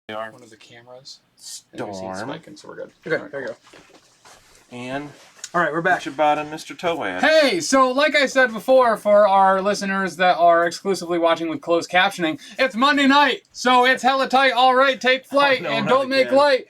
One of the cameras. Storm. Spiking, so we're good. Okay, there you go. And all right, we're back. Shabbat and Mr. Toad. Hey, so like I said before, for our listeners that are exclusively watching with closed captioning, it's Monday night, so it's hella tight. All right, take flight and don't make light.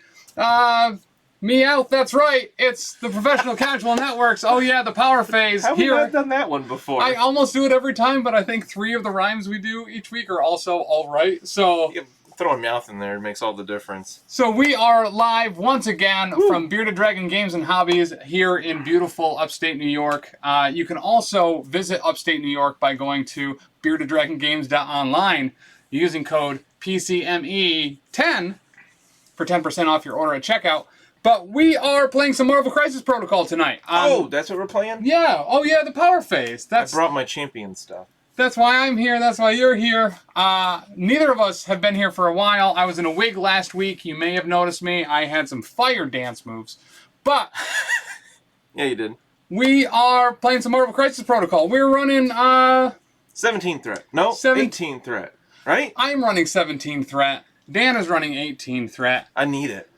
Me out, that's right. It's the Professional Casual Networks. Oh yeah, the power phase. Have we not done that one before? I almost do it every time, but I think 3 of the rhymes we do each week are also all right. So throwing mouth in there makes all the difference. So we are live once again from Bearded Dragon Games and Hobbies here in beautiful upstate New York. You can also visit upstate New York by going to beardeddragongames.online using code PCME10 for 10% off your order at checkout. But we are playing some Marvel Crisis Protocol tonight. That's what we're playing? Yeah. Oh yeah, the power phase. I brought my champion stuff. That's why I'm here. That's why you're here. Neither of us have been here for a while. I was in a wig last week. You may have noticed me. I had some fire dance moves. But yeah, you did. We are playing some Marvel Crisis Protocol. We're running 17 threat. No, 18 threat. Right? I'm running 17 threat. Dan is running 18 threat. I need it.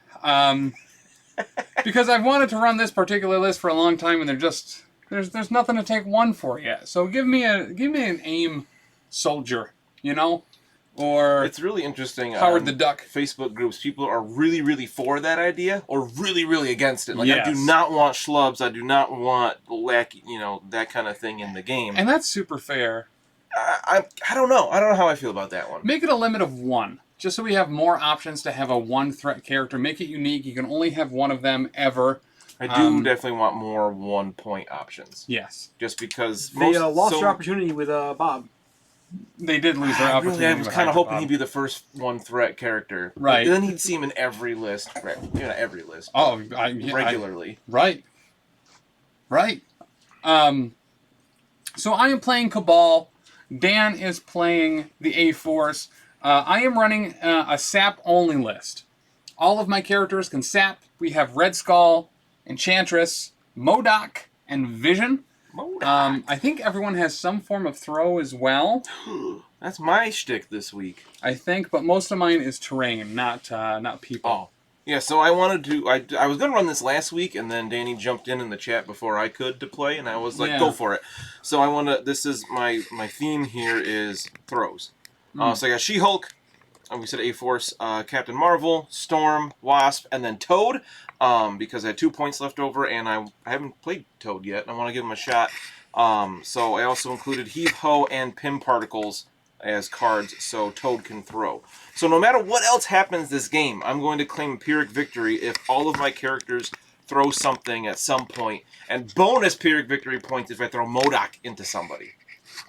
Because I've wanted to run this particular list for a long time, and there's nothing to take one for yet. So give me an aim soldier, you know, or it's really interesting. Howard the Duck. Facebook groups, people are really, really for that idea, or really, really against it. Like yes. I do not want schlubs. I do not want that kind of thing in the game. And that's super fair. I don't know. I don't know how I feel about that one. Make it a limit of 1. Just so we have more options to have a 1-threat character. Make it unique. You can only have one of them ever. I do definitely want more 1-point options. Yes. Just because... They lost their opportunity with Bob. They did lose their opportunity. Really, I was kind of hoping he'd be the first 1-threat character. Right. And then he'd see him in every list. Not every list. Oh, regularly. Right. So I am playing Cabal. Dan is playing the A-Force. I am running a Sap-only list. All of my characters can Sap. We have Red Skull, Enchantress, MODOK, and Vision. MODOK. I think everyone has some form of throw as well. That's my shtick this week. I think, but most of mine is terrain, not people. Oh. Yeah, so I wanted to... I was going to run this last week, and then Dani jumped in the chat before I could to play, and I was like, go for it. So I want to... This is my theme here is throws. So I got She-Hulk, we said A-Force, Captain Marvel, Storm, Wasp, and then Toad, because I had 2 points left over, and I haven't played Toad yet, and I want to give him a shot. So I also included Heave-Ho and Pim Particles as cards, so Toad can throw. So no matter what else happens this game, I'm going to claim a Pyrrhic victory if all of my characters throw something at some point, and bonus Pyrrhic victory points if I throw MODOK into somebody.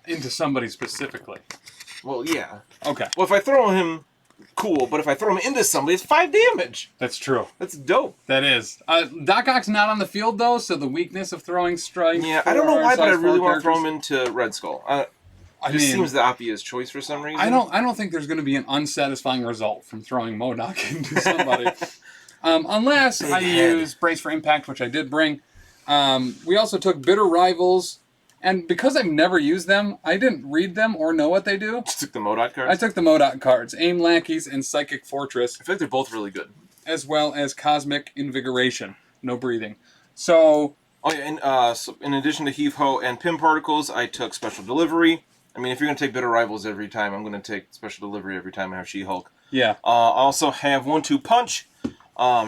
Into somebody specifically. Well, yeah. Okay. Well, if I throw him, cool, but if I throw him into somebody, it's 5 damage. That's true. That's dope. That is. Doc Ock's not on the field, though, so the weakness of throwing strike... Yeah, I don't know why, but I really want to throw him into Red Skull. I mean, seems the obvious choice for some reason. I don't think there's going to be an unsatisfying result from throwing MODOK into somebody. Unless I use Brace for Impact, which I did bring. We also took Bitter Rivals, and because I've never used them, I didn't read them or know what they do. You took the MODOK cards? I took the MODOK cards, Aim Lackeys and Psychic Fortress. I feel like they're both really good. As well as Cosmic Invigoration. No breathing. So... Oh yeah, and so in addition to Heave-Ho and Pim Particles, I took Special Delivery. I mean, if you're going to take Bitter Rivals every time, I'm going to take Special Delivery every time I have She-Hulk. Yeah. I also have 1-2 Punch,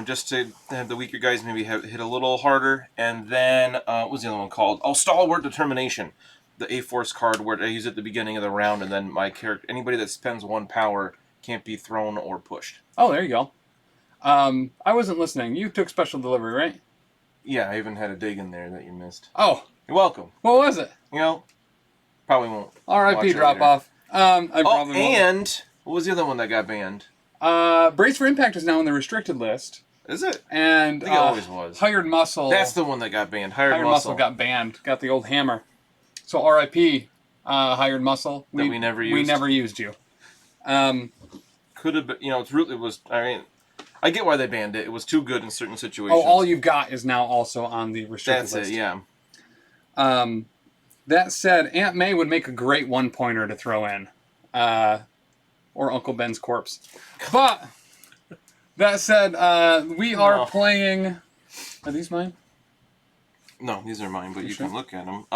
just to have the weaker guys maybe hit a little harder. And then, what was the other one called? Oh, Stalwart Determination. The A-Force card where I use it at the beginning of the round, and then my character, anybody that spends 1 power can't be thrown or pushed. Oh, there you go. I wasn't listening. You took Special Delivery, right? Yeah, I even had a dig in there that you missed. Oh. You're welcome. What was it? You know... Probably won't. R.I.P. drop off. I probably won't. What was the other one that got banned? Brace for Impact is now on the restricted list. Is it? And I think it always was. Hired Muscle. That's the one that got banned. Hired Muscle got banned. Got the old hammer. So R.I.P. Hired Muscle. We never used. We never used you. Could have been. It was. I mean, I get why they banned it. It was too good in certain situations. Oh, all you've got is now also on the restricted list. That's it. Yeah. That said, Aunt May would make a great 1-pointer to throw in. Or Uncle Ben's corpse. But That said, we are playing... Are these mine? No, these are mine, but you can look at them.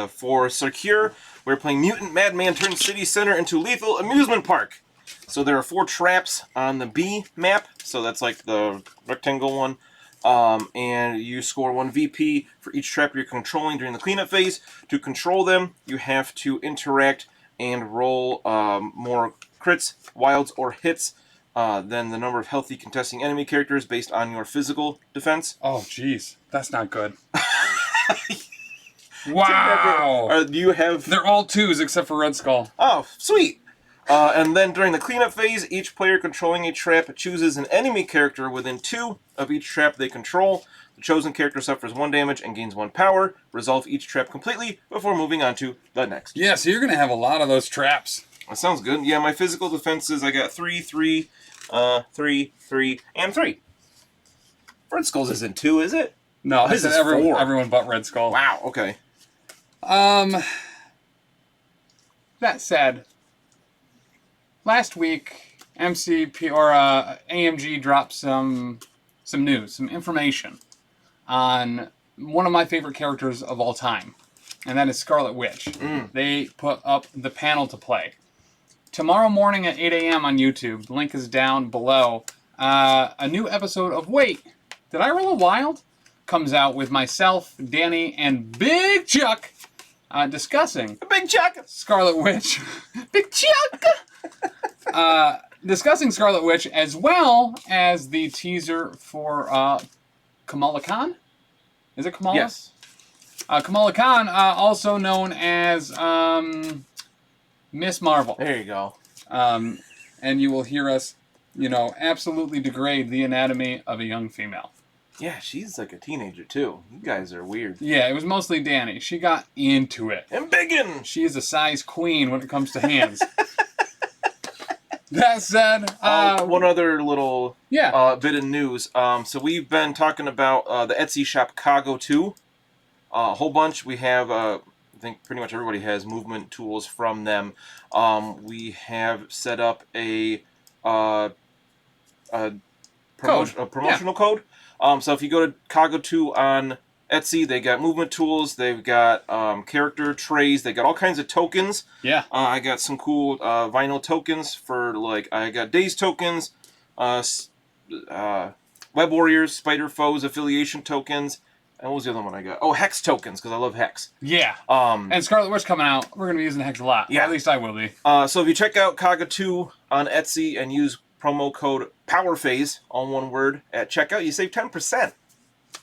For Secure, we're playing Mutant Madman turns city center into lethal amusement park. So there are 4 traps on the B map, so that's like the rectangle one. And you score 1 VP for each trap you're controlling during the cleanup phase. To control them, you have to interact and roll more crits, wilds, or hits than the number of healthy contesting enemy characters based on your physical defense. Oh, jeez. That's not good. Wow! Do you have... They're all 2s except for Red Skull. Oh, sweet! And then during the cleanup phase, each player controlling a trap chooses an enemy character within 2 of each trap they control. The chosen character suffers 1 damage and gains 1 power. Resolve each trap completely before moving on to the next. Yeah, so you're going to have a lot of those traps. That sounds good. Yeah, my physical defenses, I got 3, 3, 3, and 3. Red Skull's isn't 2, is it? No, this is 4. Everyone but Red Skull. Wow, okay. That said, last week, AMG dropped some news, some information on one of my favorite characters of all time, and that is Scarlet Witch. They put up the panel to play. Tomorrow morning at 8 a.m. on YouTube, the link is down below, a new episode of Wait, Did I Roll a Wild? Comes out with myself, Dani, and Big Chuck discussing Big Chuck! Scarlet Witch. Big Chuck! Discussing Scarlet Witch as well as the teaser for Kamala Khan. Is it Kamala? Yes. Kamala Khan, also known as Miss Marvel. There you go. And you will hear us, absolutely degrade the anatomy of a young female. Yeah, she's like a teenager too. You guys are weird. Yeah, it was mostly Dani. She got into it. And biggin'! She is a size queen when it comes to hands. That said, one other little bit of news. So we've been talking about the Etsy shop Kago 2. A whole bunch. We have, I think pretty much everybody has movement tools from them. We have set up a promotional code. So if you go to Kago 2 on Etsy, they got movement tools, they've got character trays, they got all kinds of tokens. Yeah. I got some cool vinyl tokens for, I got Days tokens, Web Warriors, Spider Foes, affiliation tokens, and what was the other one I got? Oh, Hex tokens, because I love Hex. Yeah. And Scarlet Witch coming out, we're going to be using Hex a lot. Yeah. Or at least I will be. So if you check out Kago 2 on Etsy and use promo code POWERPHASE, all one word, at checkout, you save 10%.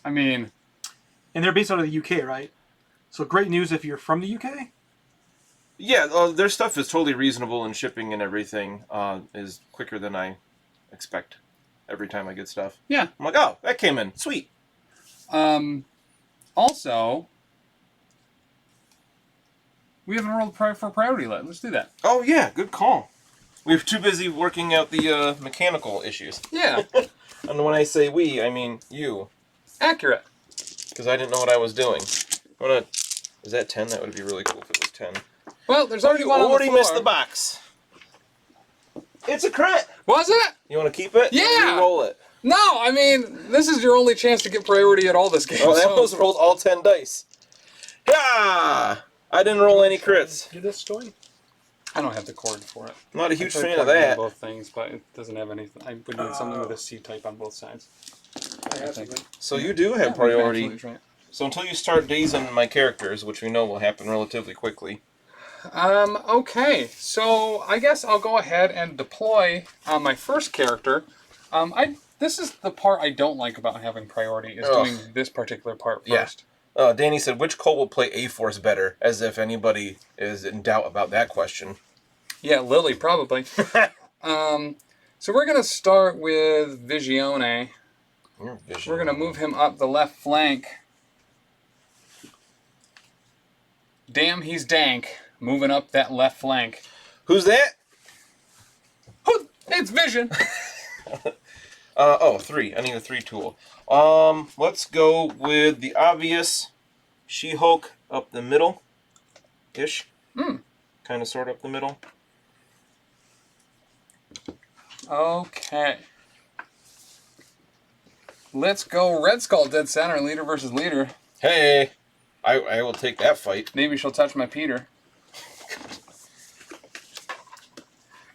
I mean... And they're based out of the UK, right? So great news if you're from the UK? Yeah, their stuff is totally reasonable, and shipping and everything is quicker than I expect every time I get stuff. Yeah. I'm like, oh, that came in. Sweet. Also, we haven't rolled for priority yet. Let's do that. Oh, yeah, good call. We were too busy working out the mechanical issues. Yeah. And when I say we, I mean you. Accurate. Because I didn't know what I was doing. Is that 10? That would be really cool if it was 10. Well, there's already one on the floor. Already missed the box. It's a crit. Was it? You want to keep it? Yeah. Or roll it. No, I mean, this is your only chance to get priority at all this game. Oh, that was rolled all 10 dice. Yeah! I didn't roll any crits. Do this story? I don't have the cord for it. I'm not a huge fan of plugging in that. both things, but it doesn't have anything. I would need something with a C-type on both sides. I think. So you do have priority. Right. So until you start dazing my characters, which we know will happen relatively quickly. Okay, so I guess I'll go ahead and deploy my first character. This is the part I don't like about having priority, is doing this particular part first. Yeah. Dani said, which cult will play A-Force better? As if anybody is in doubt about that question. Yeah, Lily, probably. So we're going to start with Visione. We're going to move him up the left flank. Damn, he's dank. Moving up that left flank. Who's that? It's Vision. 3. I need a 3 tool. Let's go with the obvious She-Hulk up the middle-ish. Kind of sort of up the middle. Okay. Let's go Red Skull, dead center, leader versus leader. Hey, I will take that fight. Maybe she'll touch my Peter.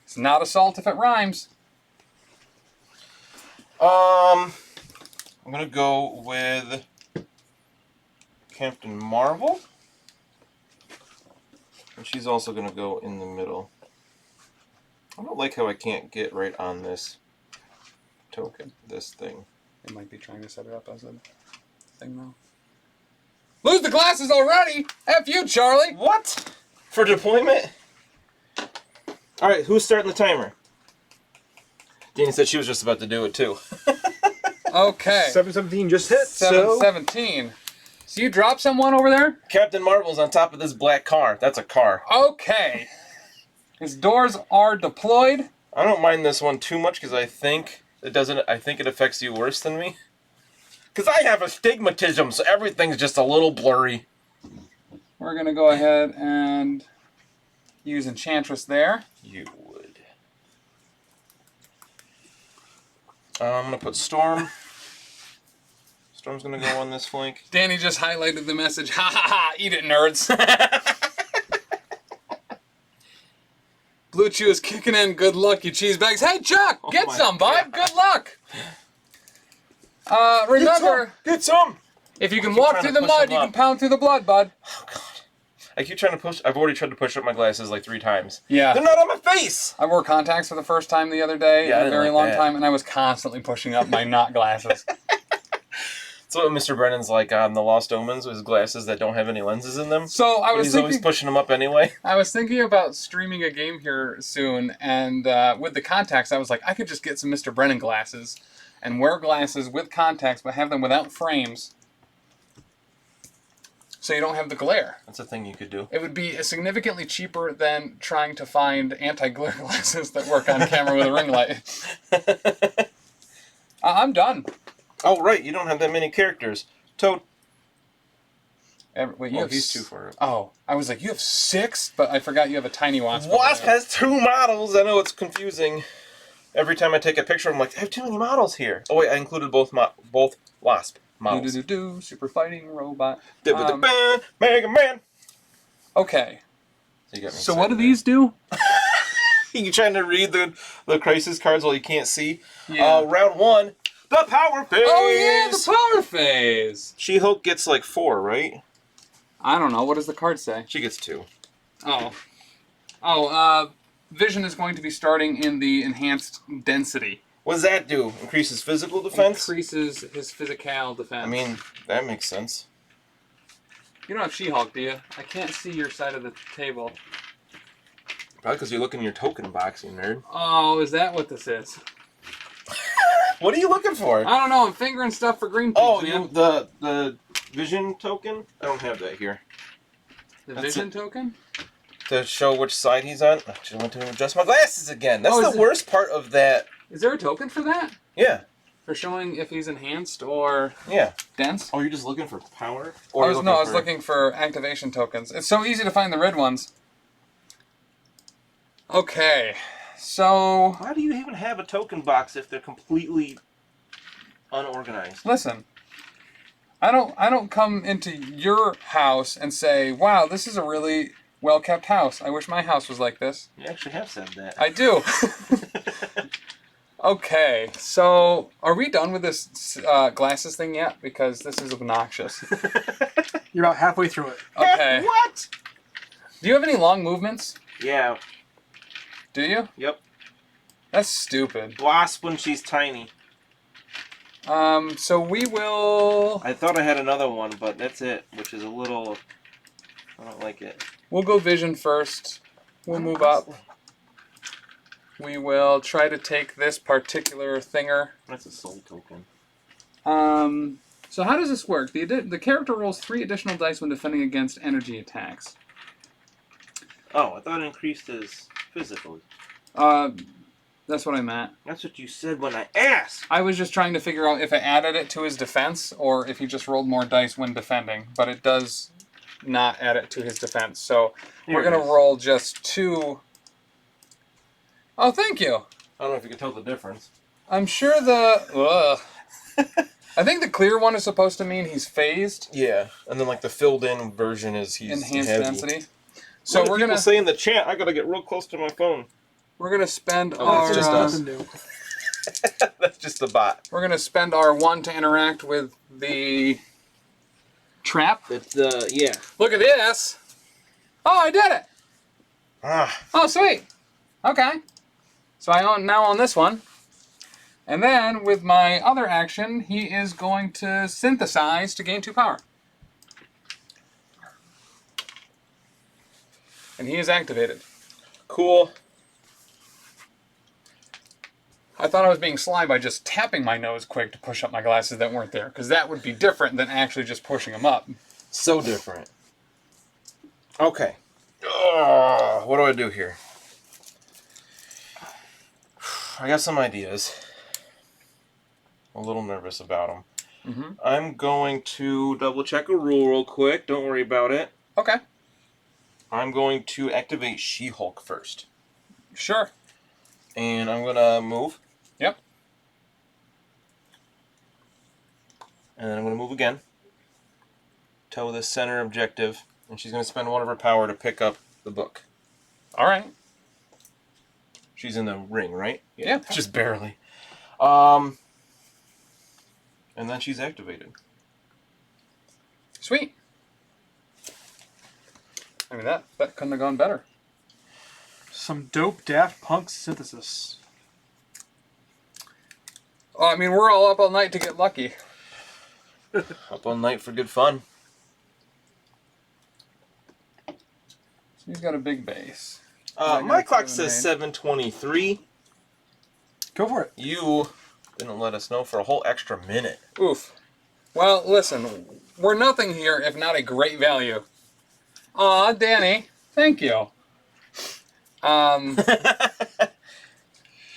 It's not assault if it rhymes. I'm gonna go with Captain Marvel. And she's also gonna go in the middle. I don't like how I can't get right on this token, this thing. They might be trying to set it up as a thing though. Lose the glasses already! F you, Charlie! What? For deployment? Alright, who's starting the timer? Dani said she was just about to do it too. Okay. 717 just hit. 717. So you dropped someone over there? Captain Marvel's on top of this black car. That's a car. Okay. His doors are deployed. I don't mind this one too much because I think it doesn't. I think it affects you worse than me. Because I have astigmatism, so everything's just a little blurry. We're gonna go ahead and use Enchantress there. You would. I'm gonna put Storm. Storm's gonna go on this flank. Dani just highlighted the message. Ha ha ha! Eat it, nerds. Blue Chew is kicking in. Good luck, you cheese bags. Hey, Chuck, get some, bud. Good luck. Remember, get some. if you can walk through the mud, you can pound through the blood, bud. Oh God! I keep trying to push. I've already tried to push up my glasses like 3 times. Yeah. They're not on my face. I wore contacts for the first time the other day in a very long time, and I was constantly pushing up my not glasses. That's what Mr. Brennan's like on The Lost Omens with his glasses that don't have any lenses in them. So I was he's thinking, always pushing them up anyway. I was thinking about streaming a game here soon, and with the contacts, I was like, I could just get some Mr. Brennan glasses and wear glasses with contacts, but have them without frames, so you don't have the glare. That's a thing you could do. It would be significantly cheaper than trying to find anti-glare glasses that work on camera with a ring light. I'm done. Oh, right. You don't have that many characters. Toad. Wait, you have he's too far. Oh, I was like, you have 6, but I forgot you have a tiny wasp. Wasp has 2 models. I know it's confusing. Every time I take a picture, I'm like, I have too many models here. Oh, wait. I included both wasp models. Super fighting robot. Mega Man. Okay. So what do these do? You trying to read the crisis cards while you can't see? Yeah. Round 1. The power phase! Oh, yeah, the power phase! She-Hulk gets like 4, right? I don't know. What does the card say? She gets 2. Vision is going to be starting in the enhanced density. What does that do? Increases physical defense? Increases his physical defense. I mean, that makes sense. You don't have She-Hulk, do you? I can't see your side of the table. Probably because you look in your token box, you nerd. Oh, is that what this is? What are you looking for? I don't know. I'm fingering stuff for green. Oh, man. the Vision token? I don't have that here. The Vision token? To show which side he's on. I just went to adjust my glasses again. That's the worst part of that. Is there a token for that? Yeah. For showing if he's enhanced or dense? Oh, you're just looking for power? I was looking for activation tokens. It's so easy to find the red ones. Okay. So... Why do you even have a token box if they're completely unorganized? Listen. I don't come into your house and say, wow, this is a really well-kept house. I wish my house was like this. You actually have said that. I do. Okay, so are we done with this glasses thing yet? Because this is obnoxious. You're about halfway through it. Okay. What? Do you have any long movements? Yeah. Do you? Yep. That's stupid. Wasp when she's tiny. So we will... I thought I had another one, but that's it, which is a little... I don't like it. We'll go Vision first. We'll move up. We will try to take this particular thinger. That's a soul token. So how does this work? The character rolls 3 additional dice when defending against energy attacks. Oh, I thought it increased his physical. That's what I meant. That's what you said when I asked. I was just trying to figure out if it added it to his defense or if he just rolled more dice when defending, but it does not add it to his defense. So we're going to roll just 2. Oh, thank you. I don't know if you can tell the difference. I'm sure I think the clear one is supposed to mean he's phased. Yeah, and then like the filled-in version is he's Enhanced heavy. density. So What do we're people gonna say in the chat? I gotta get real close to my phone. we're gonna spend Oh, our it's just us. Nothing new. That's just the bot. we're gonna spend our 1 to interact with the trap. It's yeah. Look at this. Oh, I did it. Ah, Oh, sweet. Okay. So I now own this one. And then with my other action, he is going to synthesize to gain 2 power. And he is activated. cool. I thought I was being sly by just tapping my nose quick to push up my glasses that weren't there, because that would be different than actually just pushing them up. So different. Okay. What do I do here? I got some ideas. I'm a little nervous about them. Mm-hmm. I'm going to double check a rule real quick. Don't worry about it. Okay. I'm going to activate She-Hulk first. Sure. And I'm going to move. Yep. And then I'm going to move again. Toe the center objective. And she's going to spend 1 of her power to pick up the book. All right. She's in the ring, right? Yeah. Just barely. And then she's activated. Sweet. I mean, that couldn't have gone better. Some dope Daft Punk synthesis. Oh, I mean, we're all up all night to get lucky. Up all night for good fun. So he's got a big base. My clock says 7:23. Go for it. You didn't let us know for a whole extra minute. Oof. Well, listen, we're nothing here if not a great value. Aw, Dani, thank you.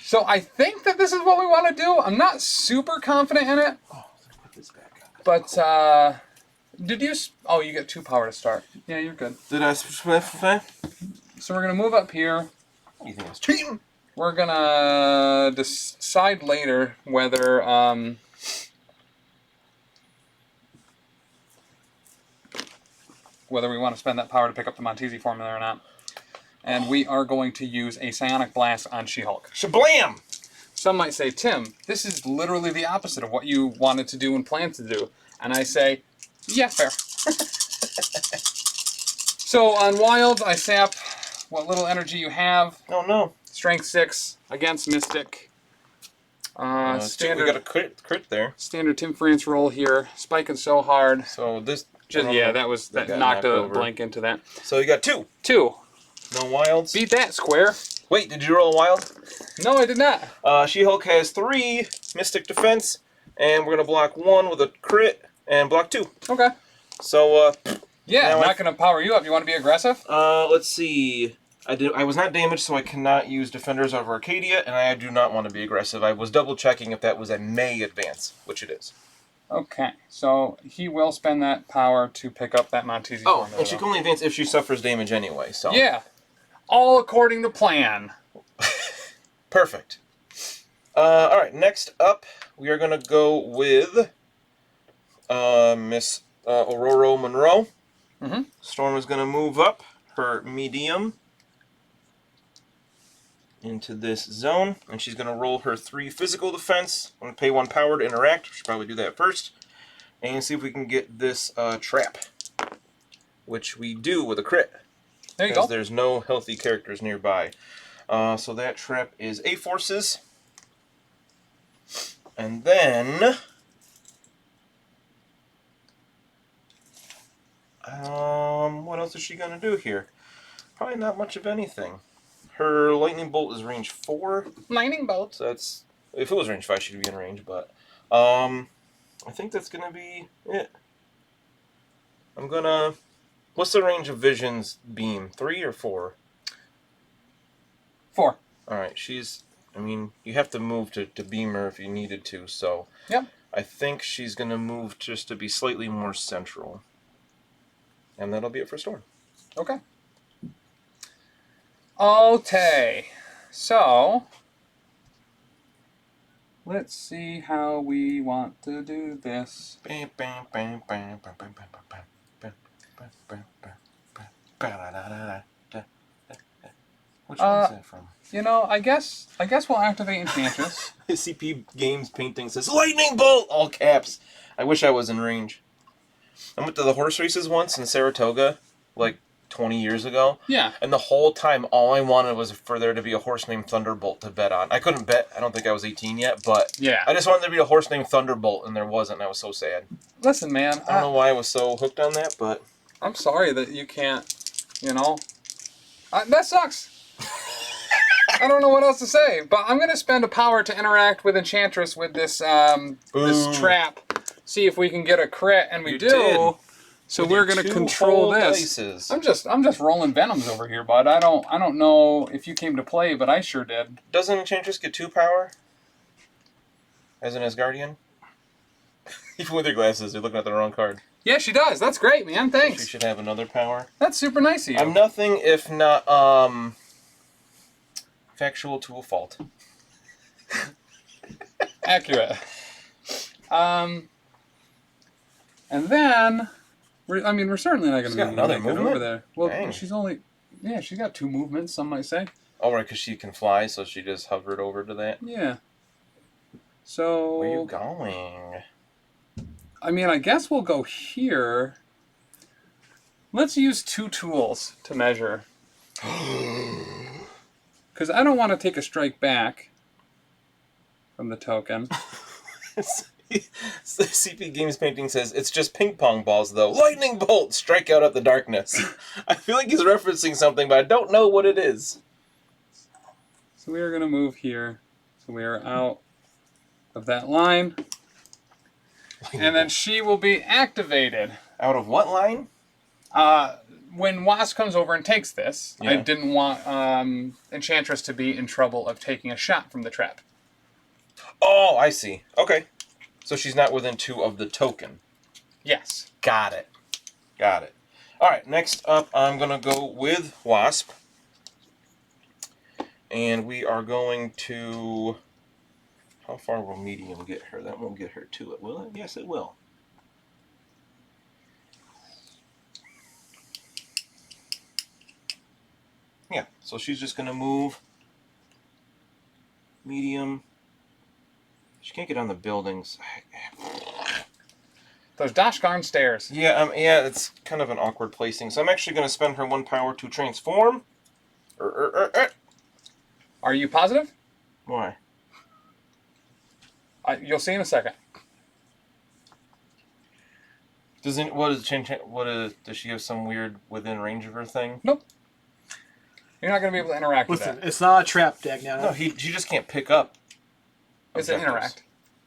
So I think that this is what we want to do. I'm not super confident in it. Oh, put this back on. But, did you... Oh, you get 2 power to start. Yeah, you're good. Did I... So we're going to move up here. You think I was cheating? We're going to decide later whether, whether we want to spend that power to pick up the Montesi formula or not. And we are going to use a Psionic Blast on She-Hulk. Shablam! Some might say, Tim, this is literally the opposite of what you wanted to do and planned to do. And I say, yeah, fair. So on Wild, I sap what little energy you have. Oh no. Strength 6 against Mystic. Standard, we got a crit there. standard Tim France roll here. Spiking so hard. So this... Just, yeah, that got knocked a over. blank into that. So you got 2. 2. No wilds. Beat that, square. Wait, did you roll a wild? No, I did not. She-Hulk has 3 Mystic Defense, and we're going to block 1 with a crit, and block 2. Okay. So, Yeah, now I'm not going to power you up. You want to be aggressive? let's see. I was not damaged, so I cannot use Defenders of Arcadia, and I do not want to be aggressive. I was double-checking if that was a May advance, which it is. Okay, so he will spend that power to pick up that Montesi Oh, formula. and she can only advance if she suffers damage anyway, so... Yeah. All according to plan. Perfect. Alright, next up, we are going to go with Miss Aurora Monroe. Mm-hmm. Storm is going to move up her medium into this zone, and she's going to roll her 3 physical defense. I'm going to pay 1 power to interact. We should probably do that first. And see if we can get this trap, which we do with a crit. There you Because go. there's no healthy characters nearby. So that trap is A forces. And then... what else is she going to do here? Probably not much of anything. Her lightning bolt is range 4. Lightning bolt. So that's... If it was range 5, she'd be in range, but... I think that's going to be it. I'm going to... What's the range of Vision's beam? 3 or 4? 4. Alright, she's... I mean, you have to move to beam her if you needed to, so... Yep. I think she's going to move just to be slightly more central. And that'll be it for Storm. Okay. Okay. So... Let's see how we want to do this. Which one's that from? You know, I guess we'll activate Enchantress. CP Games Painting says, Lightning Bolt! All caps. I wish I was in range. I went to the horse races once in Saratoga, like 20 years ago. Yeah. And the whole time, all I wanted was for there to be a horse named Thunderbolt to bet on. I couldn't bet. I don't think I was 18 yet, but yeah. I just wanted there to be a horse named Thunderbolt, and there wasn't, and I was so sad. Listen, man. I don't know why I was so hooked on that, but... I'm sorry that you can't, you know... that sucks! I don't know what else to say, but I'm going to spend a power to interact with Enchantress with this this trap. See if we can get a crit, and we do. So we're going to control this. Dices. I'm just rolling venoms over here, bud. I don't know if you came to play, but I sure did. Doesn't Enchantress get 2 power? As an Asgardian? Even with your glasses, you're looking at the wrong card. Yeah, she does. That's great, man. Thanks. She should have another power. That's super nice of you. I'm nothing if not factual to a fault. Accurate. And then, we're certainly not going to got another make it movement over there. Well, Dang. she's got 2 movements, some might say. Oh, right, because she can fly, so she just hovered over to that. Yeah. So... Where are you going? I guess we'll go here. Let's use 2 tools to measure. Because I don't want to take a strike back from the token. CP Games Painting says, it's just ping pong balls, though. Lightning bolt! Strike out at the darkness. I feel like he's referencing something, but I don't know what it is. So we are going to move here. So we are out of that line. And then she will be activated. Out of what line? When Wasp comes over and takes this, Yeah. I didn't want Enchantress to be in trouble of taking a shot from the trap. Oh, I see. Okay. So she's not within 2 of the token. Yes. Got it. Got it. Alright, next up I'm going to go with Wasp. And we are going to... How far will medium get her? That won't get her to it, will it? Yes, it will. Yeah, so she's just going to move medium. She can't get on the buildings. Those dash darn stairs. Yeah, it's kind of an awkward placing. So I'm actually going to spend her 1 power to transform. Are you positive? Why? You'll see in a second. Does she have some weird within range of her thing? Nope. You're not going to be able to interact with Listen, that. it's not a trap deck now. No, she just can't pick up. It's an objectives.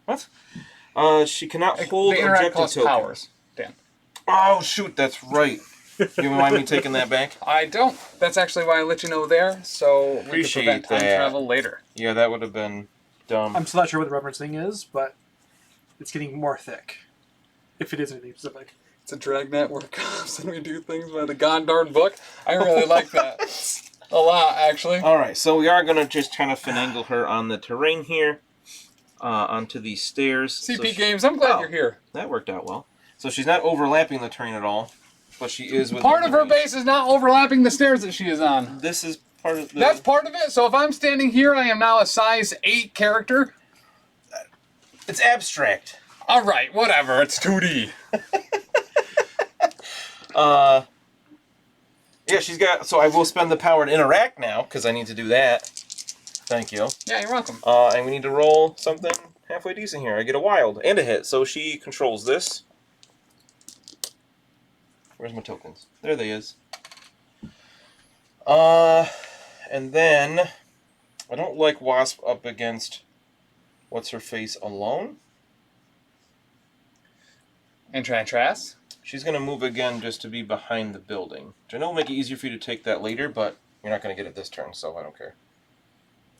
interact. What? She cannot hold the interact objective costs tokens. powers, Dan. Oh, shoot, that's right. You mind me taking that back? I don't. That's actually why I let you know there, so we can Appreciate prevent time that. travel later. Yeah, that would have been dumb. I'm still not sure what the referencing is, but it's getting more thick. If it is anything specific. It's a dragnet where cops and we do things by the god darn book. I really like that. A lot, actually. Alright, so we are going to just kind of finagle her on the terrain here. Onto these stairs. CP Games, I'm glad you're here. That worked out well. So she's not overlapping the terrain at all, but she is with Part of her base is not overlapping the stairs that she is on. This is part of the... That's part of it. So if I'm standing here, I am now a size 8 character. It's abstract. All right, whatever. It's 2D. Yeah, she's got... So I will spend the power to interact now, because I need to do that. Thank you. Yeah, you're welcome. And we need to roll something halfway decent here. I get a wild and a hit, so she controls this. Where's my tokens? There they is. And then I don't like Wasp up against what's-her-face alone. Enchantress. She's going to move again just to be behind the building. Which I know will make it easier for you to take that later, but you're not going to get it this turn, so I don't care.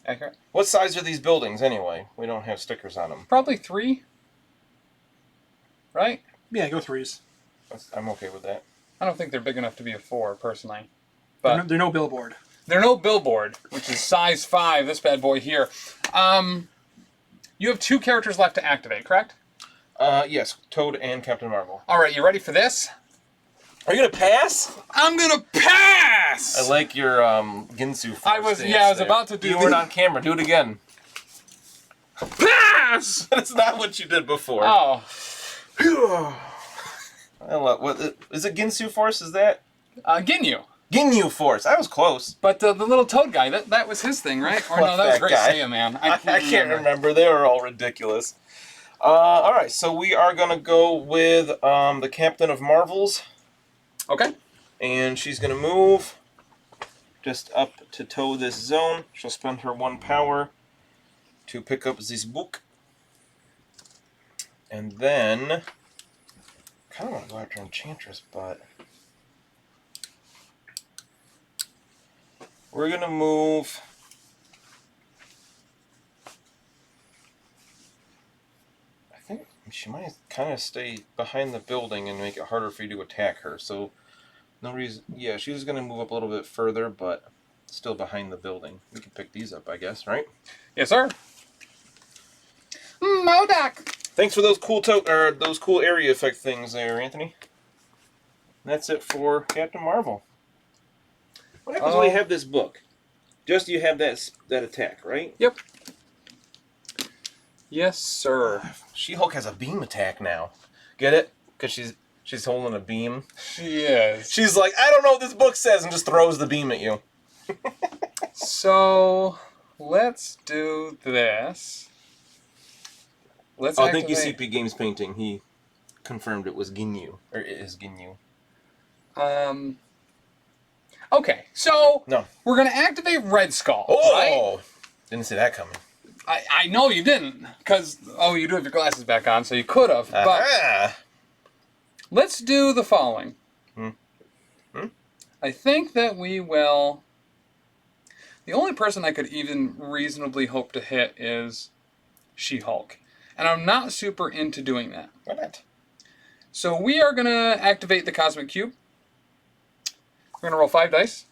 Accurate. What size are these buildings, anyway? We don't have stickers on them. Probably 3. Right? Yeah, go 3s. I'm okay with that. I don't think they're big enough to be a 4, personally. But They're no billboard. they're no billboard, which is size 5, this bad boy here. You have 2 characters left to activate, correct? Yes, Toad and Captain Marvel. All right, you ready for this? Are you gonna pass? I'm gonna pass! I like your Ginsu force I was stance about to do You weren't on camera. Do it again. Pass! That's not what you did before. Oh. What is it? Ginsu force? Is that Ginyu. Ginyu force? I was close. But the little toad guy, that was his thing, right? Or no, that was that Great guy? Saiyan, man. I can't remember. They were all ridiculous. All right, so we are gonna go with the Captain of Marvels. Okay. And she's gonna move just up to tow this zone. She'll spend her 1 power to pick up this book. And then kind of want to go after Enchantress, but we're gonna move. I think she might kind of stay behind the building and make it harder for you to attack her. So no reason. Yeah, she's gonna move up a little bit further, but still behind the building. We can pick these up, I guess, right? Yes, sir. Modoc. Thanks for those cool those cool area effect things there, Anthony. That's it for Captain Marvel. What happens when you have this book? Just you have that attack, right? Yep. Yes, sir. She-Hulk has a beam attack now. Get it? Because she's holding a beam. She is. She's like, I don't know what this book says, and just throws the beam at you. So let's do this. I think UCP Games painting. He confirmed it was Ginyu, or it is Ginyu. Okay, so No. we're gonna activate Red Skull. Oh, right? Didn't see that coming. I know you didn't, because you do have your glasses back on, so you could have. But Ah. let's do the following. Hmm. I think that we will. The only person I could even reasonably hope to hit is She-Hulk. And I'm not super into doing that. Why not? So we are going to activate the Cosmic Cube. We're going to roll 5 dice.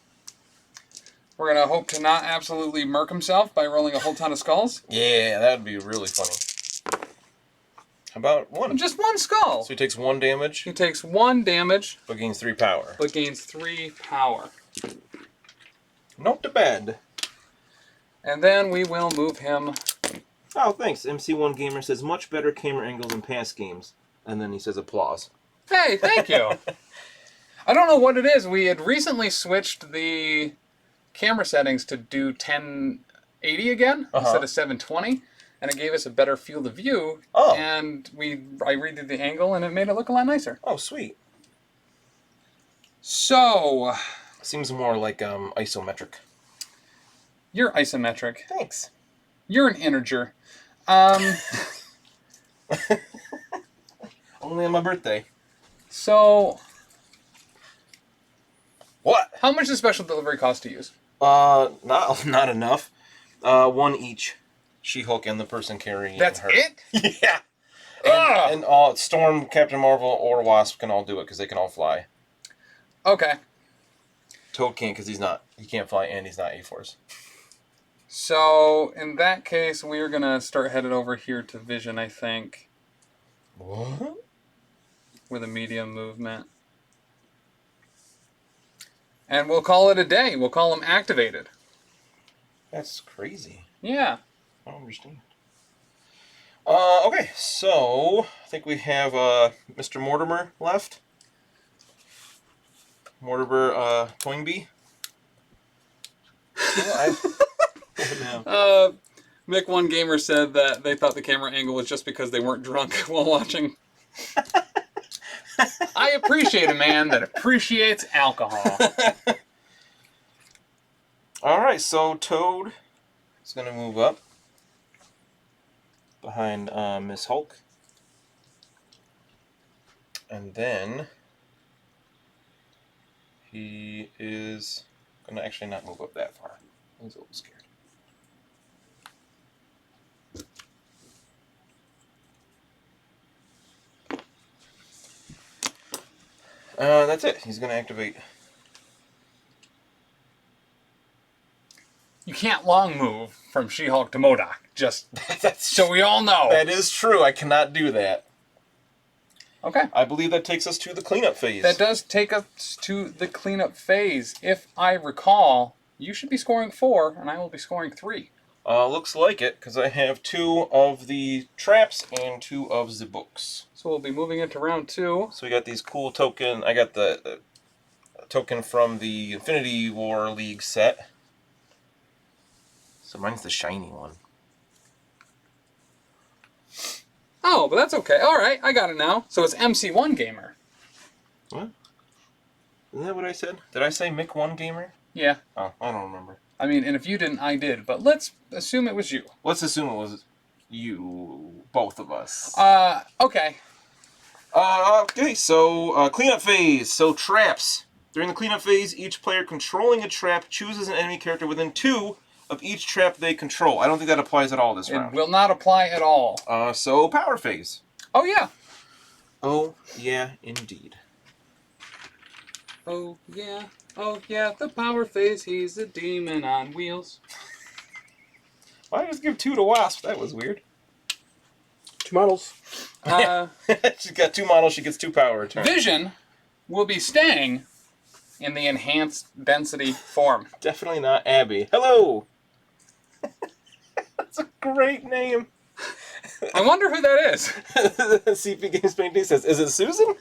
We're going to hope to not absolutely murk himself by rolling a whole ton of skulls. Yeah, that would be really funny. How about 1? Just 1 skull. So he takes 1 damage, He takes 1 damage, but gains 3 power. but gains 3 power. Not too bad. And then we will move him. Oh, thanks. MC1 Gamer says, much better camera angles in past games. And then he says applause. Hey, thank you. I don't know what it is. We had recently switched the camera settings to do 1080 again instead of 720. And it gave us a better field of view. Oh. And I redid the angle and it made it look a lot nicer. Oh, sweet. So, Seems more like isometric. you're isometric. Thanks. You're an integer. Only on my birthday. So, What? how much does special delivery cost to use? Not enough. 1 each. She-Hulk and the person carrying That's her. it? Yeah. And all Storm, Captain Marvel, or Wasp can all do it because they can all fly. Okay. Toad can't because he can't fly and he's not A-Force. So, in that case, we're going to start headed over here to Vision, I think, What? with a medium movement. And we'll call it a day. We'll call him activated. That's crazy. Yeah. I don't understand. Okay, so I think we have Mr. Mortimer left. Mortimer Toynbee. Yeah, Mick One Gamer said that they thought the camera angle was just because they weren't drunk while watching. I appreciate a man that appreciates alcohol. Alright, so Toad is going to move up behind Miss Hulk. And then he is going to actually not move up that far. He's a little scared. That's it. He's going to activate. You can't long move from She-Hulk to MODOK. Just so we all know. That is true. I cannot do that. Okay. I believe that takes us to the cleanup phase. That does take us to the cleanup phase. If I recall, you should be scoring 4, and I will be scoring 3. Looks like it, because I have 2 of the traps and 2 of the books. So we'll be moving into round 2. So we got these cool token. I got the token from the Infinity War League set. So mine's the shiny one. Oh, but that's okay. All right, I got it now. So it's MC1 Gamer. What? Isn't that what I said? Did I say Mick1 Gamer? Yeah. Oh, I don't remember. I mean, and if you didn't, I did. But let's assume it was you. Let's assume it was you, both of us. Okay. Okay, so cleanup phase. So traps. During the cleanup phase, each player controlling a trap chooses an enemy character within 2 of each trap they control. I don't think that applies at all this round. It will not apply at all. So power phase. Oh, yeah. Oh, yeah, indeed. Oh, yeah, the power phase. He's a demon on wheels. Why did I just give 2 to Wasp? That was weird. 2 models. She's got 2 models. She gets 2 power return. Vision will be staying in the enhanced density form. Definitely not Abby. Hello! That's a great name. I wonder who that is. CP Games Painting says, is it Susan?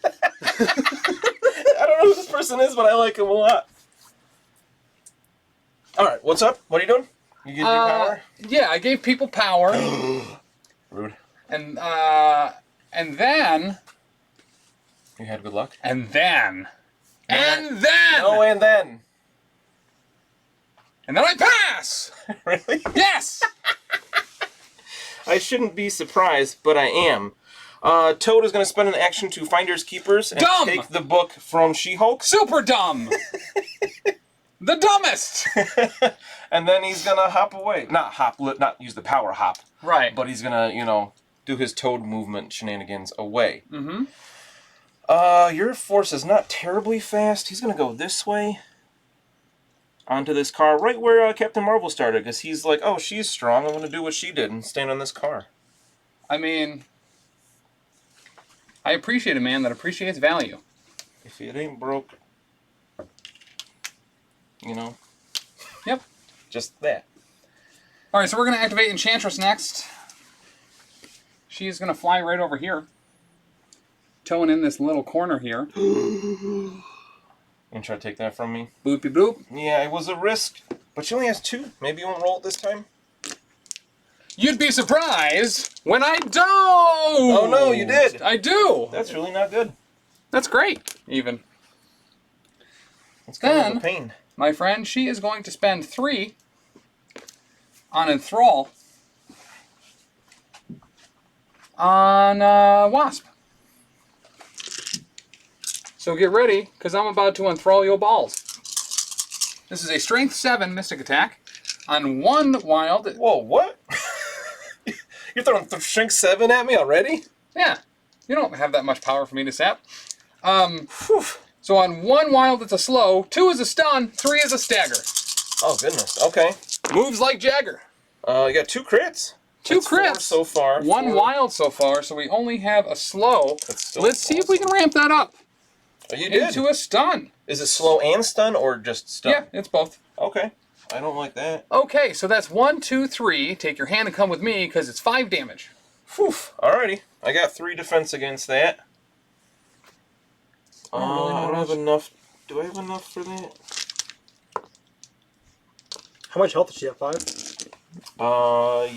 I don't know who this person is, but I like him a lot. Alright, what's up? What are you doing? You give your power? Yeah, I gave people power. Rude. And then... You had good luck? And then... No, and then... No, and then. And then I pass! Really? Yes! I shouldn't be surprised, but I am. Toad is going to spend an action to Finders Keepers and Dumb! take the book from She-Hulk. Super dumb! The dumbest! And then he's going to hop away. Not use the power hop. Right. But he's going to, do his Toad movement shenanigans away. Mm-hmm. Your force is not terribly fast. He's going to go this way. Onto this car, right where Captain Marvel started, because he's like, oh, she's strong, I'm going to do what she did and stand on this car. I mean, I appreciate a man that appreciates value. If it ain't broke, Yep. just that. Alright, so we're going to activate Enchantress next. She's going to fly right over here. Towing in this little corner here. You gonna try to take that from me? Boopy boop. Yeah, it was a risk, but she only has 2. Maybe you won't roll it this time? You'd be surprised when I don't! Oh no, you did! I do! That's really not good. That's great, even. It's kind Then- of a pain. My friend, she is going to spend 3 on Enthrall on Wasp. So get ready, because I'm about to enthrall your balls. This is a Strength 7 Mystic Attack on 1 wild. Whoa, what? You're throwing Strength 7 at me already? Yeah, you don't have that much power for me to sap. So on 1 wild, it's a slow. 2 is a stun. 3 is a stagger. Oh, goodness. Okay. Moves like Jagger. You got 2 crits. 2 That's 4 crits so far. 1 4. wild so far, so we only have a slow. That's still Let's see if we can ramp that up Oh, you did. into a stun. Is it slow and stun or just stun? Yeah, it's both. Okay. I don't like that. Okay, so that's 1, 2, 3. Take your hand and come with me, because it's 5 damage. Whew. Alrighty. I got 3 defense against that. I don't have enough. Do I have enough for that? How much health does she have? 5?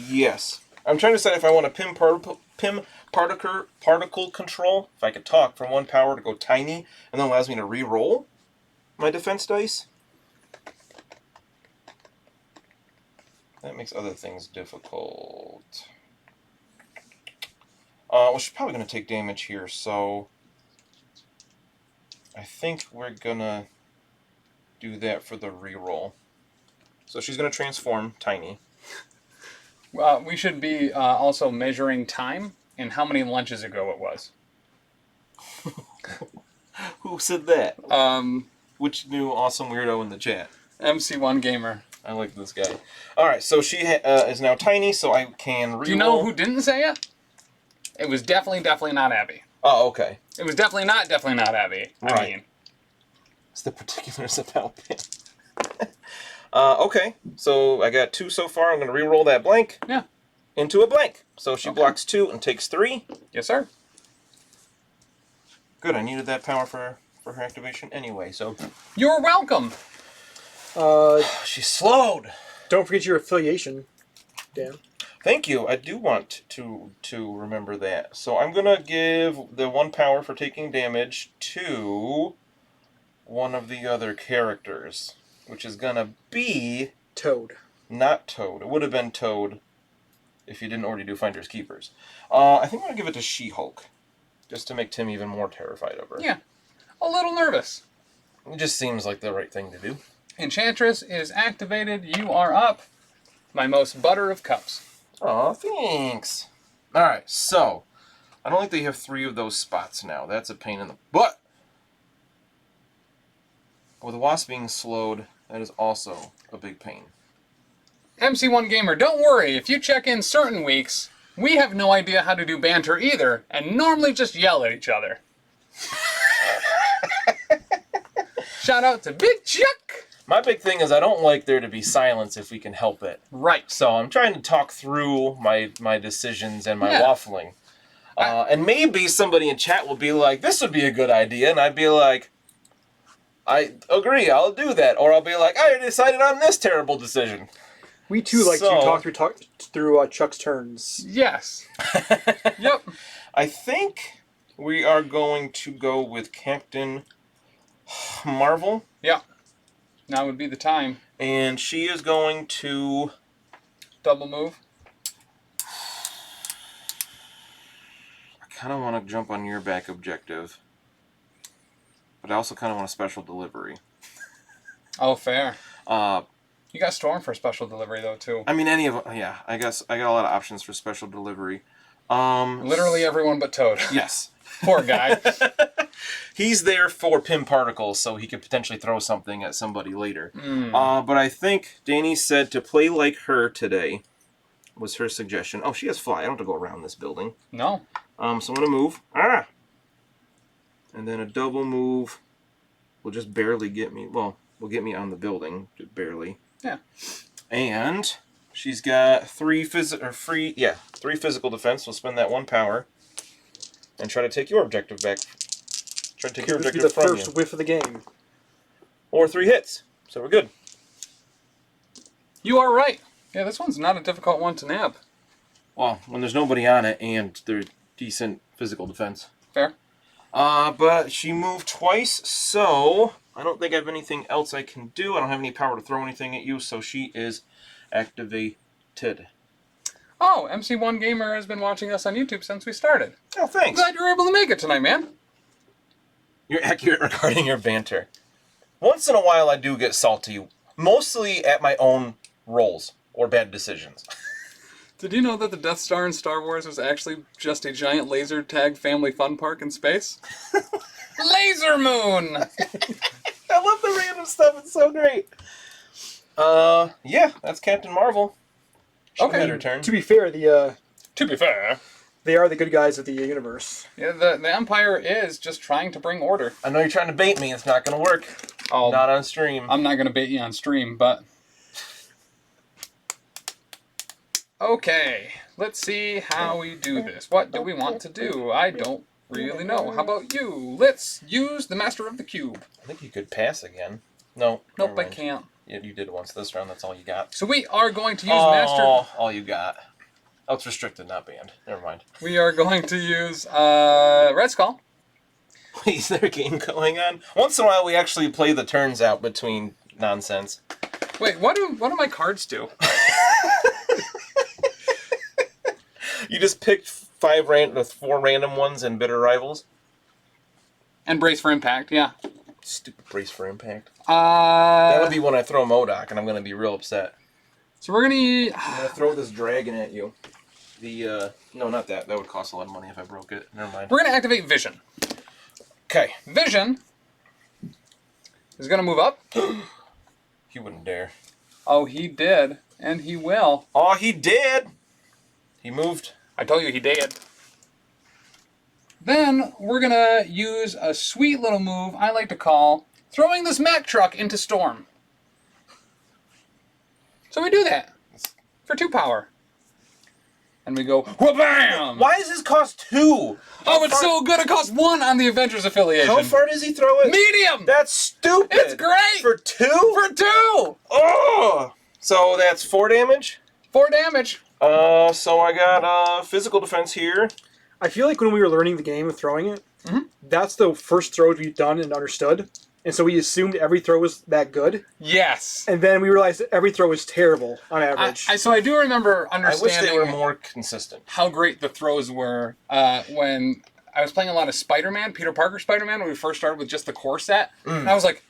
Yes. I'm trying to decide if I want to pim particle control, if I could talk, from 1 power to go tiny, and then allows me to re-roll my defense dice. That makes other things difficult. Well, she's probably going to take damage here, so I think we're going to do that for the re-roll. So she's going to transform tiny. We should be also measuring time and how many lunches ago it was. Who said that? Which new awesome weirdo in the chat? MC1 Gamer. I like this guy. All right, so she is now tiny, so I can reroll. Do you know who didn't say it? It was definitely not Abby. Oh, okay. It was definitely not Abby. I mean. It's the particulars about him. Okay, so I got 2 so far. I'm going to re-roll that blank into a blank. So she blocks 2 and takes 3. Yes, sir. Good, I needed that power for her activation anyway, so... You're welcome! She's slowed! Don't forget your affiliation, Dan. Thank you, I do want to remember that. So I'm going to give the 1 power for taking damage to one of the other characters, which is going to be... Toad. Not Toad. It would have been Toad if you didn't already do Finders Keepers. I think I'm going to give it to She-Hulk, just to make Tim even more terrified of her. Yeah, a little nervous. It just seems like the right thing to do. Enchantress is activated. You are up. My most butter of cups. Aw, thanks. Alright, so, I don't think they have 3 of those spots now. That's a pain in the butt. With the Wasp being slowed, that is also a big pain. MC1 Gamer, don't worry. If you check in certain weeks, we have no idea how to do banter either, and normally just yell at each other. Shout out to Big Chuck! My big thing is I don't like there to be silence if we can help it. Right. So I'm trying to talk through my decisions and my waffling. And maybe somebody in chat will be like, this would be a good idea, and I'd be like, I agree, I'll do that. Or I'll be like, I decided on this terrible decision. We too like to talk through Chuck's turns. Yes. Yep. I think we are going to go with Captain Marvel. Yeah. Now would be the time. And she is going to... Double move. I kind of want to jump on your back objective. But I also kind of want a special delivery. Oh, fair. You got Storm for special delivery, though, too. I mean, any of them. Yeah, I guess I got a lot of options for special delivery. Literally everyone but Toad. Yes. Poor guy. He's there for Pim Particles, so he could potentially throw something at somebody later. But I think Dani said to play like her today was her suggestion. Oh, she has fly. I don't have to go around this building. No. So I'm going to move. And then a double move will just barely get me. Well, will get me on the building. Just barely. Yeah. And she's got 3 physical defense. We'll spend that 1 power. And try to take your objective back. Try to take your objective this from be you. the first whiff of the game. Or 3 hits. So we're good. You are right. Yeah, this one's not a difficult one to nab. Well, when there's nobody on it and they're decent physical defense. Fair. But she moved twice, so I don't think I have anything else I can do. I don't have any power to throw anything at you, so she is activated. Oh, MC1 Gamer has been watching us on YouTube since we started. Oh, thanks. Glad you were able to make it tonight, man. You're accurate regarding your banter. Once in a while, I do get salty, mostly at my own rolls or bad decisions. Did you know that the Death Star in Star Wars was actually just a giant laser tag family fun park in space? Laser Moon! I love the random stuff. It's so great. Yeah, that's Captain Marvel. She had her turn. To be fair, To be fair, they are the good guys of the universe. yeah, the Empire is just trying to bring order. I know you're trying to bait me. It's not going to work. Oh, Not on stream. I'm not going to bait you on stream, but... Okay, let's see how we do this. What do we want to do? I don't really know. How about you? Let's use the Master of the Cube. I think you could pass again. No. Nope, never I mind. can't. Yeah, you did once this round. That's all you got. So we are going to use Master... All you got. Oh, it's restricted, not banned. Never mind. We are going to use Red Skull. Wait, is there a game going on? Once in a while, we actually play the turns out between nonsense. Wait, what do my cards do? You just picked 4 random ones and Bitter Rivals? And Brace for Impact, yeah. Stupid Brace for Impact. That would be when I throw MODOK, and I'm going to be real upset. So we're going I'm going to throw this dragon at you. No, not that. That would cost a lot of money if I broke it. Never mind. We're going to activate Vision. Okay. Vision is going to move up. He wouldn't dare. Oh, he did. And he will. Oh, he did. He moved. I told you he did. Then we're going to use a sweet little move I like to call throwing this Mack truck into storm. So we do that for 2 power. And we go, wha-bam! Why does this cost 2? Oh, it's so good it costs 1 on the Avengers affiliation. How far does he throw it? Medium! That's stupid. It's great! For 2? For 2! Oh! So that's 4 damage? 4 damage. So I got physical defense here. I feel like when we were learning the game of throwing it, that's the first throw we've done and understood. And so we assumed every throw was that good. Yes. And then we realized that every throw was terrible on average. So I do remember understanding I wish they were more consistent. how great the throws were when I was playing a lot of Spider-Man, Peter Parker Spider-Man, when we first started with just the core set. And I was like,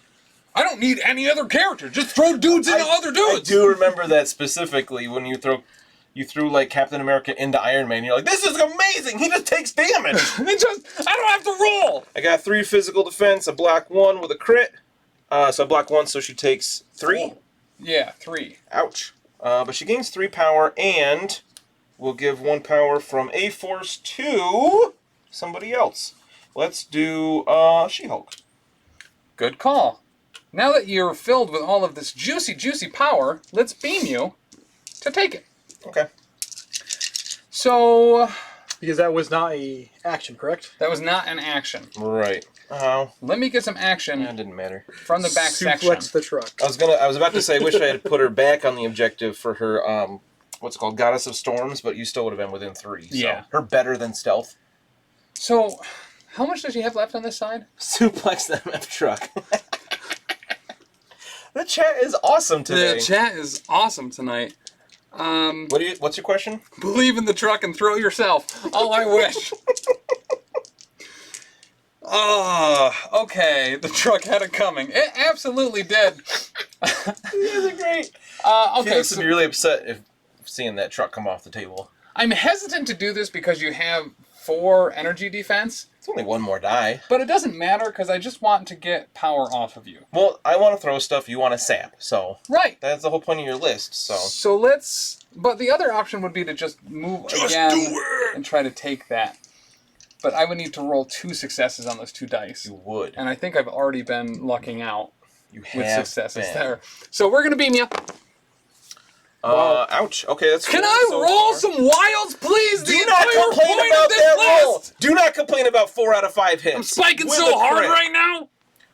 I don't need any other character. Just throw dudes into other dudes. I do remember that specifically when you threw like Captain America into Iron Man. You're like, this is amazing. He just takes damage. I don't have to roll. I got 3 physical defense, a black 1 with a crit. So I block 1, so she takes 3. Yeah, 3. Ouch. But she gains 3 power, and we'll give 1 power from A-Force to somebody else. Let's do She-Hulk. Good call. Now that you're filled with all of this juicy, juicy power, let's beam you to take it. Okay. So... because that was not a action, correct? That was not an action. Right. Oh. Let me get some action That didn't matter. from the back section. Suplex the truck. I was about to say I wish I had put her back on the objective for her what's it called, Goddess of Storms, but you still would have been within 3. So Yeah. her better than stealth. So, how much does she have left on this side? Suplex the MF truck. The chat is awesome today. The chat is awesome tonight. What's your question? Believe in the truck and throw yourself. Oh, I wish. Okay. The truck had it coming. It absolutely did. You guys are great. Okay. Felix would be really upset if seeing that truck come off the table. I'm hesitant to do this because you have 4 energy defense. It's only 1 more die. But it doesn't matter because I just want to get power off of you. Well, I want to throw stuff, you want to sap, so... Right. That's the whole point of your list, so... So let's... But the other option would be to just move again and try to take that. But I would need to roll 2 successes on those 2 dice. You would. And I think I've already been lucking out You with have successes been. there. So we're going to beam you. Ouch. Okay, that's Can cool I so roll far. some wilds, please? Do not complain about that roll! Do not complain about 4 out of 5 hits. I'm spiking With so a hard crit. right now.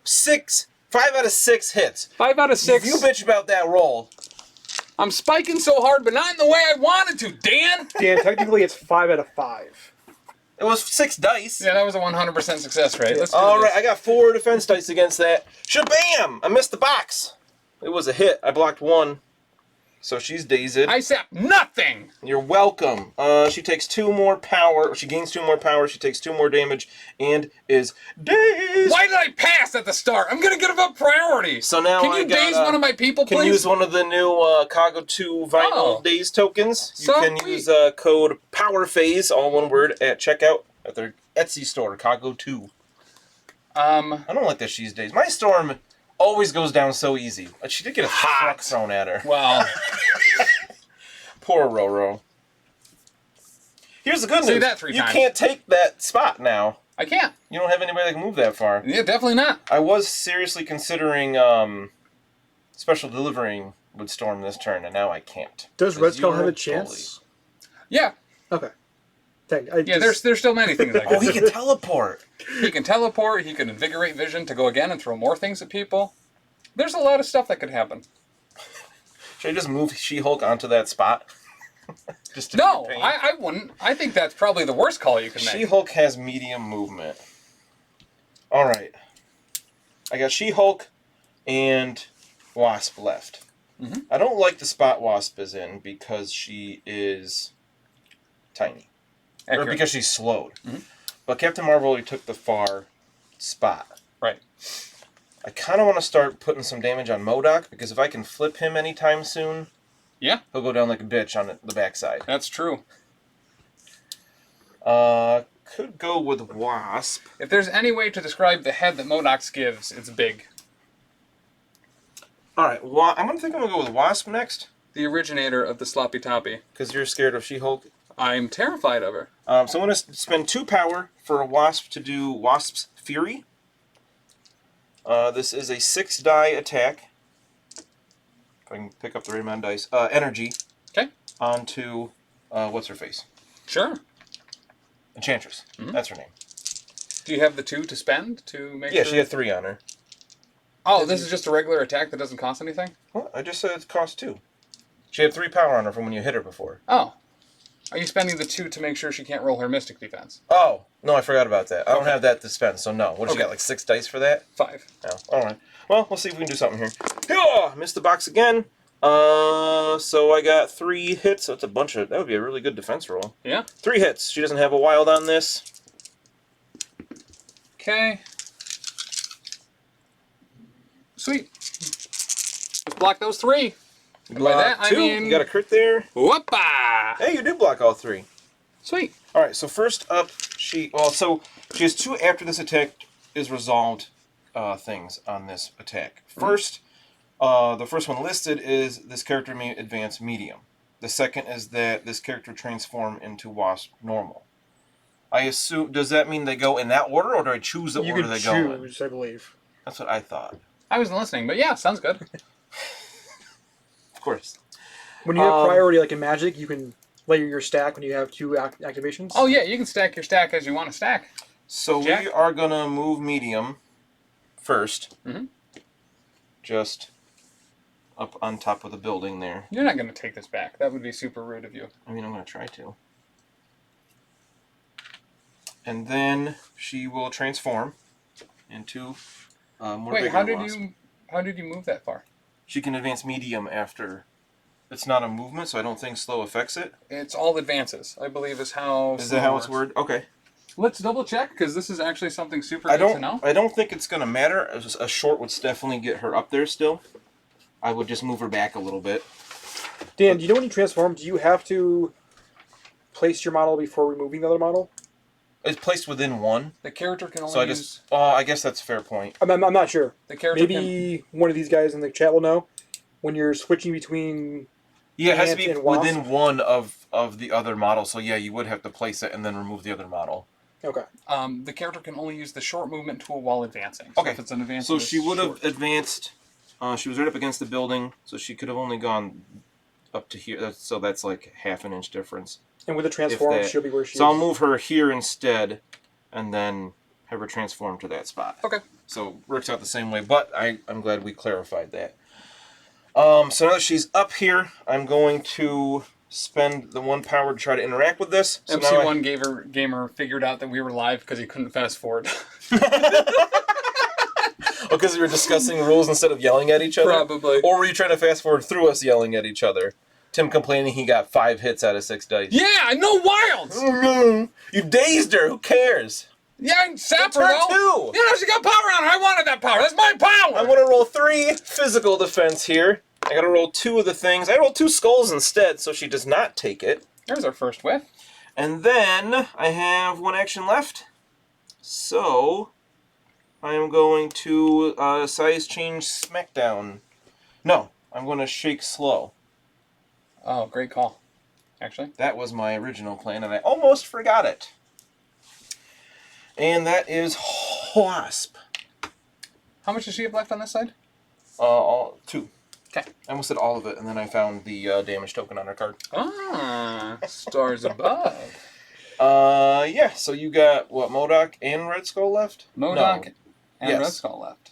5 out of 6 hits. 5 out of 6. If you bitch about that roll. I'm spiking so hard, but not in the way I wanted to, Dan. Dan, technically it's 5 out of 5. It was 6 dice. Yeah, that was a 100% success rate. Let's do All this. right, I got 4 defense dice against that. Shabam! I missed the box. It was a hit. I blocked 1. So she's dazed. I sap nothing. You're welcome. She takes 2 more power. She gains 2 more power. She takes 2 more damage and is dazed. Why did I pass at the start? I'm gonna give up priority. So now can I you got, daze one of my people, Can please? use one of the new Cargo 2 vinyl Oh. daze tokens. You So can use code POWERPHASE, all one word, at checkout at their Etsy store, Cargo 2. I don't like that she's dazed. My storm always goes down so easy. She did get a truck thrown at her. Well, Poor Roro. Here's the good Say news. that 3 you times. can't take that spot now. I can't. You don't have anybody that can move that far. Yeah, definitely not. I was seriously considering special delivering would storm this turn, and now I can't. Does Red Skull you're have a bully. chance? Yeah. Okay. Yeah, there's still many things I can Oh, he do. can teleport. He can teleport, he can invigorate vision to go again and throw more things at people. There's a lot of stuff that could happen. Should I just move She-Hulk onto that spot? Just to No, be a pain? I wouldn't. I think that's probably the worst call you can make. She-Hulk has medium movement. Alright. I got She-Hulk and Wasp left. Mm-hmm. I don't like the spot Wasp is in because she is tiny. Accurate. Or because she's slowed. Mm-hmm. But Captain Marvel already took the far spot. Right. I kind of want to start putting some damage on MODOK, because if I can flip him anytime soon, Yeah, he'll go down like a bitch on the backside. that's true. Could go with Wasp. If there's any way to describe the head that MODOK gives, it's big. All right, I'm going to go with Wasp next. The originator of the sloppy toppy. Because you're scared of She-Hulk. I'm terrified of her. So I'm going to spend 2 power for a Wasp to do Wasp's Fury. This is a 6-die attack. If I can pick up the right amount of dice. Energy. Okay. Onto, what's her face? Sure. Enchantress. That's her name. Do you have the 2 to spend to make sure? Yeah, she had 3 on her. Oh, this is just a regular attack that doesn't cost anything? Well, I just said it cost 2. She had 3 power on her from when you hit her before. Oh. Are you spending the 2 to make sure she can't roll her Mystic defense? Oh, no, I forgot about that. I don't have that to spend, so no. What, she got, like 6 dice for that? 5. Oh, alright. Well, we'll see if we can do something here. Oh, missed the box again. So I got 3 hits. That's a bunch of... That would be a really good defense roll. Yeah? 3 hits. She doesn't have a wild on this. Okay. Sweet. Let's block those 3. And by that, I 2. mean... You got a crit there. Whoopa! Hey, you did block all 3. Sweet. Alright, so first up, she has 2 after this attack is resolved things on this attack. First, the first one listed is this character may advance medium. The second is that this character transform into Wasp normal. I assume, does that mean they go in that order, or do I choose the order they go in? You can choose, I believe. That's what I thought. I wasn't listening, but yeah, sounds good. Of course. When you have priority, like in Magic, you can layer your stack when you have 2 activations. Oh yeah, you can stack your stack as you want to stack. So Jack? we are going to move medium first. Just up on top of the building there. You're not going to take this back. That would be super rude of you. I mean, I'm going to try to. And then she will transform into more Wait, bigger Wasp. how did you move that far? She can advance medium after. It's not a movement, so I don't think slow affects it. It's all advances, I believe, is how. Is that how it's worded? Okay. Let's double check because this is actually something super good to know. I don't think it's going to matter. A short would definitely get her up there still. I would just move her back a little bit. Dan, do you know when you transform, do you have to place your model before removing the other model? It's placed within one. The character can only So use... I guess that's a fair point. I'm not sure. The character Maybe one of these guys in the chat will know. When you're switching between... Yeah, it has to be and Wasp? within one of the other models. So yeah, you would have to place it and then remove the other model. Okay. The character can only use the short movement tool while advancing. So Okay. if it's an advance, So she would have advanced. She was right up against the building, so she could have only gone up to here. So that's like half an inch difference. And with the transform, that. she'll be where she is. So I'll move her here instead, and then have her transform to that spot. Okay. So it works out the same way, but I'm glad we clarified that. So now that she's up here, I'm going to spend the 1 power to try to interact with this. So MC1 gamer figured out that we were live because he couldn't fast forward. Oh, because we were discussing rules instead of yelling at each other? Probably. Or were you trying to fast forward through us yelling at each other? Tim complaining he got 5 hits out of 6 dice. Yeah, no wilds! You dazed her, who cares? Yeah, and Sapper, It's her though. too. Yeah, she got power on her. I wanted that power. That's my power. I'm going to roll 3 physical defense here. I got to roll 2 of the things. I rolled 2 skulls instead, so she does not take it. There's our first whiff. And then I have 1 action left. So I am going to size change Smackdown. No, I'm going to shake slow. Oh, great call. Actually. That was my original plan, and I almost forgot it. And that is Wasp. How much does she have left on this side? 2. Okay. I almost said all of it, and then I found the damage token on her card. Ah, stars above. Yeah, so you got, what, MODOK and Red Skull left? MODOK and Yes. Red Skull left.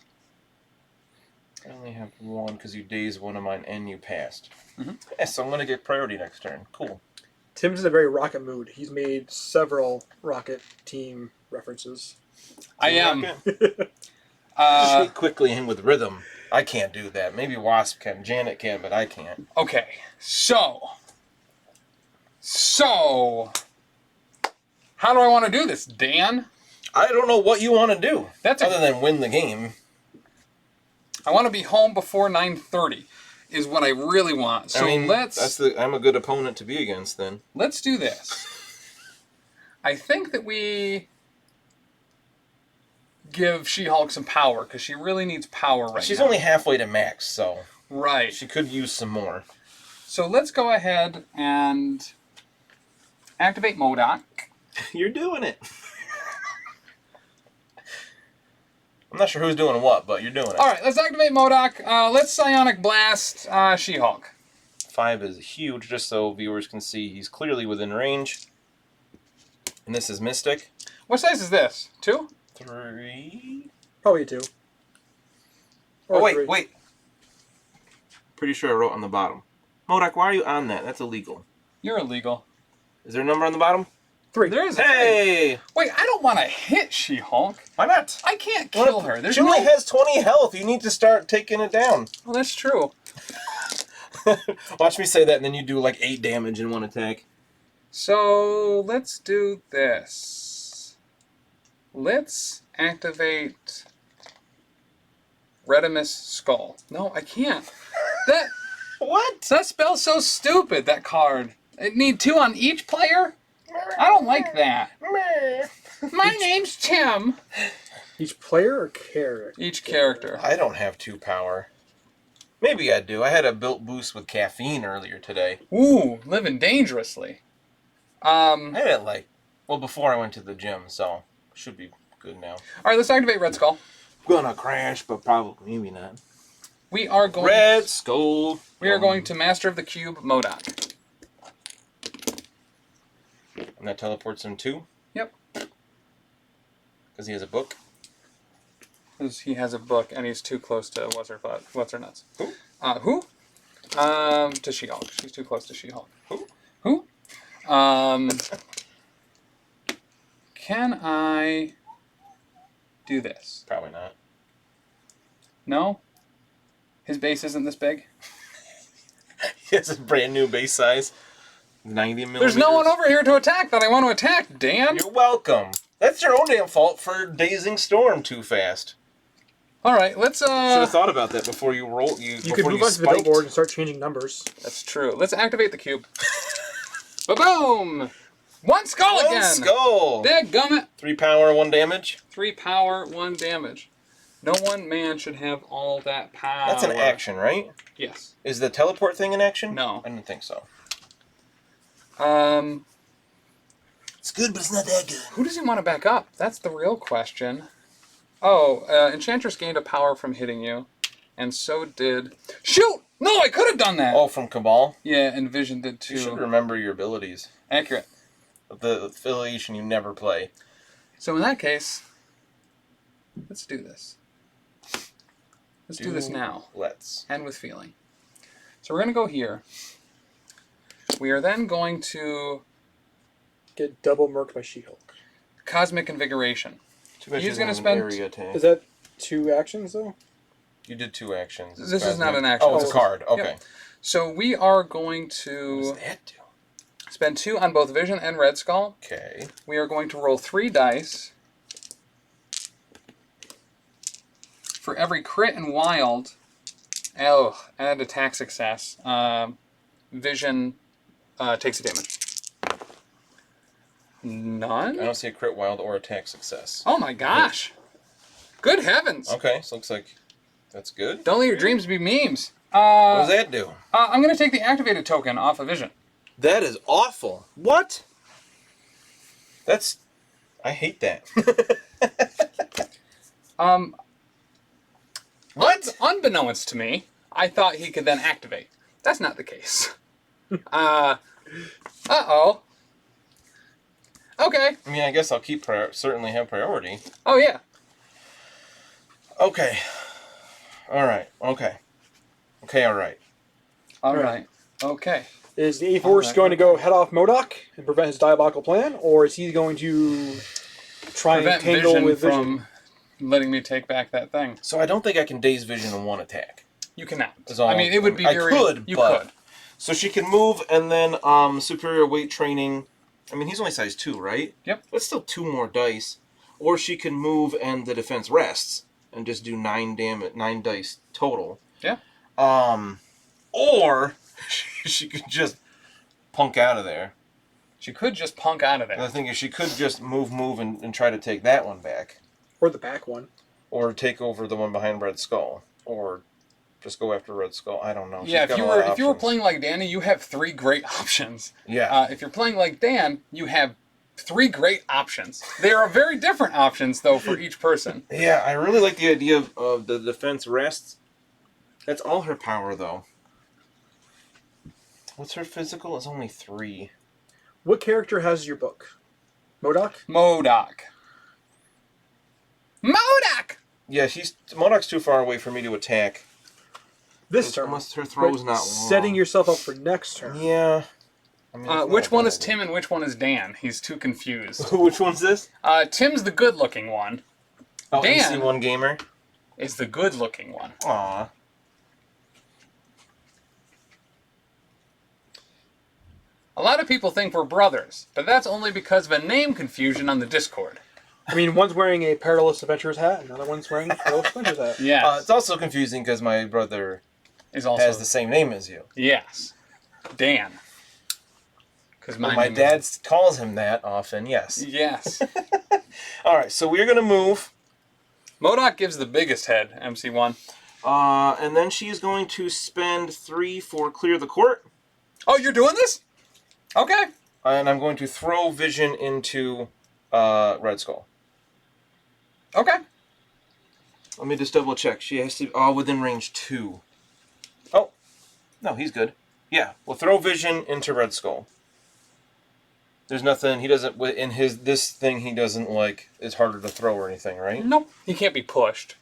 I only have 1 because you dazed one of mine and you passed. Mhm. Yeah, so I'm going to get priority next turn. Cool. Tim's in a very Rocket mood. He's made several Rocket team references. I am. Shake quickly and with rhythm. I can't do that. Maybe Wasp can. Janet can, but I can't. Okay, so, how do I want to do this, Dan? I don't know what you want to do. That's other than win the game. I want to be home before 9:30 is what I really want. So I'm a good opponent to be against then. Let's do this. I think that give She-Hulk some power, because she really needs power right now. She's only halfway to max, so right. She could use some more. So let's go ahead and activate MODOK. You're doing it. I'm not sure who's doing what, but you're doing it. All right, let's activate MODOK. Let's Psionic Blast She-Hulk. 5 is huge, just so viewers can see he's clearly within range. And this is Mystic. What size is this? 2? 3? Probably 2. Oh, Or wait, 3. wait. Pretty sure I wrote on the bottom. MODOK, why are you on that? That's illegal. You're illegal. Is there a number on the bottom? 3. There is a Hey! 3. Wait, I don't want to hit She-Hulk. Why not? I can't kill her. There's She only has 20 health. You need to start taking it down. Well, that's true. Watch me say that, and then you do like 8 damage in one attack. So let's do this. Let's activate Redimus Skull. No, I can't. That What? that spell's so stupid. That card. It need 2 on each player. I don't like that. My name's Tim. Each player or character? Each character. I don't have 2 power. Maybe I do. I had a built boost with caffeine earlier today. Ooh, living dangerously. I had it like, well, before I went to the gym, so should be good now. All right, let's activate Red Skull. Gonna crash, but probably maybe not. We are going. Red Skull. We are going to Master of the Cube MODOK. And that teleports him too? Yep. Because he has a book? Because he has a book and he's too close to what's her nuts. Who? Who? To She-Hulk. She's too close to She-Hulk. Who? Can I do this? Probably not. No? His base isn't this big? He has a brand new base size. 90 millimeters. There's no one over here to attack that I want to attack, Dan! You're welcome. That's your own damn fault for dazing Storm too fast. Alright, let's Should have thought about that before you roll. You could move on to the billboard and start changing numbers. That's true. Let's activate the cube. Ba-boom! 1 skull again! 1 skull! Dadgummit! 3 power, 1 damage. 3 power, 1 damage. No one man should have all that power. That's an action, right? Yes. Is the teleport thing an action? No. I didn't think so. It's good, but it's not that good. Who does he want to back up? That's the real question. Oh, Enchantress gained a power from hitting you. And so did... Shoot! No, I could have done that! Oh, from Cabal? Yeah, and Vision did too. You should remember your abilities. Accurate. The affiliation you never play. So in that case, let's do this. Let's do this now. Let's. And with feeling. So we're going to go here. We are then going to... Get double murked by She-Hulk. Cosmic Invigoration. He's gonna spend- area attack. Is that 2 actions, though? You did 2 actions. It's This is not cosmic. an action. Oh, it's a card. Okay. Yeah. So we are going What does to that do? spend 2 on both Vision and Red Skull. Okay. We are going to roll 3 dice. For every crit and wild, and attack success, Vision takes a damage. None? I don't see a crit wild or attack success. Oh my gosh. Good heavens. Okay, so looks like that's good. Don't let your dreams be memes. What does that do? I'm going to take the activated token off of Vision. That is awful. What? That's... I hate that. What? Unbeknownst to me, I thought he could then activate. That's not the case. Uh-oh. Okay. I mean, I guess I'll keep certainly have priority. Oh, yeah. Okay. All right. Okay. Okay. All right. All right. Okay. Is the A-Force going to go head off MODOK and prevent his diabolical plan, or is he going to try and Prevent tangle Vision with Vision? from letting me take back that thing. So I don't think I can daze Vision in 1 attack. You cannot. Is all- I mean, it would be I very... could, You but- could. So she can move and then superior weight training. I mean, he's only size 2, right? Yep. That's still 2 more dice. Or she can move and the defense rests and just do 9 dice total. Yeah. Or she could just punk out of there. She could just punk out of And there. the thing is, she could just move and try to take that one back. Or the back one. Or take over the one behind Red Skull. Or just go after Red Skull. I don't know. Yeah, She's got if a lot of you were options. playing like Dani, you have 3 great options. Yeah. If you're playing like Dan, you have 3 great options. They are very different options, though, for each person. Yeah, I really like the idea of the defense rests. That's all her power, though. What's her physical? It's only 3. What character has your book? MODOK? MODOK. MODOK! Yeah, MODOK's too far away for me to attack. This turn. Unless her throw's But not long. setting yourself up for next turn. Yeah. I mean, it's Which not one bad. is Tim and which one is Dan? He's too confused. Which one's this? Tim's the good-looking one. Oh, Dan NC1 gamer. is the good-looking one. Aw. A lot of people think we're brothers, but that's only because of a name confusion on the Discord. I mean, one's wearing a Perilous Adventurers hat, and the other one's wearing a Perilous Adventurers hat. Yes. It's also confusing because my brother is also has the same name as you. Yes. Dan. Because My dad calls him that often, yes. Yes. All right, so we're going to move. MODOK gives the biggest head, MC1. And then she's going to spend 3 for Clear the Court. Oh, you're doing this? Okay. And I'm going to throw Vision into Red Skull. Okay. Let me just double check. She has to... within range 2. Oh. No, he's good. Yeah, we'll throw Vision into Red Skull. There's nothing... He doesn't... In this thing, he doesn't, like... It's harder to throw or anything, right? Nope. He can't be pushed.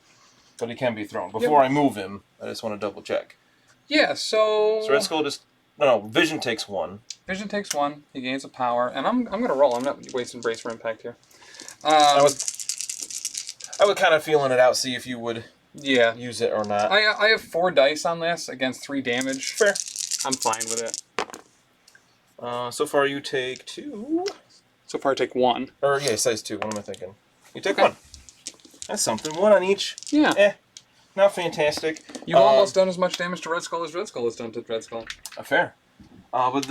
But he can be thrown. Before I move him, I just want to double check. Yeah, so... So Red Skull just... No, Vision takes 1. Vision takes 1. He gains a power. And I'm going to roll. I'm not wasting Brace for Impact here. I was kind of feeling it out, see if you would Yeah. use it or not. I have 4 dice on this against 3 damage. Fair. I'm fine with it. So far you take 2. So far I take 1. Or, yeah, size 2. What am I thinking? You take Okay. 1. That's something. 1 on each. Yeah. Not fantastic. You've almost done as much damage to Red Skull as Red Skull has done to Red Skull. Fair. But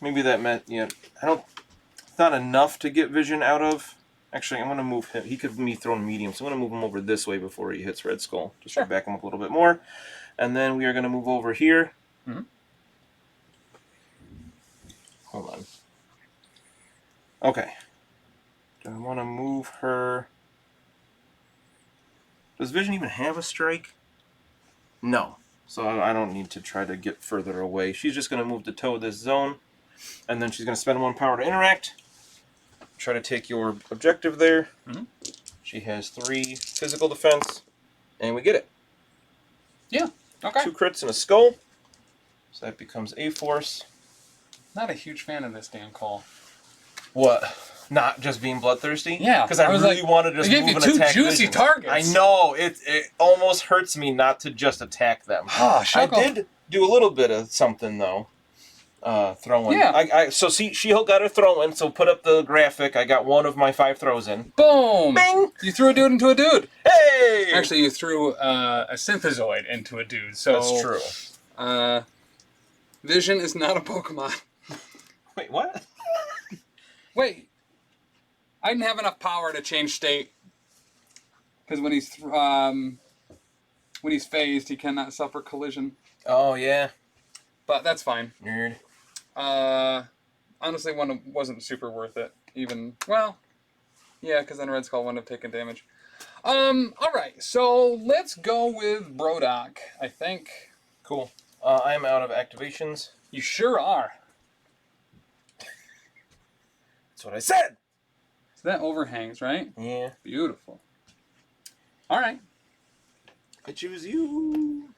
maybe that meant, it's not enough to get Vision out of. Actually, I'm going to move him. He could be thrown medium, so I'm going to move him over this way before he hits Red Skull. Just to back him up a little bit more. And then we are going to move over here. Mm-hmm. Hold on. Okay. Do I want to move her... Does Vision even have a strike? No. So I don't need to try to get further away. She's just going to move to toe this zone. And then she's going to spend 1 power to interact. Try to take your objective there. Mm-hmm. She has 3 physical defense. And we get it. Yeah. Okay. 2 crits and a skull. So that becomes a force. Not a huge fan of this damn call. What? Not just being bloodthirsty? Yeah. Because I was really like, wanted to just they move gave and you 2 attack juicy Vision. targets. I know. It almost hurts me not to just attack them. Oh, I did do a little bit of something, though. Throwing. Yeah. So see, She-Hulk got her throwing, so put up the graphic. I got 1 of my 5 throws in. Boom! Bing! You threw a dude into a dude. Hey! Actually, you threw a synthezoid into a dude. So That's true. Vision is not a Pokemon. Wait, what? Wait. I didn't have enough power to change state. Because when he's phased, he cannot suffer collision. Oh, yeah. But that's fine. Nerd. Honestly, one wasn't super worth it. Even, well, yeah, because then Red Skull wouldn't have taken damage. Alright, so let's go with Brodok, I think. Cool. I'm out of activations. You sure are. That's what I said! So that overhangs, right? Yeah. Beautiful. Alright. I choose you.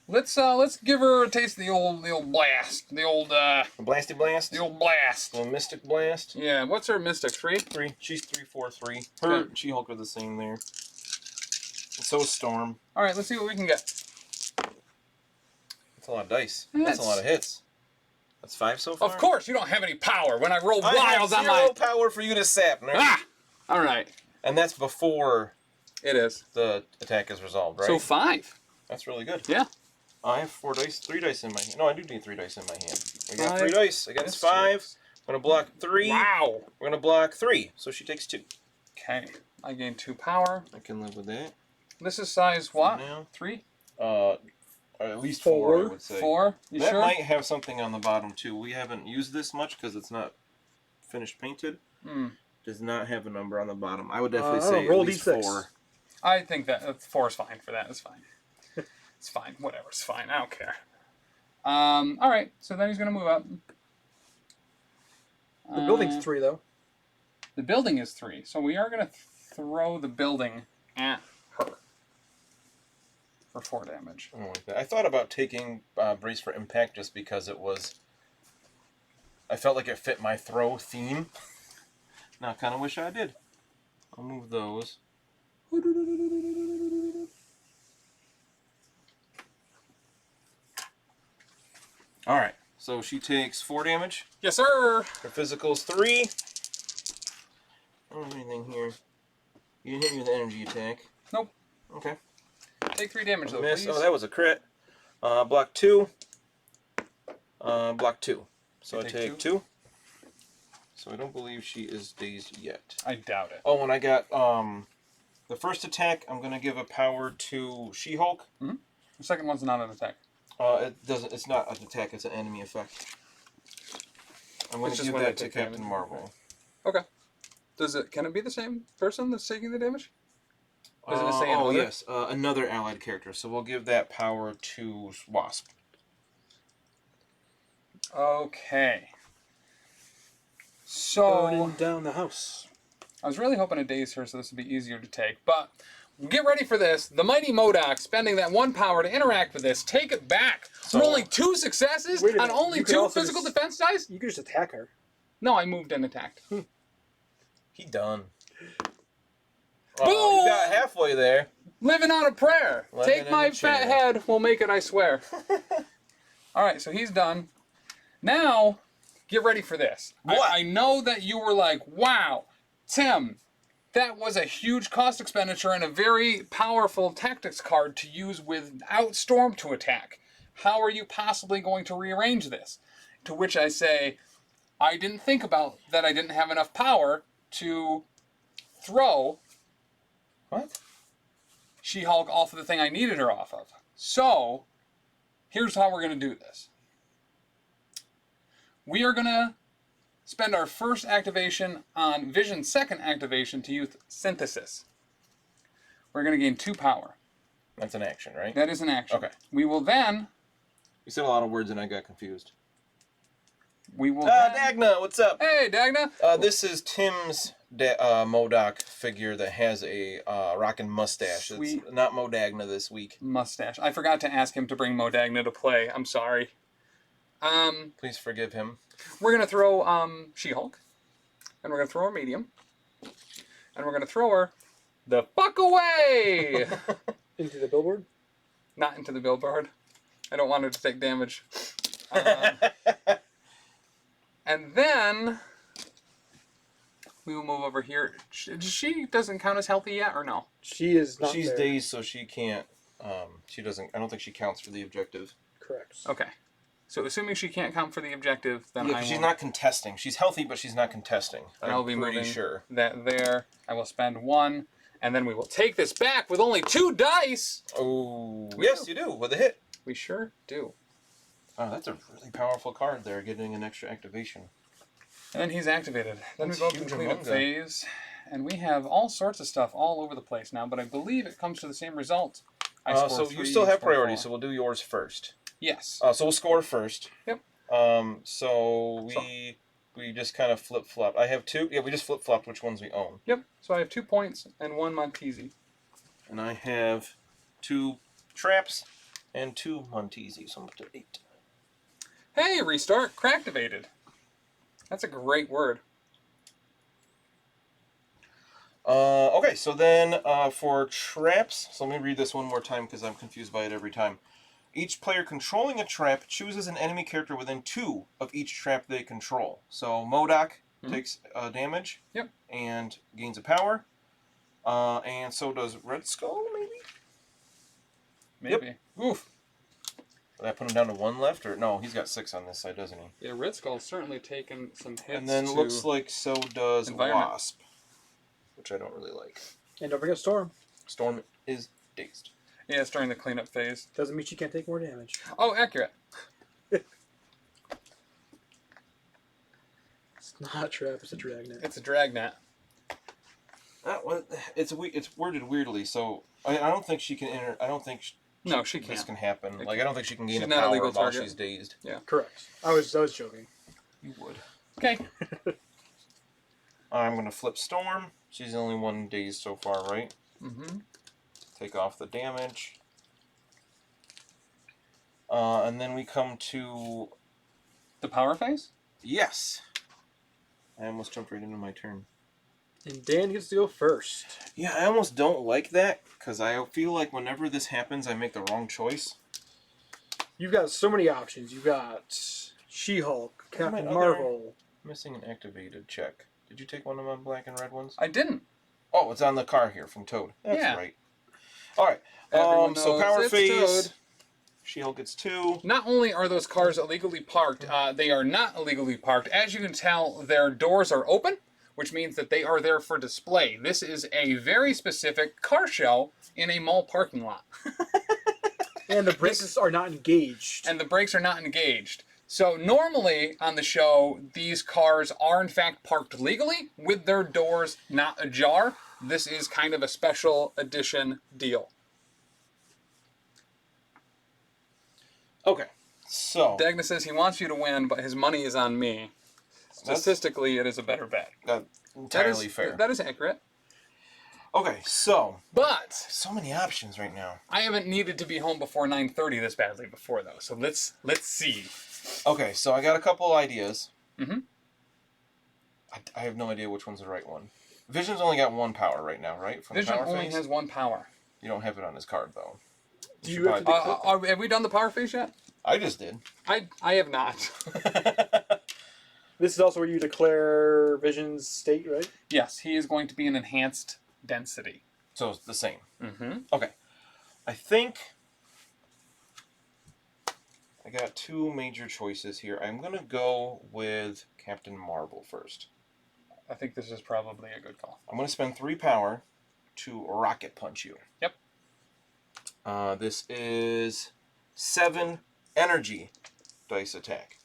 Let's give her a taste of the old blast. The old Blasty Blast? the old blast. The Mystic Blast? Yeah, what's her mystic? 3? 3. She's 3, 4, 3. Her Okay. She-Hulk are the same there. And so is Storm. Alright, let's see what we can get. That's a lot of dice. That's a lot of hits. That's 5 so far? Of course, you don't have any power when I roll I have wiles on 0 my... power for you to sap, nerd. Ah! Alright. And that's before It is. the attack is resolved, right? So 5. That's really good. Yeah. I have 4 dice, 3 dice in my hand. No, I do need 3 dice in my hand. We got 5. 3 dice against That's 5. I'm going to block 3. Wow. We're going to block 3, so she takes 2. Okay. I gain 2 power. I can live with that. This is size what? now. 3? Or at least 4, I would say. 4? You that sure? might have something on the bottom too. We haven't used this much because it's not finished painted. Does not have a number on the bottom. I would definitely say roll at least D6. 4. I think that 4 is fine for that. It's fine. It's fine. Whatever. It's fine. I don't care. All right. So then he's going to move up. The building's 3, though. The building is 3. So we are going to throw the building at her for 4 damage. I don't like that. I thought about taking Brace for Impact just because it was... I felt like it fit my throw theme. Now I kind of wish I did. I'll move those. Alright, so she takes 4 damage. Yes, sir. Her physical's 3. I don't have anything here. You didn't hit me with an energy attack. Nope. Okay. Take 3 damage, though, Miss. please. Oh, that was a crit. Block 2. Block 2. So I take 2. So I don't believe she is dazed yet. I doubt it. Oh, and I got the first attack. I'm gonna give a power to She-Hulk. The second one's not an attack. It doesn't. It's not an attack. It's an enemy effect. I'm gonna It's just give when they that to take Captain damage. Marvel. Okay. Can it be the same person that's taking the damage? Does it say oh another? yes, another allied character. So we'll give that power to Wasp. Okay. So Burning down the house. I was really hoping to daze her so this would be easier to take, but get ready for this. The mighty MODOK spending that 1 power to interact with this. Take it back. Rolling 2 successes Wait a on minute, only you could 2 also physical just- defense dice? You could just attack her. No, I moved and attacked. He done. Boom! You got halfway there. Living on a prayer. Living Take in my a chair. fat head. We'll make it, I swear. All right, so he's done. Now, get ready for this. What? I know that you were like, wow, Tim, that was a huge cost expenditure and a very powerful tactics card to use without Storm to attack. How are you possibly going to rearrange this? To which I say, I didn't think about that I didn't have enough power to throw What? She-Hulk off of the thing I needed her off of. So, here's how we're going to do this. We are going to spend our first activation on Vision's second activation to use Synthesis. We're going to gain 2 power. That's an action, right? That is an action. Okay. We will then... You said a lot of words and I got confused. We will then... Dagna, what's up? Hey, Dagna! This is Tim's MODOK figure that has a rockin' mustache. Sweet. It's not Modagna this week. Mustache. I forgot to ask him to bring Modagna to play. I'm sorry. Please forgive him. We're going to throw She-Hulk. And we're going to throw her medium. And we're going to throw her the fuck away! Into the billboard? Not into the billboard. I don't want her to take damage. And then we will move over here. She doesn't count as healthy yet, or no? She is not She's there. dazed, so she can't. She doesn't. I don't think she counts for the objective. Correct. Okay. So assuming she can't count for the objective, then Yeah, I 'cause will, she's not contesting. She's healthy, but she's not contesting. I'll be I'm pretty moving sure. that there. I will spend 1, and then we will take this back with only 2 dice. Oh, We yes, do. you do with a hit. We sure do. Oh, that's a really powerful card there, getting an extra activation. And then he's activated. Then That's we go to the huge cleanup Amonga. phase, and we have all sorts of stuff all over the place now, but I believe it comes to the same result. I score So 3, you still have score priority, 4. so we'll do yours first. Yes. So we'll score first. Yep. So we just kind of flip-flopped. I have 2. Yeah, we just flip-flopped which ones we own. Yep. So I have 2 points and 1 Montesi. And I have 2 traps and 2 Montesi, so I'm up to 8. Hey, restart. Cracktivated. That's a great word. Okay, so then for traps, so let me read this one more time because I'm confused by it every time. Each player controlling a trap chooses an enemy character within 2 of each trap they control. So MODOK takes damage Yep. and gains a power. And so does Red Skull, maybe? Maybe. Oof. Did I put him down to 1 left? Or no, he's got 6 on this side, doesn't he? Yeah, Red Skull's certainly taken some hits And then to... looks like so does environment. Wasp. which I don't really like. And don't forget Storm. Storm is dazed. Yeah, it's during the cleanup phase. Doesn't mean she can't take more damage. Oh, accurate. It's not a trap, it's a dragnet. It's a dragnet. It's worded weirdly, so I don't think she can enter. I don't think No, she this can't. can happen. It Like I don't think she can gain She's a not a power legal while target. she's dazed. Yeah. Correct. I was joking. You would. Okay. I'm gonna flip Storm. She's the only one dazed so far, right? Mm-hmm. Take off the damage. And then we come to The power phase? yes. I almost jumped right into my turn. And Dan gets to go first. Yeah, I almost don't like that because I feel like whenever this happens, I make the wrong choice. You've got so many options. You've got She-Hulk, Where's my Captain other- Marvel. Missing an activated check. Did you take one of my black and red ones? I didn't. Oh, it's on the car here from Toad. That's Yeah. right. All right. Everyone So knows power it's phase. Toad. She-Hulk gets 2. Not only are those cars illegally parked, they are not illegally parked. As you can tell, their doors are open, which means that they are there for display. This is a very specific car show in a mall parking lot. And the brakes are not engaged. And the brakes are not engaged. So normally on the show, these cars are in fact parked legally with their doors not ajar. This is kind of a special edition deal. Okay. So Dagna says he wants you to win, but his money is on me. Statistically, it is a better bet. entirely fair. That is accurate. Okay, so But so many options right now. I haven't needed to be home before 9:30 this badly before, though. So let's see. Okay, so I got a couple ideas. Mhm. I have no idea which one's the right one. Vision's only got 1 power right now, right? From Vision the power only phase? has 1 power. You don't have it on his card, though. Do should you have to probably- Have we done the power phase yet? I just did. I have not. This is also where you declare Vision's state, right? Yes, he is going to be an enhanced density. So it's the same. Mm-hmm. Okay. I think I got 2 major choices here. I'm going to go with Captain Marvel first. I think this is probably a good call. I'm going to spend 3 power to rocket punch you. Yep. This is 7 energy dice attack.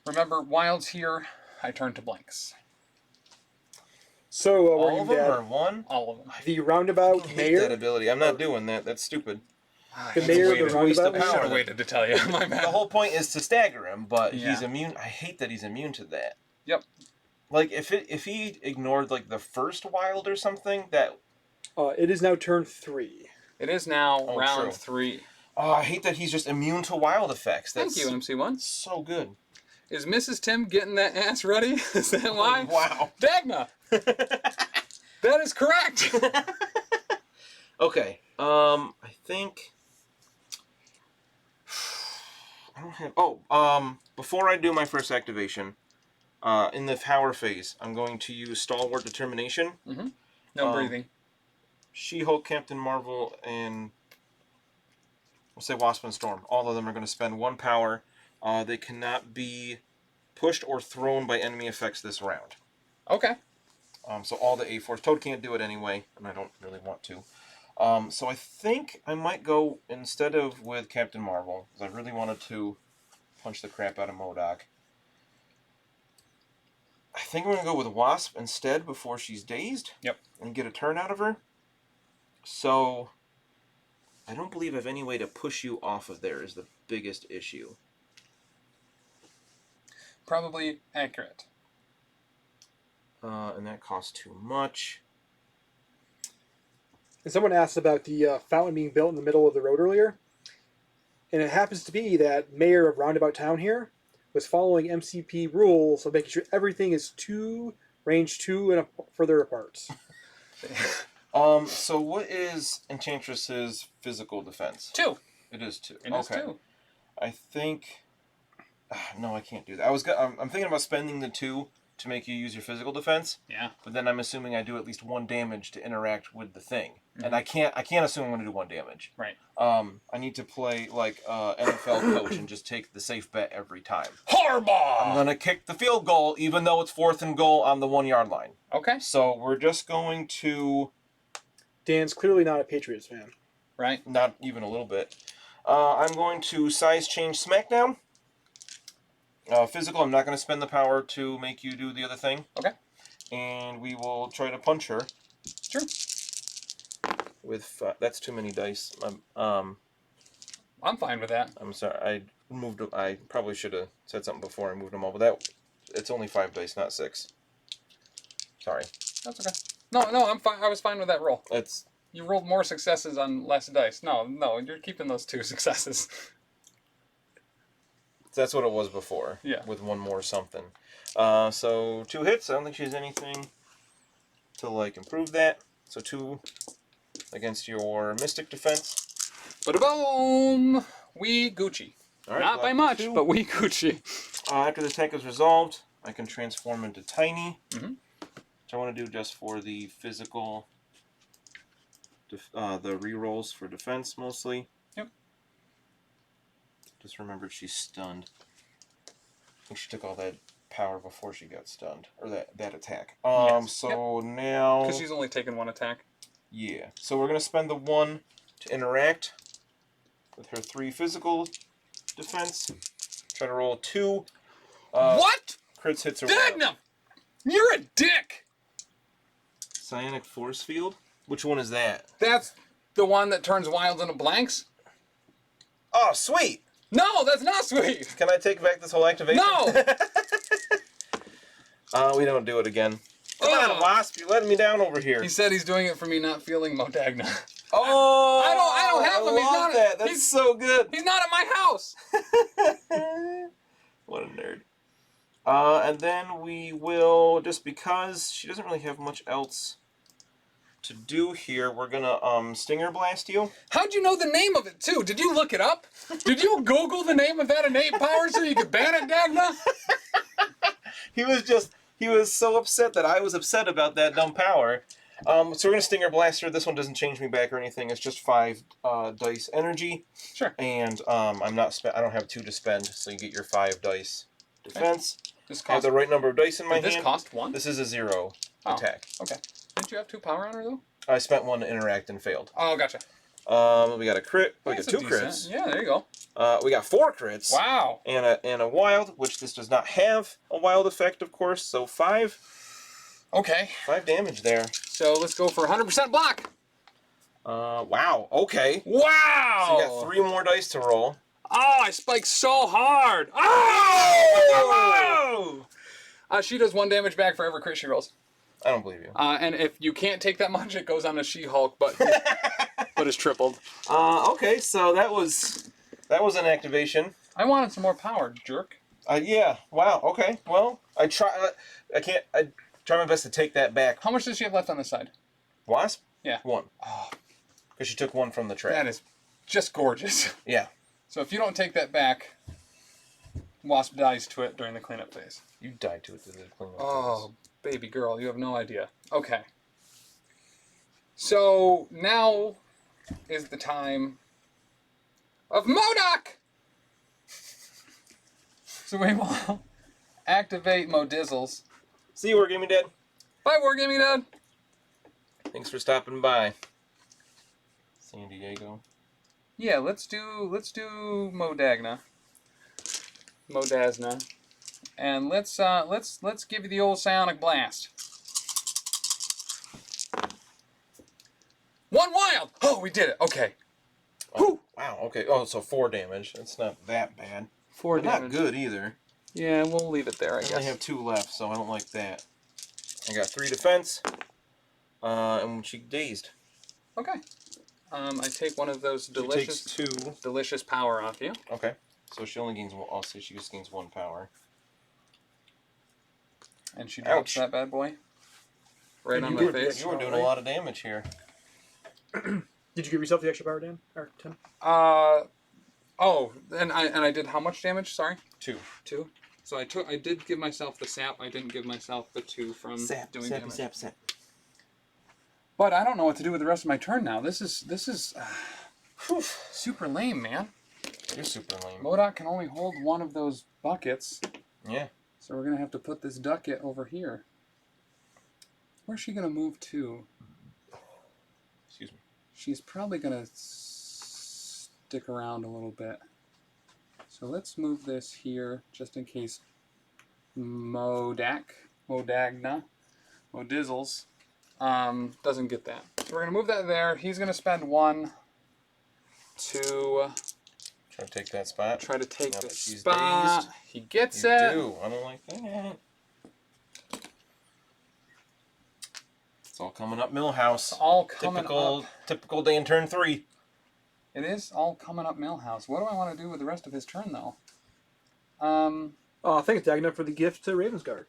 Remember, Wild's here. I turn to blanks. So, All of them are 1? All of them. the I roundabout hate that mayor, ability. I'm not doing that. That's stupid. the mayor of the It's a waste of roundabout I should power. have waited to tell you. My bad. The whole point is to stagger him, but Yeah. he's immune. I hate that he's immune to that. Yep. Like if he ignored like the first wild or something, that it is now turn 3. It is now Oh, round true. 3. I hate that he's just immune to wild effects. That's Thank you, MC1. so good. Is Mrs. Tim getting that ass ready? Is that why? Wow. Dagna! That is correct! Okay. I think I don't have. Before I do my first activation, in the power phase, I'm going to use Stalwart Determination. No breathing. She-Hulk, Captain Marvel, and we'll say Wasp and Storm. All of them are going to spend 1 power. They cannot be pushed or thrown by enemy effects this round. Okay. So all the A-Force. Toad can't do it anyway, and I don't really want to. So I think I might go, instead of with Captain Marvel, because I really wanted to punch the crap out of MODOK, I think I'm going to go with Wasp instead before she's dazed. Yep. And get a turn out of her. So I don't believe I have any way to push you off of there is the biggest issue. Probably accurate. And that costs too much. And someone asked about the fountain being built in the middle of the road earlier. And it happens to be that Mayor of Roundabout Town here was following MCP rules of making sure everything is range 2 and further apart. So what is Enchantress's physical defense? 2. It is 2. It is 2. I think... no, I can't do that. I'm thinking about spending the 2 to make you use your physical defense. Yeah. But then I'm assuming I do at least 1 damage to interact with the thing. And I can't assume I'm going to do 1 damage. Right. I need to play like NFL coach and just take the safe bet every time. Harbaugh! I'm going to kick the field goal even though it's 4th and goal on the 1-yard line. Okay. So we're just going to... Dan's clearly not a Patriots fan. Right. Not even a little bit. I'm going to size change Smackdown. Physical, I'm not going to spend the power to make you do the other thing. Okay. And we will try to punch her. Sure. With that's too many dice. I'm fine with that. I'm sorry. I probably should have said something before I moved them all, but it's only 5 dice, not 6. Sorry. That's okay. No, I'm fine. I was fine with that roll. You rolled more successes on less dice. No, you're keeping those 2 successes. That's what it was before. Yeah. With 1 more something. So 2 hits. I don't think she has anything to like improve that. So 2 against your Mystic defense. Ba-da-boom! We Gucci. All right, Not by much, but we Gucci. After the attack is resolved, I can transform into Tiny. Mm-hmm. Which I want to do just for the physical, the rerolls for defense mostly. Yep. Just remembered she's stunned. I think she took all that power before she got stunned, or that attack. Yes. So now... Because she's only taken 1 attack. Yeah. So we're going to spend the 1 to interact with her 3 physical defense. Try to roll 2. What? Crits hits her. Dagnum! You're a dick! Psionic Force Field? Which one is that? That's the one that turns wilds into blanks? Oh, sweet! No, that's not sweet! Can I take back this whole activation? No! We don't do it again. Come on, Wasp, you're letting me down over here. He said he's doing it for me not feeling Modagna. Oh! I don't have him. He's not that. That's so good. He's not at my house! What a nerd. And then we will, just because she doesn't really have much else to do here, we're gonna Stinger Blast you. How'd you know the name of it, too? Did you look it up? Did you Google the name of that innate power so you could ban it, Dagna? He was so upset that I was upset about that dumb power. So we're gonna Stinger Blast her. This one doesn't change me back or anything. It's just 5 dice energy. Sure. And I don't have 2 to spend, so you get your 5 dice defense. This I have cost, the right number of dice in my hand. this cost 1? This is a 0 attack. Okay. Didn't you have 2 power on her, though? I spent 1 to interact and failed. Oh, gotcha. We got a crit. We got That's 2 a decent- crits. Yeah, there you go. We got 4 crits. Wow. And a wild, which this does not have a wild effect, of course. So 5 Okay. damage there. So let's go for 100% block. Wow. Okay. Wow. So you got 3 more dice to roll. Oh, I spiked so hard. Oh! She does 1 damage back for every crit she rolls. I don't believe you. And if you can't take that much, it goes on a She-Hulk, but is tripled. Okay. So that was an activation. I wanted some more power, jerk. Yeah. Wow. Okay. Well, I try my best to take that back. How much does she have left on this side? Wasp? Yeah. 1. Because she took 1 from the trap. That is just gorgeous. Yeah. So if you don't take that back, Wasp dies to it during the cleanup phase. You died to it to the cleanup. Oh, baby girl, you have no idea. Okay. So now is the time of MODOK! So we will activate Modizzles. See you, Wargaming Dad. Bye, Wargaming Dad! Thanks for stopping by. San Diego. Yeah, let's do Modagna. Modazna. And let's give you the old psionic blast. 1 wild! Oh, we did it. Okay. Oh, wow, okay. Oh, so 4 damage. It's not that bad. 4 But damage. not good either. Yeah, we'll leave it there, I I guess. only have 2 left, so I don't like that. I got 3 defense. And she dazed. Okay. I take one of those She takes delicious 2. delicious power off you. Okay. So she only gains 1. I'll say she just gains 1 power. And she drops Ouch. that bad boy. Right on You my were- face. You were doing a lot of damage here. Did you give yourself the extra power, Dan? Or Tim? Oh, and I did how much damage? Sorry? 2. 2? So I did give myself the sap. I didn't give myself the 2 from doing damage. Sap. But I don't know what to do with the rest of my turn now. This is super lame, man. You're super lame. MODOK can only hold one of those buckets. Yeah. So we're going to have to put this ducket over here. Where's she going to move to? Excuse me. She's probably going to stick around a little bit. So let's move this here just in case Modagna, Modizzles doesn't get that. So we're going to move that there. He's going to spend 1 to Try to take that spot. try to take Now the that she's spot. dazed. He gets You it. do. I don't like that. It's all coming up Millhouse. All coming up. Typical day in turn 3. It is all coming up Millhouse. What do I want to do with the rest of his turn, though? Thanks, Dagna, for the gift to Ravensguard.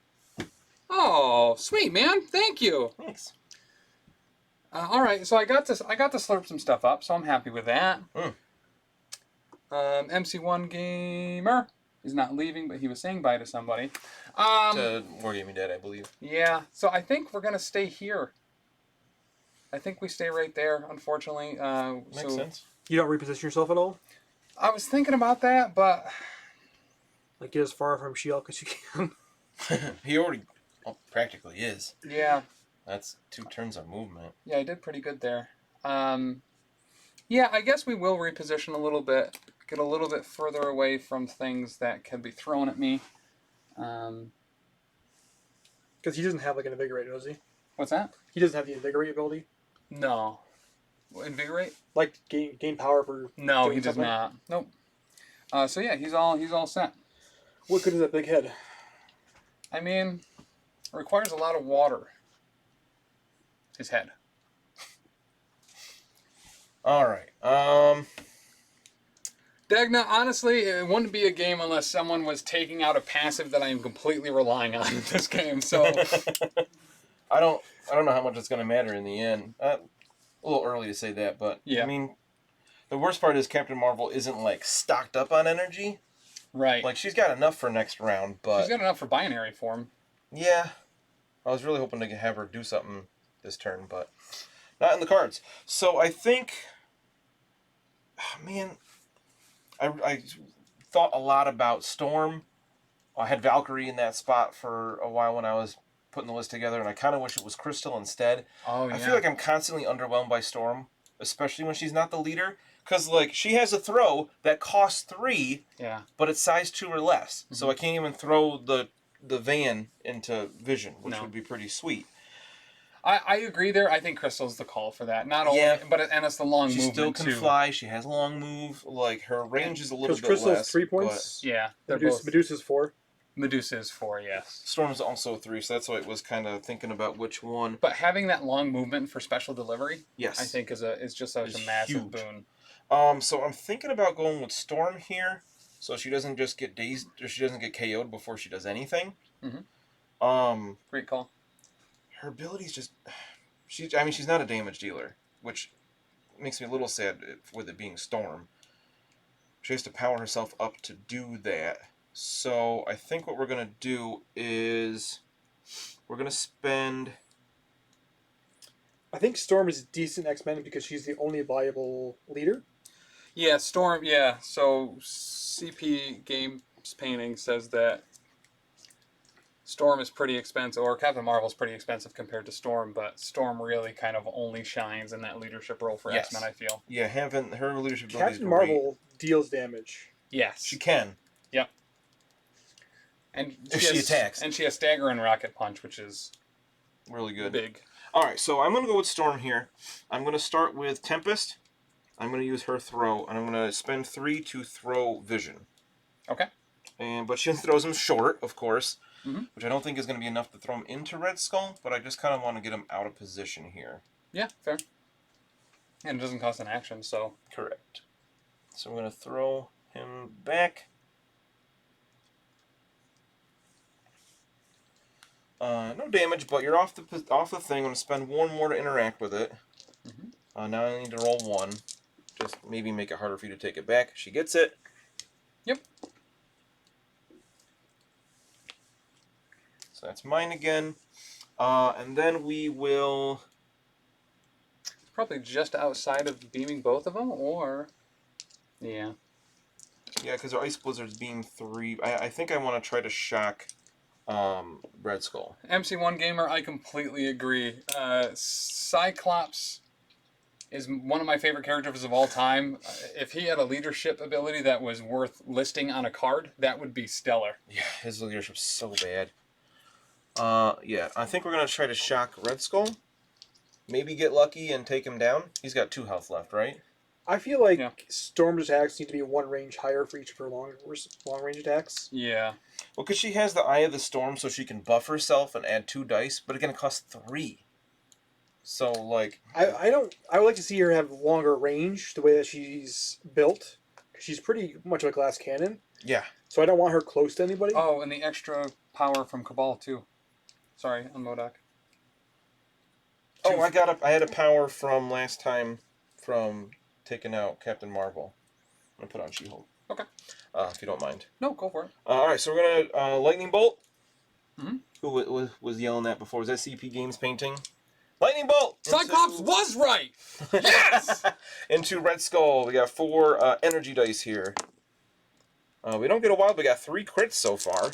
Oh, sweet, man. Thank you. Thanks. All right, so I got to slurp some stuff up, so I'm happy with that. MC1 Gamer is not leaving, but he was saying bye to somebody. To Wargaming Dead, I believe. Yeah, so I think we're going to stay here. I think we stay right there, unfortunately. Makes sense. You don't reposition yourself at all? I was thinking about that, but... Like, get as far from Shielk as you can. He already practically is. Yeah. That's 2 turns of movement. Yeah, I did pretty good there. Yeah, I guess we will reposition a little bit. Get a little bit further away from things that can be thrown at me. Because he doesn't have, like, an Invigorate, does he? What's that? He doesn't have the Invigorate ability? No. Invigorate? Like, gain power for... No, doing he does something? not. Nope. So yeah, he's all set. What good is that big head? I mean, it requires a lot of water. His head. All right. Dagna, honestly, it wouldn't be a game unless someone was taking out a passive that I am completely relying on in this game. So I don't know how much it's going to matter in the end. A little early to say that, but yeah. I mean, the worst part is Captain Marvel isn't like stocked up on energy. Right. Like she's got enough for next round, but she's got enough for binary form. Yeah, I was really hoping to have her do something this turn, but not in the cards. So I think, man, I thought a lot about Storm. I had Valkyrie in that spot for a while when I was putting the list together, and I kind of wish it was Crystal instead. Oh, yeah. I feel like I'm constantly underwhelmed by Storm, especially when she's not the leader. Because, like, she has a throw that costs 3, yeah, but it's size 2 or less. Mm-hmm. So I can't even throw the van into vision, which would be pretty sweet. I agree there. I think Crystal's the call for that. Not only, but it's the long movement, She still can fly. She has long move. Like, her range is a little bit Crystal's less. 3 points. Yeah. Medusa's 4. Medusa's 4, yes. Storm's also 3, so that's why it was kind of thinking about which one. But having that long movement for special delivery, yes, I think is just such a massive boon. So I'm thinking about going with Storm here, so she doesn't just get dazed, or she doesn't get KO'd before she does anything. Mm-hmm. Great call. Her ability's just, she's not a damage dealer, which makes me a little sad with it being Storm. She has to power herself up to do that. So I think what we're gonna do is we're gonna spend. I think Storm is decent X-Men because she's the only viable leader. Yeah, Storm. Yeah, so CP Games Painting says that Storm is pretty expensive, or Captain Marvel's pretty expensive compared to Storm, but Storm really kind of only shines in that leadership role for X-Men, I feel. Yeah, having her leadership ability Captain Marvel deals damage. Yes. She can. Yep. And she attacks. And she has Stagger and Rocket Punch, which is really good. Big. Alright, so I'm going to go with Storm here. I'm going to start with Tempest. I'm going to use her throw, and I'm going to spend 3 to throw Vision. Okay. But she throws him short, of course, mm-hmm. which I don't think is going to be enough to throw him into Red Skull, but I just kind of want to get him out of position here. Yeah, fair. And it doesn't cost an action, so... Correct. So I'm going to throw him back. No damage, but you're off the thing. I'm going to spend 1 more to interact with it. Mm-hmm. Now I need to roll 1. Just maybe make it harder for you to take it back. She gets it. Yep. So that's mine again. And then we will... Probably just outside of beaming both of them, or... Yeah. Yeah, because our Ice Blizzards beam 3. I think I want to try to shock Red Skull. MC1 Gamer, I completely agree. Cyclops is one of my favorite characters of all time. If he had a leadership ability that was worth listing on a card, that would be stellar. Yeah, his leadership's so bad. Yeah, I think we're going to try to shock Red Skull. Maybe get lucky and take him down. He's got 2 health left, right? I feel like Storm's attacks need to be 1 range higher for each of her long range attacks. Yeah. Well, because she has the Eye of the Storm, so she can buff herself and add 2 dice, but it's going to cost 3. So, like... I would like to see her have longer range, the way that she's built. She's pretty much like a glass cannon. Yeah. So I don't want her close to anybody. Oh, and the extra power from Cabal, too. Sorry, on Modok. Oh, I had a power from last time from taking out Captain Marvel. I'm going to put on She-Hulk. Okay. If you don't mind. No, go for it. Alright, so we're going to Lightning Bolt. Mm-hmm. Who was yelling that before? Was that CP Games painting? Lightning Bolt! Cyclops was right! Yes! Into Red Skull. We got 4 energy dice here. We don't get a wild, we got 3 crits so far.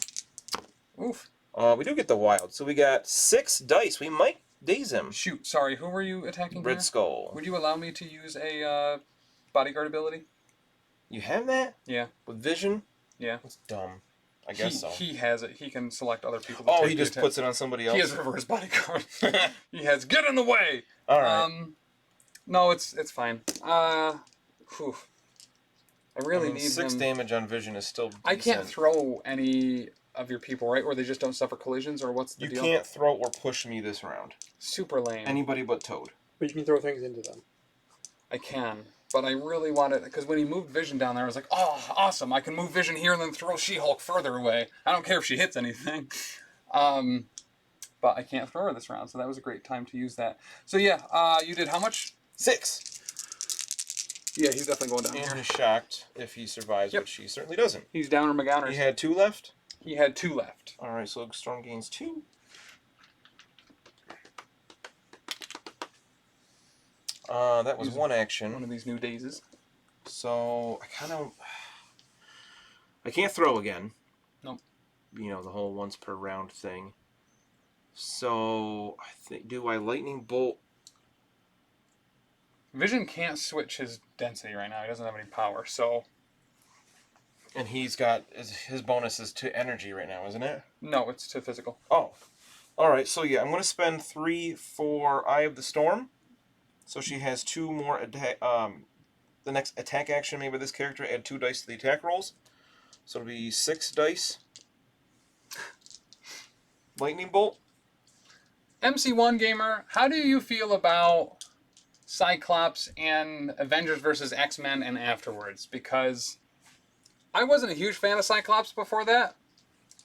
Oof. We do get the wild, so we got 6 dice. We might daze him. Shoot, sorry, who were you attacking Red here? Skull. Would you allow me to use a bodyguard ability? You have that? Yeah. With vision? Yeah. That's dumb. I guess so. He has it. He can select other people. To Oh, take he the just attack. puts it on somebody else? He has reverse bodyguard. He has get in the way! Alright. No, it's fine. Whew. I really need 6 him. damage on vision is still decent. I can't throw any of your people, right? Or they just don't suffer collisions, or what's the You deal? can't throw or push me this round. Super lame. Anybody but Toad. But you can throw things into them. I can. But I really want it, because when he moved Vision down there, I was like, oh, awesome. I can move Vision here and then throw She-Hulk further away. I don't care if she hits anything. But I can't throw her this round, so that was a great time to use that. So yeah, you did how much? 6. Yeah, he's definitely going down And here. he's shocked if he survives, Yep. which he certainly doesn't. He's downer McGowners. He had 2 left? He had 2 left. Alright, so Storm gains 2. That was 1 action. One of these new dazes. So, I can't throw again. Nope. You know, the whole once per round thing. So, I think, do I Lightning Bolt? Vision can't switch his density right now. He doesn't have any power, so... And he's got, his bonus is to energy right now, isn't it? No, it's to physical. Oh. Alright, so yeah, I'm going to spend 3 for Eye of the Storm. So she has 2 more attack, the next attack action made by this character, add 2 dice to the attack rolls. So it'll be 6 dice. Lightning Bolt. MC1 Gamer, how do you feel about Cyclops and Avengers vs. X-Men and afterwards? Because I wasn't a huge fan of Cyclops before that,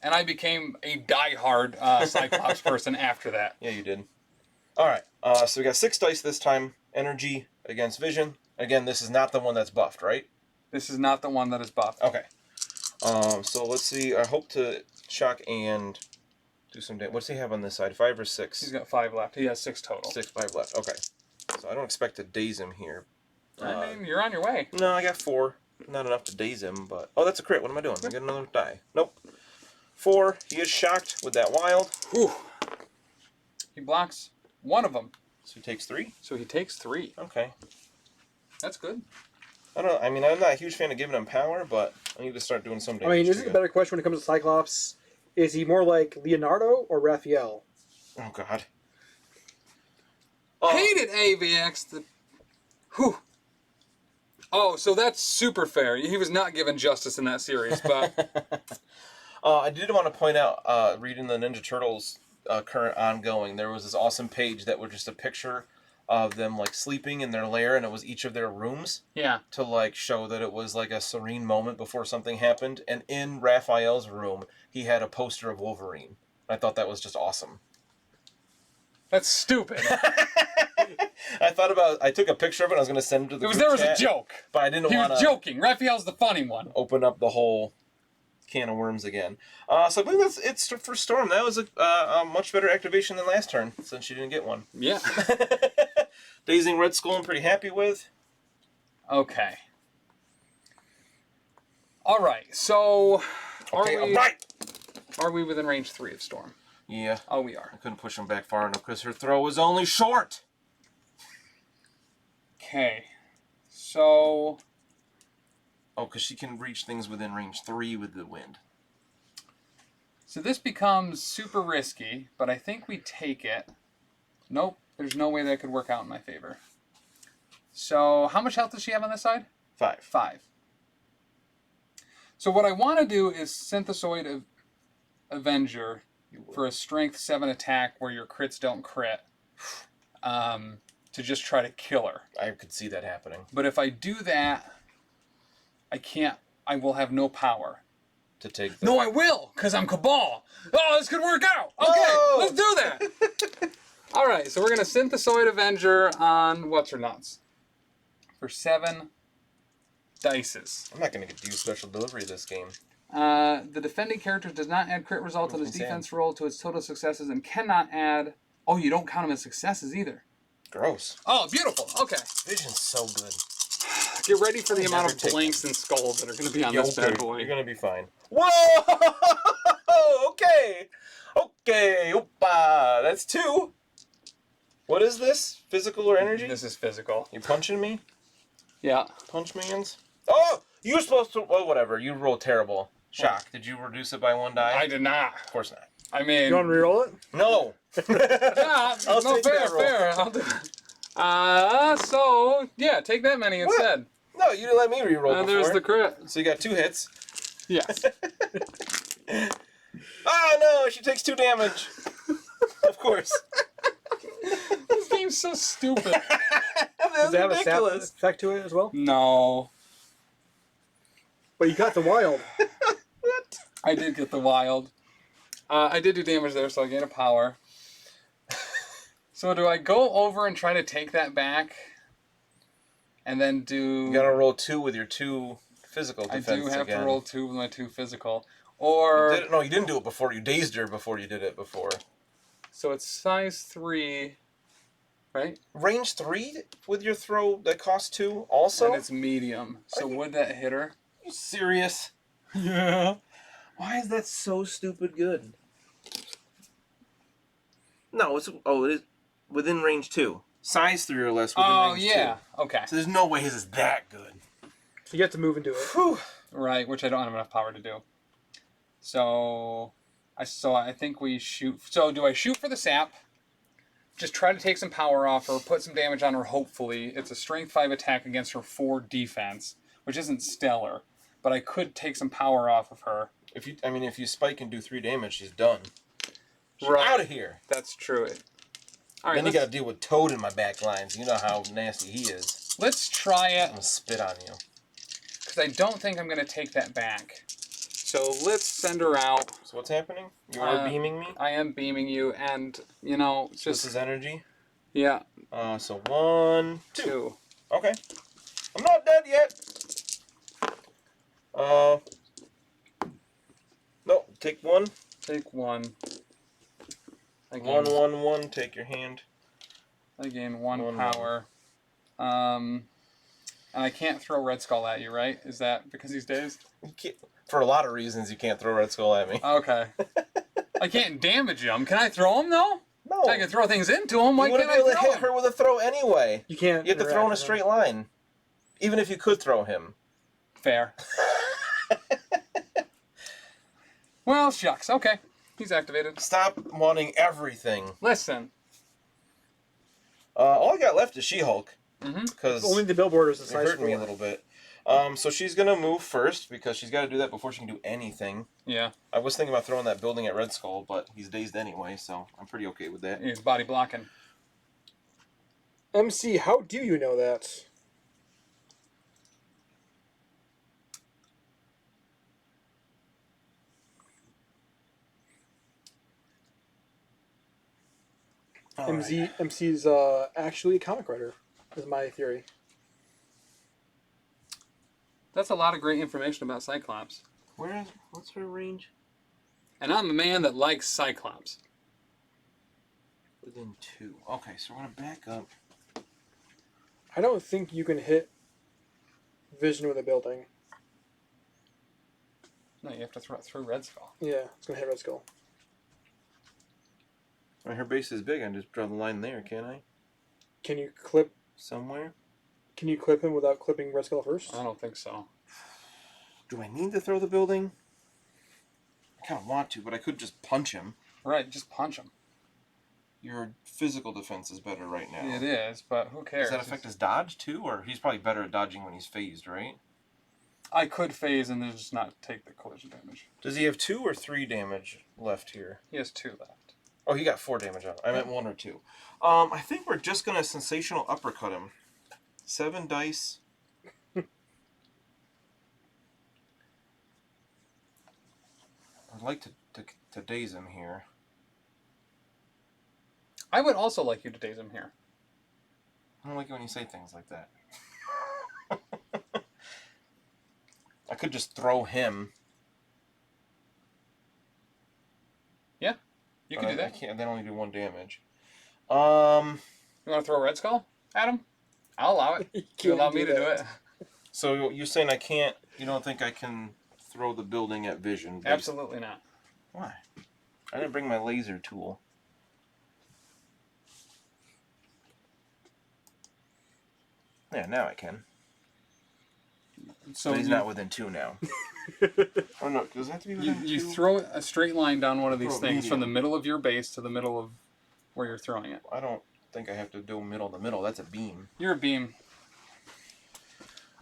and I became a die-hard Cyclops person after that. Yeah, you did. Alright, so we got 6 dice this time. Energy against Vision. Again, this is not the one that's buffed, right? This is not the one that is buffed. Okay. So let's see. I hope to shock and do some damage. What does he have on this side? 5 or 6? He's got 5 left. He has 6 total. 5 left. Okay. So I don't expect to daze him here. I mean, you're on your way. No, I got 4. Not enough to daze him, but... Oh, that's a crit. What am I doing? I get another die. Nope. 4. He is shocked with that wild. Whew. He blocks one of them. So he takes 3? So he takes 3. Okay. That's good. I don't know. I mean, I'm not a huge fan of giving him power, but I need to start doing some damage. I mean, this is a better question when it comes to Cyclops. Is he more like Leonardo or Raphael? Oh, God. Hated AVX. Whew. Oh, so that's super fair. He was not given justice in that series, but... I did want to point out, reading the Ninja Turtles current ongoing, there was this awesome page that was just a picture of them, like, sleeping in their lair, and it was each of their rooms. Yeah. To, like, show that it was, like, a serene moment before something happened. And in Raphael's room, he had a poster of Wolverine. I thought that was just awesome. That's stupid. I took a picture of it, and I was going to send it to the It was group there was a chat, joke. But I didn't He want was to joking. Raphael's the funny one. open up the whole can of worms again. So I believe it's for Storm. That was a much better activation than last turn, since she didn't get one. Yeah. Dazing Red Skull I'm pretty happy with. Okay. All right. So, are we within range 3 of Storm? Yeah. Oh, we are. I couldn't push him back far enough because her throw was only short. Okay. So... Oh, because she can reach things within range 3 with the wind. So this becomes super risky, but I think we take it. Nope, there's no way that could work out in my favor. So how much health does she have on this side? 5. 5. So what I want to do is Synthesoid Avenger for a strength 7 attack where your crits don't crit. To just try to kill her. I could see that happening. But if I do that, I will have no power. To take the... No, I will, because I'm Cabal. Oh, this could work out. Okay, Whoa! let's do that. All right, so we're going to Synthesoid Avenger on What's-Her-Nuts for 7 dices. I'm not going to get to use special delivery this game. The defending character does not add crit result on his defense roll to its total successes and cannot add... Oh, you don't count them as successes either. Gross. Oh, beautiful. Okay. Vision's so good. Get ready for the amount never of blanks and skulls that are going to be on this bad boy. You're going to be fine. Whoa! Okay. Okay. Opa. That's 2. What is this? Physical or energy? This is physical. You punching me? Yeah. Punch mans? Oh! You were supposed to... Well, whatever. You rolled terrible. Shock. Did you reduce it by 1 die? I did not. Of course not. I mean... You want to reroll it? No! Yeah, I'll no, take fair, that roll. fair. I'll do it. So, yeah, take that many instead. No, you didn't let me reroll before. There's the crit. So you got 2 hits. Yes. Oh, no! She takes 2 damage. Of course. This game's so stupid. Does it have a sap ridiculous. effect to it as well? No. But you got the wild. What? I did get the wild. I did do damage there, so I gain a power. So do I go over and try to take that back? And then do... You gotta roll 2 with your 2 physical I defense do have again. to roll 2 with my 2 physical. Or... No, you didn't do it before. You dazed her before you did it before. So it's size 3, right? Range 3 with your throw that costs 2 also? And it's medium. So would that hit her? Are you serious? Yeah. Why is that so stupid good? No, it is within range 2. Size 3 or less within range 2. Oh, yeah. Okay. So there's no way his is that good. So you have to move into it. Whew. Right, which I don't have enough power to do. So I think we shoot. So do I shoot for the sap? Just try to take some power off her, put some damage on her, hopefully. It's a strength 5 attack against her 4 defense, which isn't stellar. But I could take some power off of her. If you spike and do 3 damage, she's done. She's Right. out of here. That's true. All right, Then you gotta deal with Toad in my back lines. You know how nasty he is. let's try I'm it, gonna spit on you. because I don't think I'm going to take that back. So let's send her out. So what's happening? You are beaming me? I am beaming you, and, you know, it's This just... is energy? Yeah, So 1, 2. 2. Okay. I'm not dead yet. No, take 1. Take 1. I gain, 1, 1, 1. Take your hand. I gain 1 1, power. And I can't throw Red Skull at you, right? Is that because he's dazed? You can't, for a lot of reasons, you can't throw Red Skull at me. Okay. I can't damage him. Can I throw him, though? No. I can throw things into him. Why You wouldn't can't be I able to throw hit him? her with a throw anyway. You can't. You have to throw in a straight line. Even if you could throw him. Fair. Well, shucks. Okay. He's activated. Stop wanting everything. Listen. All I got left is She-Hulk. Mm-hmm. Because Only the billboard is the it size hurt me a 4. little bit. So she's going to move first because she's got to do that before she can do anything. Yeah. I was thinking about throwing that building at Red Skull, but he's dazed anyway, so I'm pretty okay with that. He's body blocking. MC, how do you know that? MC's actually a comic writer, is my theory. That's a lot of great information about Cyclops. What's her range? And I'm a man that likes Cyclops. Within 2. Okay, so we're gonna back up. I don't think you can hit vision with a building. No, you have to throw it through Red Skull. Yeah, it's gonna hit Red Skull. Right, her base is big. I can just draw the line there, can't I? Can you clip? Somewhere. Can you clip him without clipping Red Skull first? I don't think so. Do I need to throw the building? I kind of want to, but I could just punch him. Right, just punch him. Your physical defense is better right now. It is, but who cares? Does that affect his dodge too, or he's probably better at dodging when he's phased, right? I could phase and then just not take the collision damage. Does he have 2 or 3 damage left here? He has 2 left. Oh, he got 4 damage on. I meant 1 or 2. I think we're just gonna sensational uppercut him. 7 dice. I'd like to daze him here. I would also like you to daze him here. I don't like it when you say things like that. I could just throw him. Yeah, you can do I that. can't. They only do 1 damage. You want to throw a Red Skull at him? I'll allow it. You You allow can't me do to do that. it. So you're saying I can't? You don't think I can throw the building at vision? Absolutely not. Why? I didn't bring my laser tool. Yeah, now I can. So But he's you, not within 2 now. Oh no, does it have to be within 2? you throw a straight line down one of these Throw it things from the medium. middle of your base to the middle of where you're throwing it. I don't think I have to do middle to middle. That's a beam. You're a beam.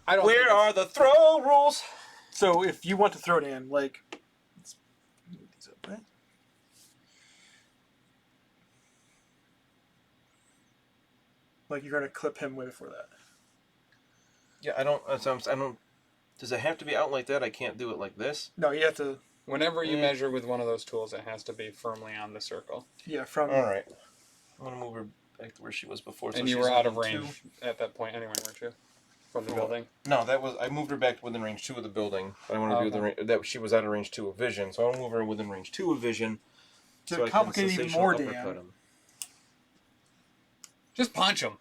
I don't. Where think are the throw rules? So if you want to throw it in, like, let's move these up, right? Like you're gonna clip him way before that. Yeah, I don't. I don't. Does it have to be out like that? I can't do it like this. No, you have to. Whenever you Yeah. measure with one of those tools, it has to be firmly on the circle. Yeah, from. All right. I'm gonna move her back to where she was before. So And you she's were out of within range at that point anyway, weren't you? From the For what? building. No, that was I moved her back to within range 2 of the building. But I want to do the that she was out of range 2 of vision, so I'll move her within range 2 of vision. To so I can complicate it even sensational more, uppercut Dan. him. Just punch him.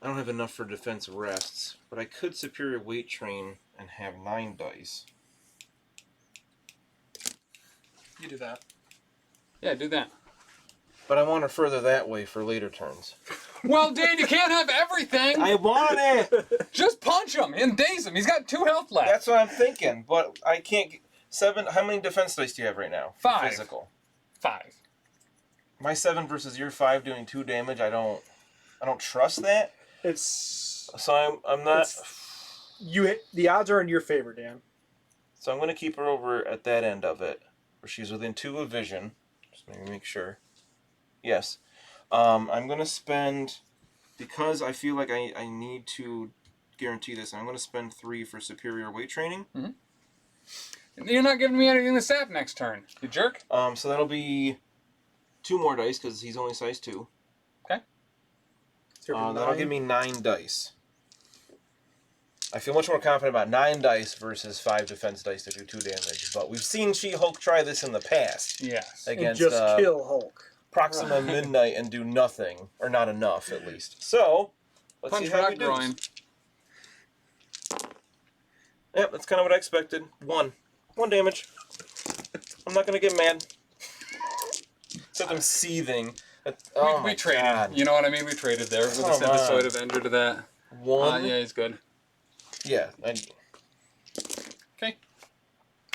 I don't have enough for defense rests, but I could superior weight train and have 9 dice. You do that. Yeah, do that. But I want her further that way for later turns. Well, Dan, you can't have everything. I want it. Just punch him and daze him. He's got 2 health left. That's what I'm thinking, but I can't. 7. How many defense dice do you have right now? 5. Physical. 5. My 7 versus your 5 doing 2 damage. I don't trust that. It's So I'm not. you hit. The odds are in your favor, Dan. So I'm gonna keep her over at that end of it, where she's within 2 of vision. Just make sure. Yes. I'm gonna spend, because I feel like I need to guarantee this. I'm gonna spend 3 for superior weight training. You're not giving me anything to sap next turn, you jerk. So that'll be 2 more dice because he's only size 2. Okay. That'll give me 9 dice. I feel much more confident about 9 dice versus 5 defense dice to do 2 damage. But we've seen She-Hulk try this in the past Yes. And against just kill Hulk. Proxima Midnight and do nothing, or not enough at least. So let's Punch see how rock we do. groin. Yep, that's kind of what I expected. 1 damage. I'm not gonna get mad. Except I'm seething. We traded. You know what I mean? We traded there with the Come on. Synthesoid Avenger to that. 1. Yeah, he's good. Yeah. Okay.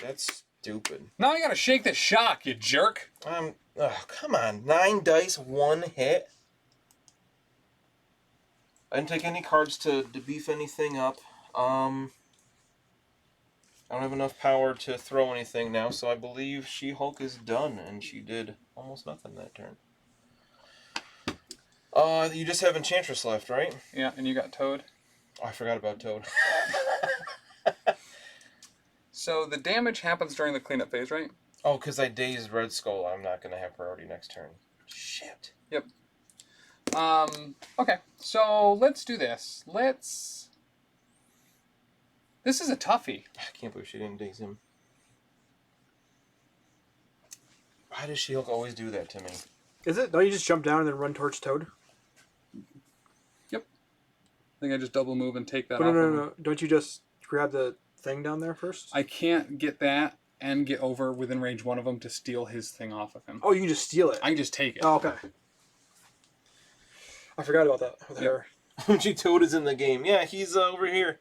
That's stupid. Now you gotta shake the shock, you jerk. Come on. 9 dice, 1 hit. I didn't take any cards to beef anything up. I don't have enough power to throw anything now, so I believe She-Hulk is done, and she did almost nothing that turn. You just have Enchantress left, right? Yeah, and you got Toad. Oh, I forgot about Toad. So the damage happens during the cleanup phase, right? Oh, because I dazed Red Skull, I'm not going to have priority next turn. Shit. Yep. Okay, so let's do this. This This is a toughie. I can't believe she didn't daze him. Why does She-Hulk always do that to me? Is it? Don't you just jump down and then run towards Toad? Yep. I think I just double move and take that But off. no. Don't you just grab the thing down there first? I can't get that and get over within range one of them to steal his thing off of him. Oh, you can just steal it. I can just take it. Oh, okay. I forgot about that with her. Toad is in the game. Yeah, he's over here.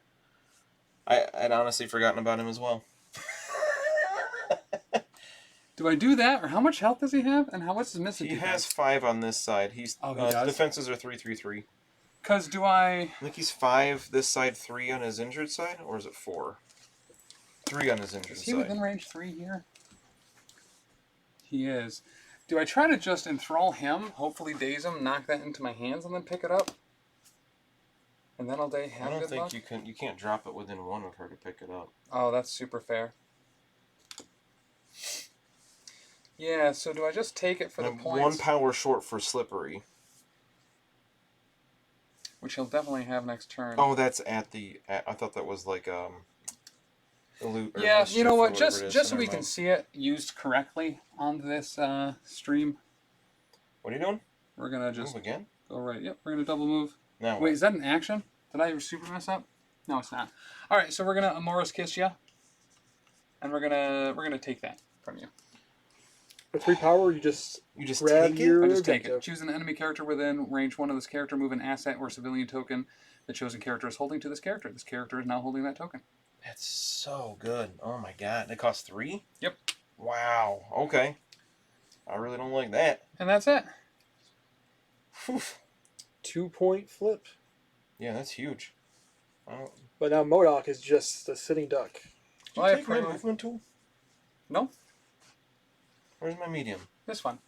I'd honestly forgotten about him as well. Do I do that, or how much health does he have, and what's his missing? He has 5 on this side. He's he does? defenses are 3/3/3. Because do I... I think he's 5 this side, 3 on his injured side, or is it 4? 3 on his injured Is he side. within range 3 here? He is. Do I try to just enthrall him, hopefully daze him, knock that into my hands, and then pick it up? And then I'll day have I don't good think luck? you can't drop it within 1 of her to pick it up. Oh, that's super fair. Yeah, so do I just take it for the I'm points? 1 power short for Slippery. Which he'll definitely have next turn. Oh, that's at the... I thought that was like loot or yeah, you know what? mischief or whatever it is, Just so never we can mind. see it used correctly on this stream, What are you doing? we're gonna just Move again? go right. Yep, we're gonna double move. No. Wait, is that an action? Did I super mess up? No, it's not. All right, so we're gonna Amoros Kiss ya, and we're gonna take that from you. For 3 power, you just grab take it? your I just take it. objective. Choose an enemy character within range 1 of this character. Move an asset or civilian token the chosen character is holding to this character. This character is now holding that token. That's so good. Oh my god. It costs 3? Yep. Wow. Okay. I really don't like that. And that's it. Whew. 2-point flip. Yeah, that's huge. But now MODOK is just a sitting duck. Did Well, I you have take my pretty- movement tool? No, Where's my medium? this one.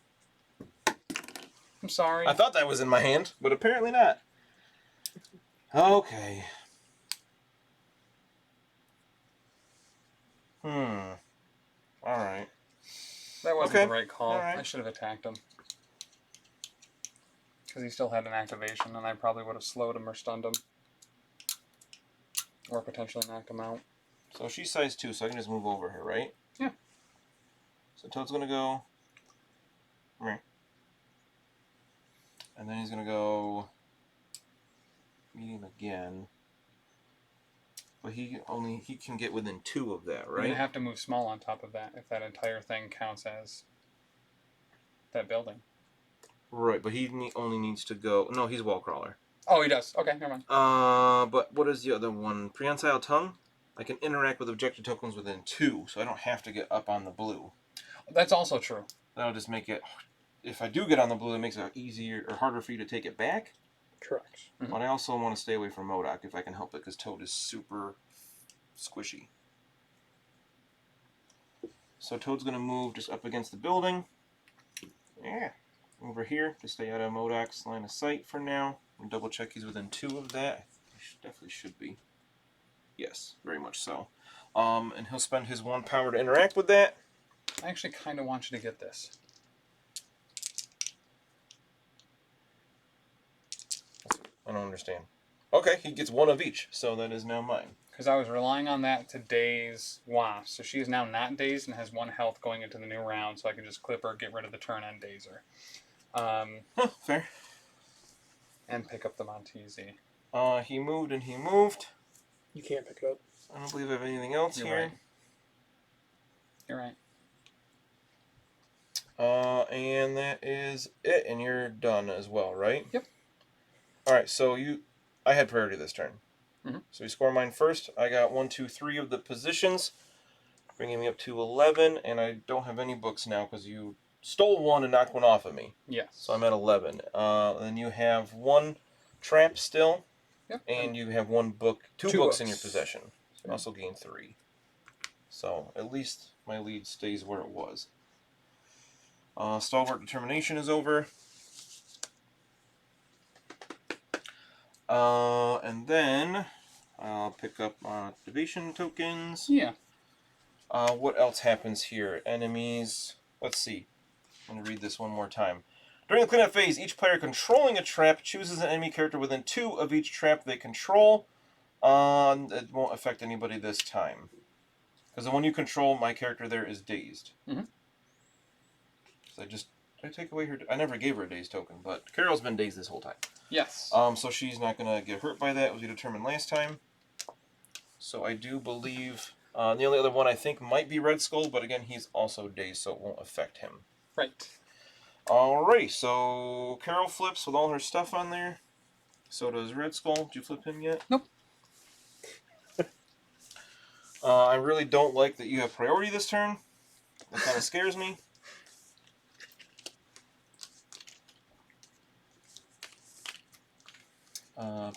I'm sorry. I thought that was in my hand, but apparently not. Okay. Alright. That wasn't Okay. the right call. All right. I should have attacked him. Because he still had an activation, and I probably would have slowed him or stunned him. Or potentially knocked him out. So she's size 2, so I can just move over here, right? Yeah. So Toad's gonna go... meh. And then he's gonna go... medium again. But he can get within 2 of that, You're right? going to have to move small on top of that if that entire thing counts as that building. Right, but he only needs to go... No, he's wall crawler. Oh, he does. Okay, never mind. But what is the other one? Prehensile Tongue? I can interact with objective tokens within 2, so I don't have to get up on the blue. That's also true. That'll just make it... If I do get on the blue, it makes it easier or harder for you to take it back. Correct. Mhm. But I also want to stay away from MODOK if I can help it, because Toad is super squishy. So Toad's going to move just up against the building. Yeah. Over here to stay out of MODOK's line of sight for now. And double check he's within 2 of that. He definitely should be. Yes, very much so. And he'll spend his 1 power to interact with that. I actually kind of want you to get this. I don't understand. Okay, he gets 1 of each, so that is now mine. Because I was relying on that to daze Wasp. So she is now not dazed and has 1 health going into the new round, so I can just clip her, get rid of the turn, and daze her. Fair. And pick up the Montese. He moved and he moved. You can't pick it up. I don't believe I have anything else You're here. right. You're right. And that is it, and you're done as well, right? Yep. Alright, so I had priority this turn. Mhm. So we score mine first. I got 1, 2, 3 of the positions, bringing me up to 11, and I don't have any books now because you stole 1 and knocked 1 off of me. Yes. So I'm at 11. Then you have 1 trap still, Yep. and you have 1 book, 2 Two books in your books. possession. So you also gain 3. So at least my lead stays where it was. Stalwart Determination is over. And then I'll pick up activation tokens. Yeah. What else happens here? Enemies. Let's see. I'm going to read this one more time. During the cleanup phase, each player controlling a trap chooses an enemy character within 2 of each trap they control. It won't affect anybody this time. Because the one you control, my character there is dazed. Mm-hmm. So I take away her... I never gave her a dazed token, but Carol's been dazed this whole time. Yes. So she's not going to get hurt by that, as we determined last time. So I do believe... the only other one I think might be Red Skull, but again, he's also dazed, so it won't affect him. Right. Alrighty, so Carol flips with all her stuff on there. So does Red Skull. Did you flip him yet? Nope. I really don't like that you have priority this turn. That kind of scares me.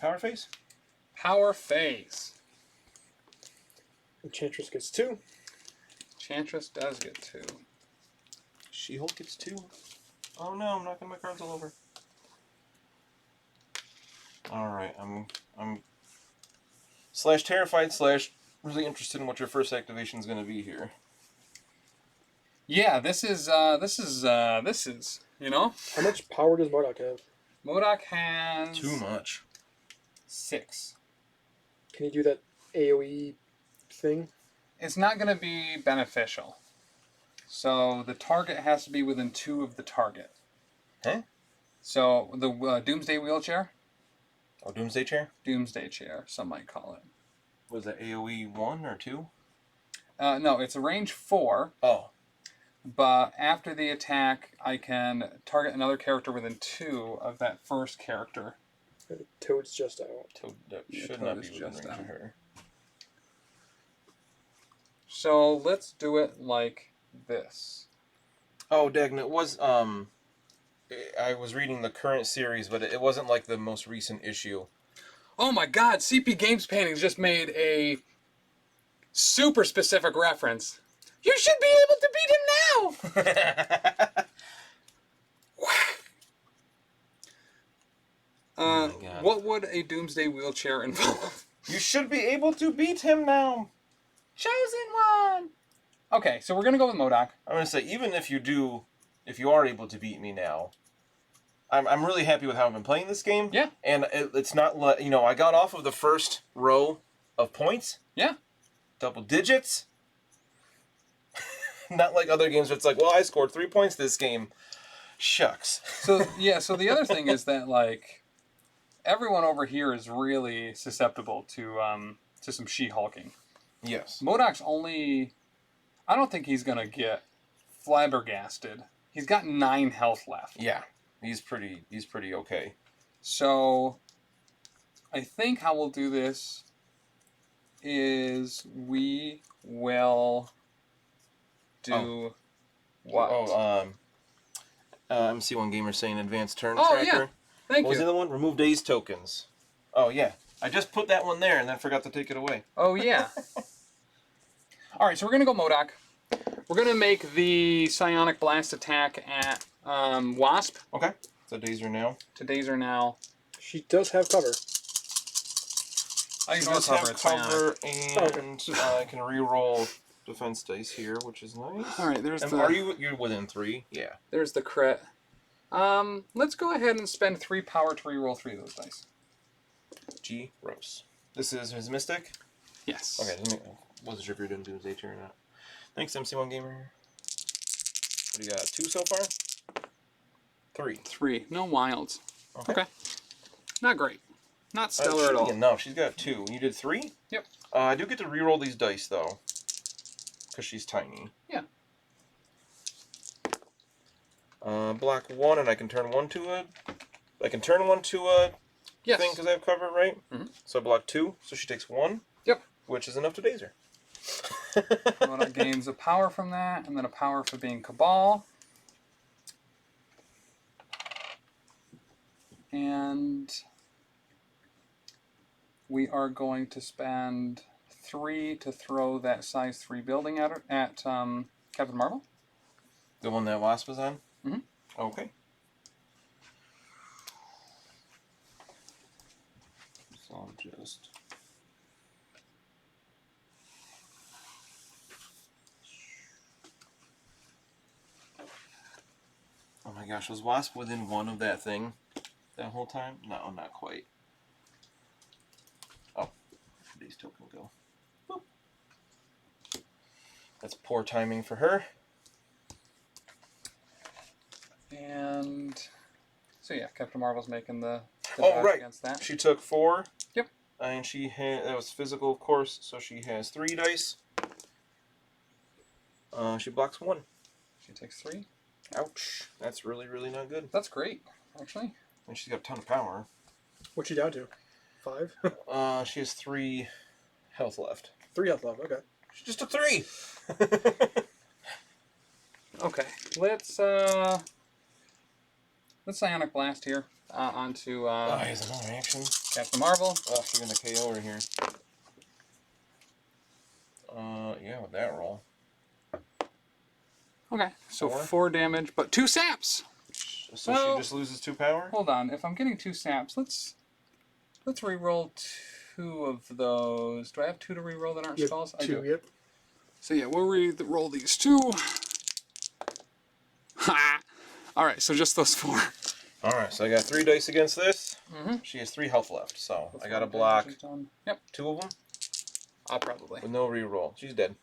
Power phase? Power phase. Enchantress gets 2. Enchantress does get 2. She-Hulk gets 2. Oh no, I'm knocking my cards all over. Alright, I'm / terrified / really interested in what your first activation is going to be here. Yeah, this is, you know? How much power does MODOK have? MODOK has... Too much. 6. Can you do that AoE thing? It's not going to be beneficial. So the target has to be within 2 of the target. Huh? So the Doomsday Wheelchair? Oh, Doomsday Chair? Doomsday Chair, some might call it. Was that AoE 1 or 2? No, it's a range 4. Oh. But after the attack, I can target another character within 2 of that first character. Toad's just out. Toad that Yeah, should Toad not is be within just range of out. her. So let's do it like this. Oh, Dagn, it was, I was reading the current series, but it wasn't like the most recent issue. Oh my god, CP Games Paintings just made a super specific reference. You should be able to beat him now! Oh my God. What would a Doomsday Wheelchair involve? You should be able to beat him now! Chosen one! Okay, so we're gonna go with MODOK. I'm gonna say, even if you are able to beat me now, I'm really happy with how I've been playing this game. Yeah. And it's not, I got off of the first row of points. Yeah. Double digits. Not like other games where it's like, well, I scored 3 points this game. Shucks. So, yeah, so the other thing is that, like, everyone over here is really susceptible to some she-hulking. Yes. MODOK's only... I don't think he's gonna get flabbergasted. He's got 9 health left. Yeah. He's pretty okay. So, I think how we'll do this is we will do what? MC1 Gamer saying advanced turn Oh, tracker. yeah. Thank What was the you. other one? Remove dazed tokens. Oh, yeah. I just put that one there and then forgot to take it away. Oh, yeah. All right, so we're going to go MODOK. We're going to make the Psionic Blast attack at Wasp. Okay. So dazer now. To Dazer now. She does have cover. I She ignore does cover, have it's cover, Psionic. and I can re-roll defense dice here, which is nice. All right, there's And the... you're within 3? Yeah. There's the crit. Let's go ahead and spend 3 power to re-roll 3 of those dice. Gross. This is his Mystic? Yes. Okay, wasn't sure if you're doing Doomsday Chair or not. Thanks, MC1 Gamer. What do you got? 2 so far? 3. 3. No wilds. Okay. Okay. Not great. Not stellar at all. Enough. She's got 2. You did 3? Yep. I do get to re-roll these dice, though. Because she's tiny. Yeah. Block 1, and I can turn 1 to a... I can turn 1 to a Yes. thing because I have cover, right? Mm-hmm. So I block 2, so she takes 1. Yep. Which is enough to daze her. Mona gains a power from that, and then a power for being Cabal. And we are going to spend 3 to throw that size 3 building at Captain Marvel. The one that Wasp was on? Mm-hmm. Okay. So I'll just... Oh my gosh, was Wasp within 1 of that thing that whole time? No, not quite. Oh. Yesterday's token go? Boop. That's poor timing for her. And so yeah, Captain Marvel's making the Oh, dodge right. against that. She took 4. Yep. And she had, that was physical, of course, so she has 3 dice. She blocks 1. She takes 3. Ouch. That's really, really not good. That's great, actually. And she's got a ton of power. What's she down to? 5? She has 3 health left. 3 health left, okay. She's just a 3! Okay, let's Psionic Blast here onto he has another action. Captain Marvel. Oh, she's gonna KO her here. Yeah, with that roll. Okay, so 4? 4 damage, but 2 saps. So Well, she just loses 2 power? Hold on, if I'm getting 2 saps, let's re-roll 2 of those. Do I have 2 to re-roll that aren't Yep, skulls? I 2, do. yep. So yeah, we'll re-roll these 2. Ha! All right, so just those 4. All right, so I got 3 dice against this. Mm-hmm. She has 3 health left, so That's I got to what block damage's done. Yep, 2 of them I'll probably. with no reroll. She's dead.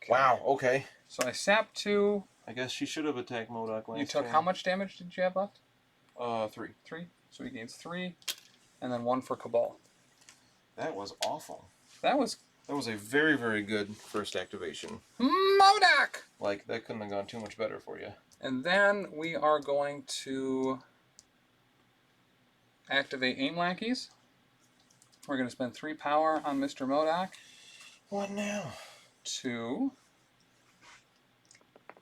Okay. Wow. Okay. So I sap 2. I guess she should have attacked MODOK last You took turn. how much damage did you have left? 3. 3. So he gains 3, and then 1 for Cabal. That was awful. That was That was a very, very good first activation. MODOK! Like, that couldn't have gone too much better for you. And then we are going to activate Aim Lackeys. We're going to spend 3 power on Mr. MODOK. What now? To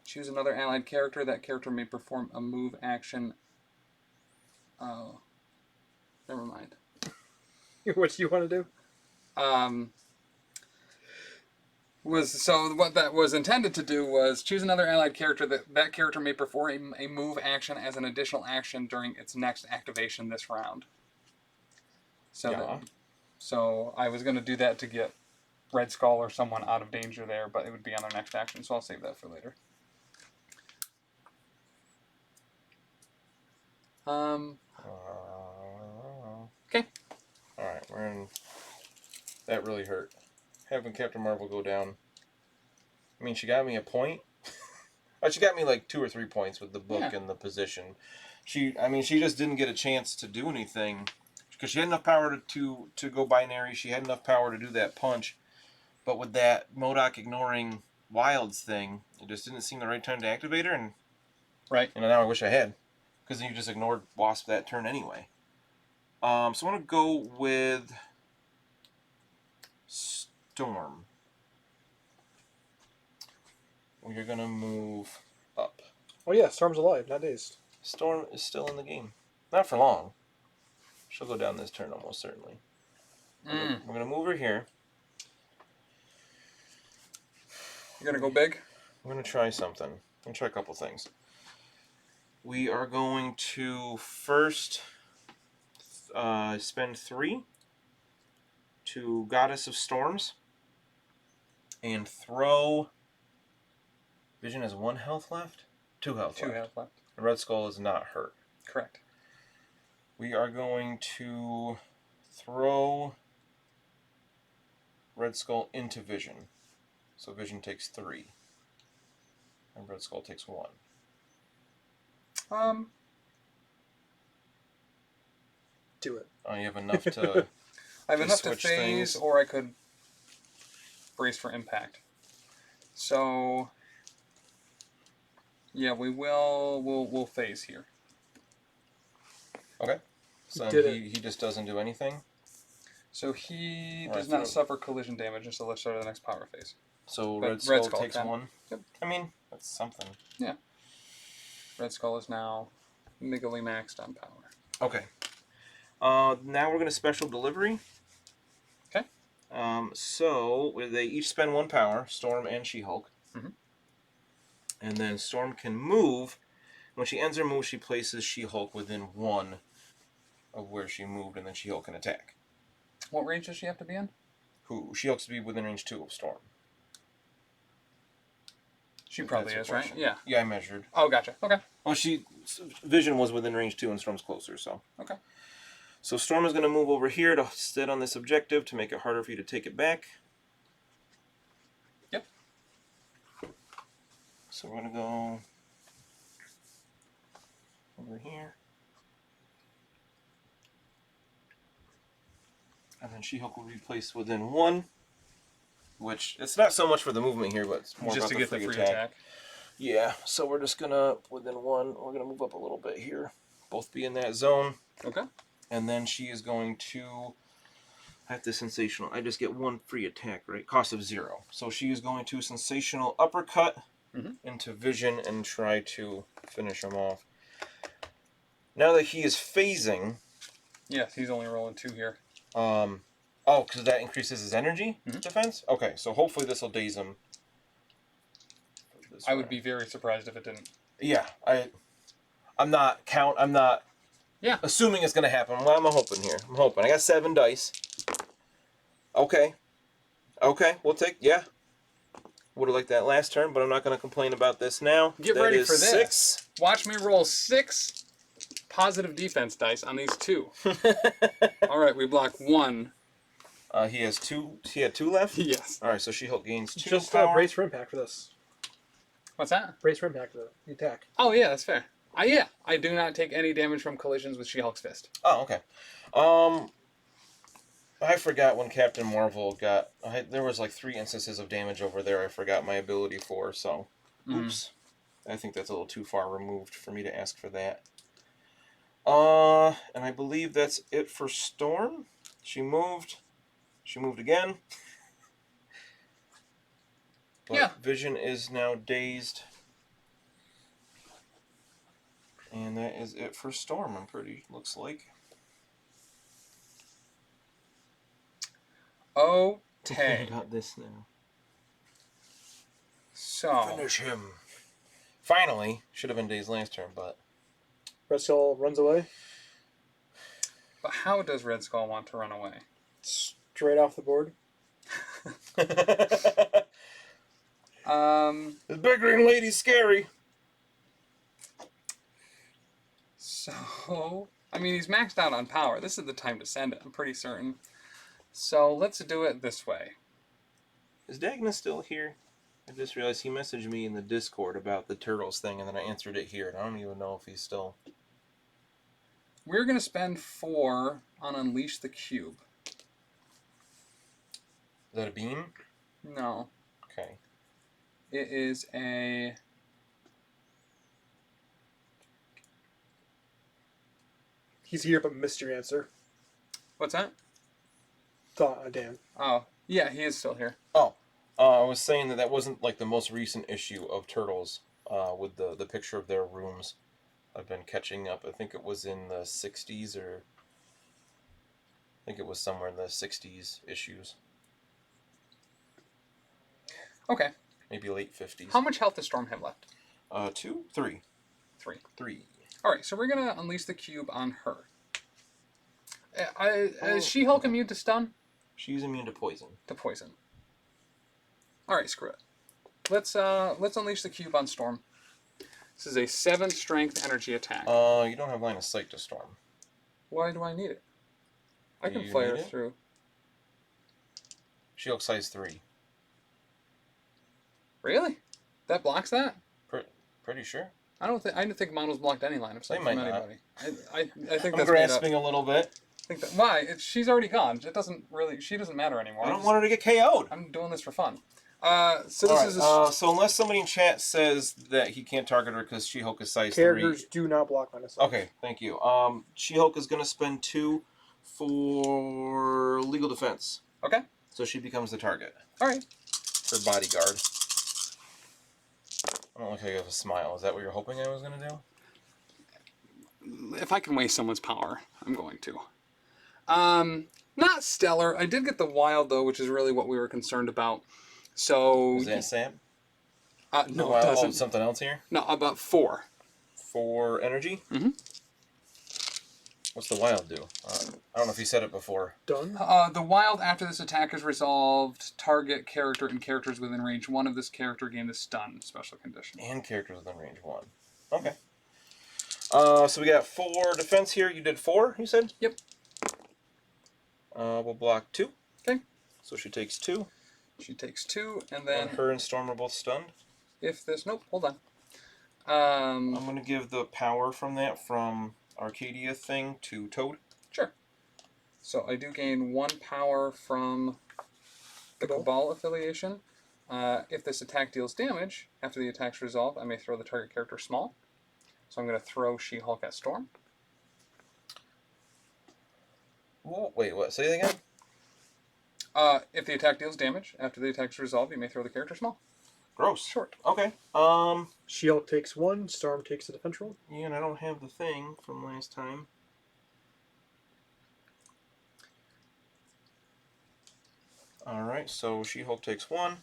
choose another allied character. That character may perform a move action. Oh, never mind. What do you want to do? So what that was intended to do was choose another allied character that character may perform a move action as an additional action during its next activation this round. So Yeah. so I was going to do that to get Red Skull or someone out of danger there, but it would be on their next action, so I'll save that for later. Okay. Alright, we're in... That really hurt. Having Captain Marvel go down. I mean, she got me a point. Oh, she got me like 2 or 3 points with the book and the position. She just didn't get a chance to do anything. Because she had enough power to go binary. She had enough power to do that punch. But with that MODOK ignoring Wilds thing, it just didn't seem the right time to activate her. And Right. now I wish I had. Because then you just ignored Wasp that turn anyway. So I want to go with Storm. We're going to move up. Oh yeah, Storm's alive, not dazed. Storm is still in the game. Not for long. She'll go down this turn almost certainly. We're going to move her here. You're going to go big? I'm going to try something. I'm going to try a couple things. We are going to first spend 3 to Goddess of Storms and throw... Vision has 1 health left? 2 health 2 left. health left. The Red Skull is not hurt. Correct. We are going to throw Red Skull into Vision. So Vision takes 3. And Red Skull takes 1. Do it. Oh, you have enough to... I have enough to switch phase, things. or I could brace for impact. So, yeah, we'll phase here. Okay. So Did he just doesn't do anything. So he Alright, does not throw- suffer collision damage until the start of the next power phase. So But Red Skull, Red Skull takes can. 1. Yep. I mean, that's something. Red Skull is now niggly maxed on power. Okay. Now we're going to special delivery. Okay. So they each spend 1 power, Storm and She-Hulk. Mhm. And then Storm can move. When she ends her move, she places She-Hulk within 1 of where she moved, and then She-Hulk can attack. What range does she have to be in? She-Hulk's to be within range 2 of Storm. She If probably that's is, your right? question. Yeah. Yeah, I measured. Oh, gotcha. Okay. Well, Vision was within range 2 and Storm's closer, so. Okay. So Storm is going to move over here to sit on this objective to make it harder for you to take it back. Yep. So we're going to go over here. And then She-Hulk will be placed within 1. Which, it's not so much for the movement here, but it's more Just about to get the free attack. Yeah, so we're just going to, within 1, we're going to move up a little bit here. Both be in that zone. Okay. And then she is going to have the sensational. I just get 1 free attack, right? Cost of 0. So she is going to sensational uppercut into vision and try to finish him off. Now that he is phasing. Yes, he's only rolling 2 here. Oh, because that increases his energy defense? Okay, so hopefully this will daze him. I would be very surprised if it didn't. Yeah, I'm not assuming it's gonna happen. Well, I'm hoping here. I'm hoping. I got 7 dice. Okay, we'll take. Yeah, would have liked that last turn, but I'm not gonna complain about this now. Get ready for this. 6. Watch me roll 6 positive defense dice on these 2. All right, we block 1. He has 2. He had 2 left. Yes. All right, so She-Hulk gains 2 Just power. brace for impact for this. What's that? Brace for impact for the attack. Oh yeah, that's fair. Yeah, I do not take any damage from collisions with She-Hulk's fist. Oh, okay. I forgot when Captain Marvel got. There was like 3 instances of damage over there. I forgot my ability for. So, oops. I think that's a little too far removed for me to ask for that. And I believe that's it for Storm. She moved. She moved again. But yeah. Vision is now dazed. And that is it for Storm, looks like. Okay. About this now. So. Finish him. Finally. Should have been dazed last turn, but. Red Skull runs away. But how does Red Skull want to run away? Straight off the board. This big green lady's scary. So, I mean, he's maxed out on power. This is the time to send it, I'm pretty certain. So, let's do it this way. Is Dagna still here? I just realized he messaged me in the Discord about the Turtles thing, and then I answered it here, and I don't even know if he's still... We're going to spend 4 on Unleash the Cube. Is that a beam? No. Okay. It is a... He's here, but missed your answer. What's that? Dan. Oh, yeah, he is still here. Oh, I was saying that wasn't like the most recent issue of Turtles with the picture of their rooms. I've been catching up. I think it was in the 60s or... I think it was somewhere in the 60s issues. Okay. Maybe late 50s. How much health does Storm have left? 2? 3. 3. 3. Alright, so we're going to Unleash the Cube on her. Is She-Hulk immune to stun? She's immune to poison. To poison. Alright, screw it. Let's Unleash the Cube on Storm. This is a 7 strength energy attack. You don't have line of sight to Storm. Why do I need it? I can You flare need it? through. She-Hulk size 3. Really? That blocks that? Pretty sure. I didn't think models blocked any line of sight They from might not. anybody. I think I'm that's grasping made a little bit. I think that, why? She's already gone. It doesn't really. She doesn't matter anymore. I don't want her to get KO'd. I'm doing this for fun. So this is so unless somebody in chat says that he can't target her because She-Hulk is size 3. Characters do not block line of sight. Okay, thank you. She-Hulk is going to spend 2 for legal defense. Okay. So she becomes the target. All right. Her bodyguard. I don't look like I have a smile. Is that what you're hoping I was going to do? If I can waste someone's power, I'm going to. Not stellar. I did get the wild though, which is really what we were concerned about. So Is that Sap? No, Wild, it doesn't. something else here? No, about 4. 4 energy? Mm-hmm. What's the wild do? I don't know if you said it before. Done. The wild, after this attack is resolved, target character and characters within range 1 of this character gain the stun special condition. And characters within range 1. Okay. So we got 4 defense here. You did 4, you said? Yep. We'll block 2. Okay. So she takes 2. She takes 2, and then And her and Storm are both stunned. if this... Nope, hold on. I'm going to give the power from that from Arcadia thing to Toad. Sure. So I do gain 1 power from the Cabal affiliation. If this attack deals damage, after the attack's resolved, I may throw the target character small. So I'm going to throw She-Hulk at Storm. Whoa, wait, what? Say that again? If the attack deals damage, after the attack's resolved, you may throw the character small. Gross. Short. Okay. She-Hulk takes 1, Storm takes the defense roll. Yeah, and I don't have the thing from last time. Alright, so She-Hulk takes 1.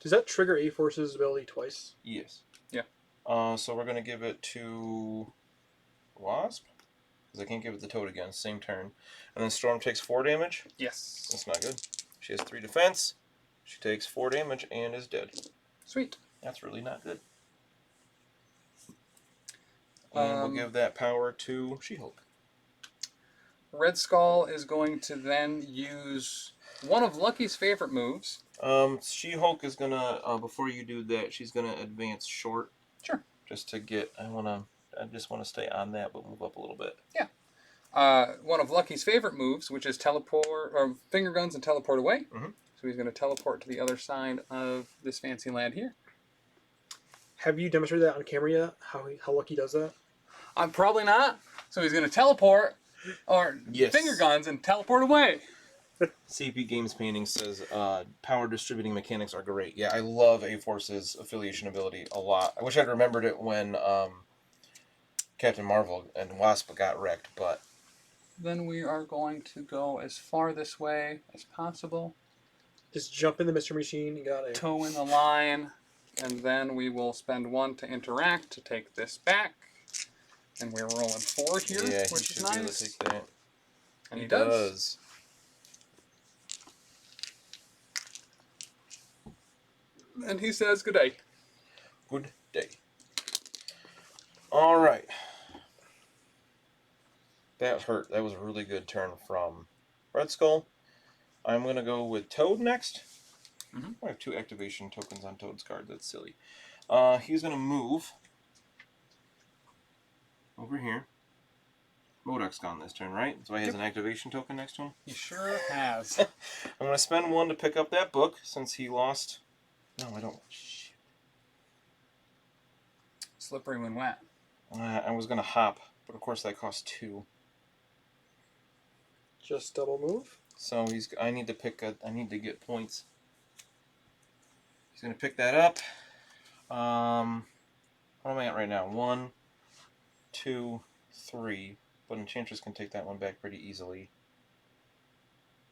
Does that trigger A-Force's ability twice? Yes. Yeah. So we're going to give it to Wasp. Because I can't give it to Toad again. Same turn. And then Storm takes 4 damage. Yes. That's not good. She has 3 defense. She takes 4 damage and is dead. Sweet. That's really not good. And we'll give that power to She-Hulk. Red Skull is going to then use one of Lucky's favorite moves. She-Hulk is gonna before you do that, she's gonna advance short. Sure. Just to get, I just wanna stay on that, but move up a little bit. Yeah. One of Lucky's favorite moves, which is teleport or finger guns and teleport away. Mhm. So he's going to teleport to the other side of this fancy land here. Have you demonstrated that on camera yet? How Lucky does that? I'm probably not. So he's going to teleport or Yes. finger guns and teleport away. CP Games Painting says power distributing mechanics are great. Yeah, I love A-Force's affiliation ability a lot. I wish I'd remembered it when Captain Marvel and Wasp got wrecked, but... Then we are going to go as far this way as possible. Just jump in the Mystery Machine. You got it. Toe in the line. And then we will spend 1 to interact to take this back. And we're rolling 4 here, Yeah, he which is should be able to nice. take that. And he does. And he says, good day. Good day. Alright. That hurt. That was a really good turn from Red Skull. I'm going to go with Toad next. I have 2 activation tokens on Toad's card. That's silly. He's going to move over here. MODOK's gone this turn, right? So he has an activation token next to him. He sure has. I'm going to spend 1 to pick up that book since he lost... No, I don't. Shit. Slippery when wet. I was going to hop, but of course that costs 2. Just double move. So I need to get points. He's going to pick that up. What am I at right now? 1, 2, 3. But Enchantress can take that one back pretty easily.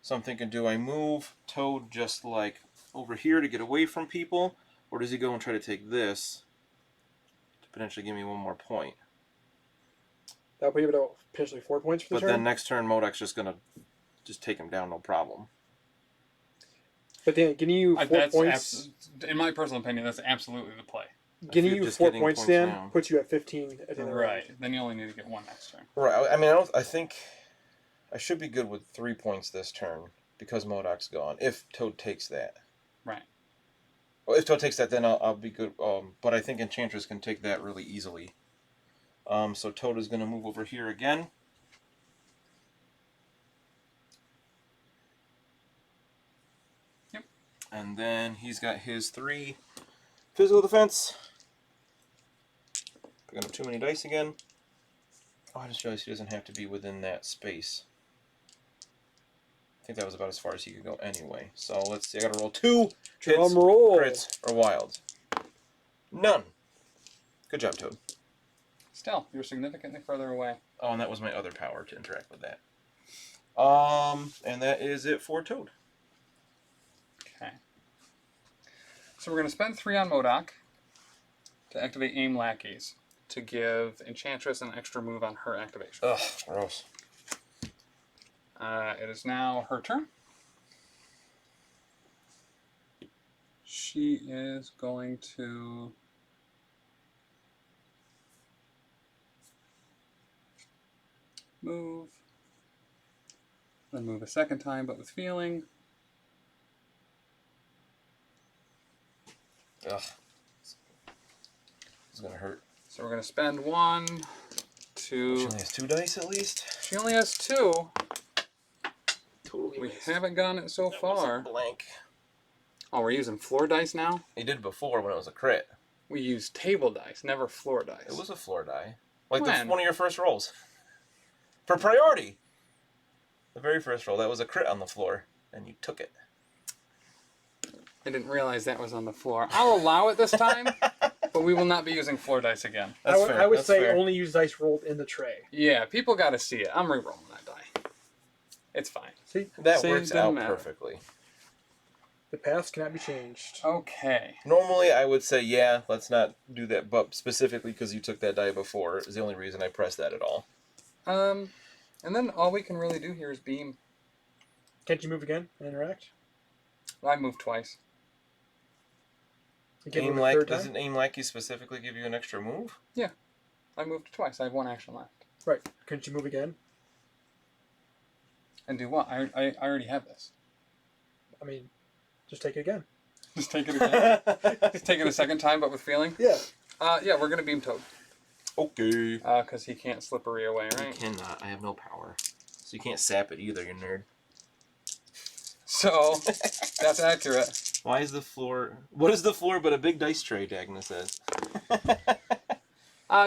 So I'm thinking, do I move Toad just like over here to get away from people? Or does he go and try to take this to potentially give me 1 more point? That'll put you about potentially 4 points for the But turn. then next turn, MODOK's just going to take him down, no problem. But then getting you 4 points. In my personal opinion, that's absolutely the play. Getting If you're you just 4 getting points points then now. puts you at 15 at the end of the round. Then you only need to get 1 next turn. Right. I mean, I think I should be good with 3 points this turn because MODOK's gone. If Toad takes that. Right. Well, if Toad takes that, then I'll be good. But I think Enchantress can take that really easily. So Toad is going to move over here again. Yep. And then he's got his 3 physical defense. Picking up too many dice again. Oh, I just realized he doesn't have to be within that space. I think that was about as far as he could go anyway. So let's see. I got to roll 2 hits, Drum roll. crits, or wilds. None. Good job, Toad. Still, you're significantly further away. Oh, and that was my other power to interact with that. And that is it for Toad. Okay. So we're going to spend 3 on MODOK to activate Aim Lackeys to give Enchantress an extra move on her activation. Ugh, gross. It is now her turn. She is going to move. Then move a second time, but with feeling. Ugh. It's gonna hurt. So we're going to spend 1, She 2. only has 2 dice at least. She only has 2. Totally We missed. haven't gotten it so That far. was a blank. Oh, we're using floor dice now? He did before when it was a crit. We use table dice, never floor dice. It was a floor die. Like When? one of your first rolls. For priority. The very first roll, that was a crit on the floor, and you took it. I didn't realize that was on the floor. I'll allow it this time, but we will not be using floor dice again. That's fair. I would That's say fair. only use dice rolled in the tray. Yeah, people got to see it. I'm re-rolling that die. It's fine. See, That Saves works didn't out matter. perfectly. the past cannot be changed. Okay. Normally, I would say, yeah, let's not do that, but specifically because you took that die before is the only reason I pressed that at all. And then all we can really do here is beam. Can't you move again and interact? Well, I moved twice. You can't Aim move a like third time? doesn't aim like you specifically give you an extra move? I moved twice. I have 1 action left. Right. Couldn't you move again? And do what? I already have this. I mean, just take it again. Just take it again. Just take it a second time, but with feeling. Yeah. Yeah, we're gonna beam Toad. Okay. Because he can't slippery away, I right? cannot. I have no power. So you can't sap it either, you nerd. So that's accurate. Why is the floor... What is the floor but a big dice tray, Dagna says?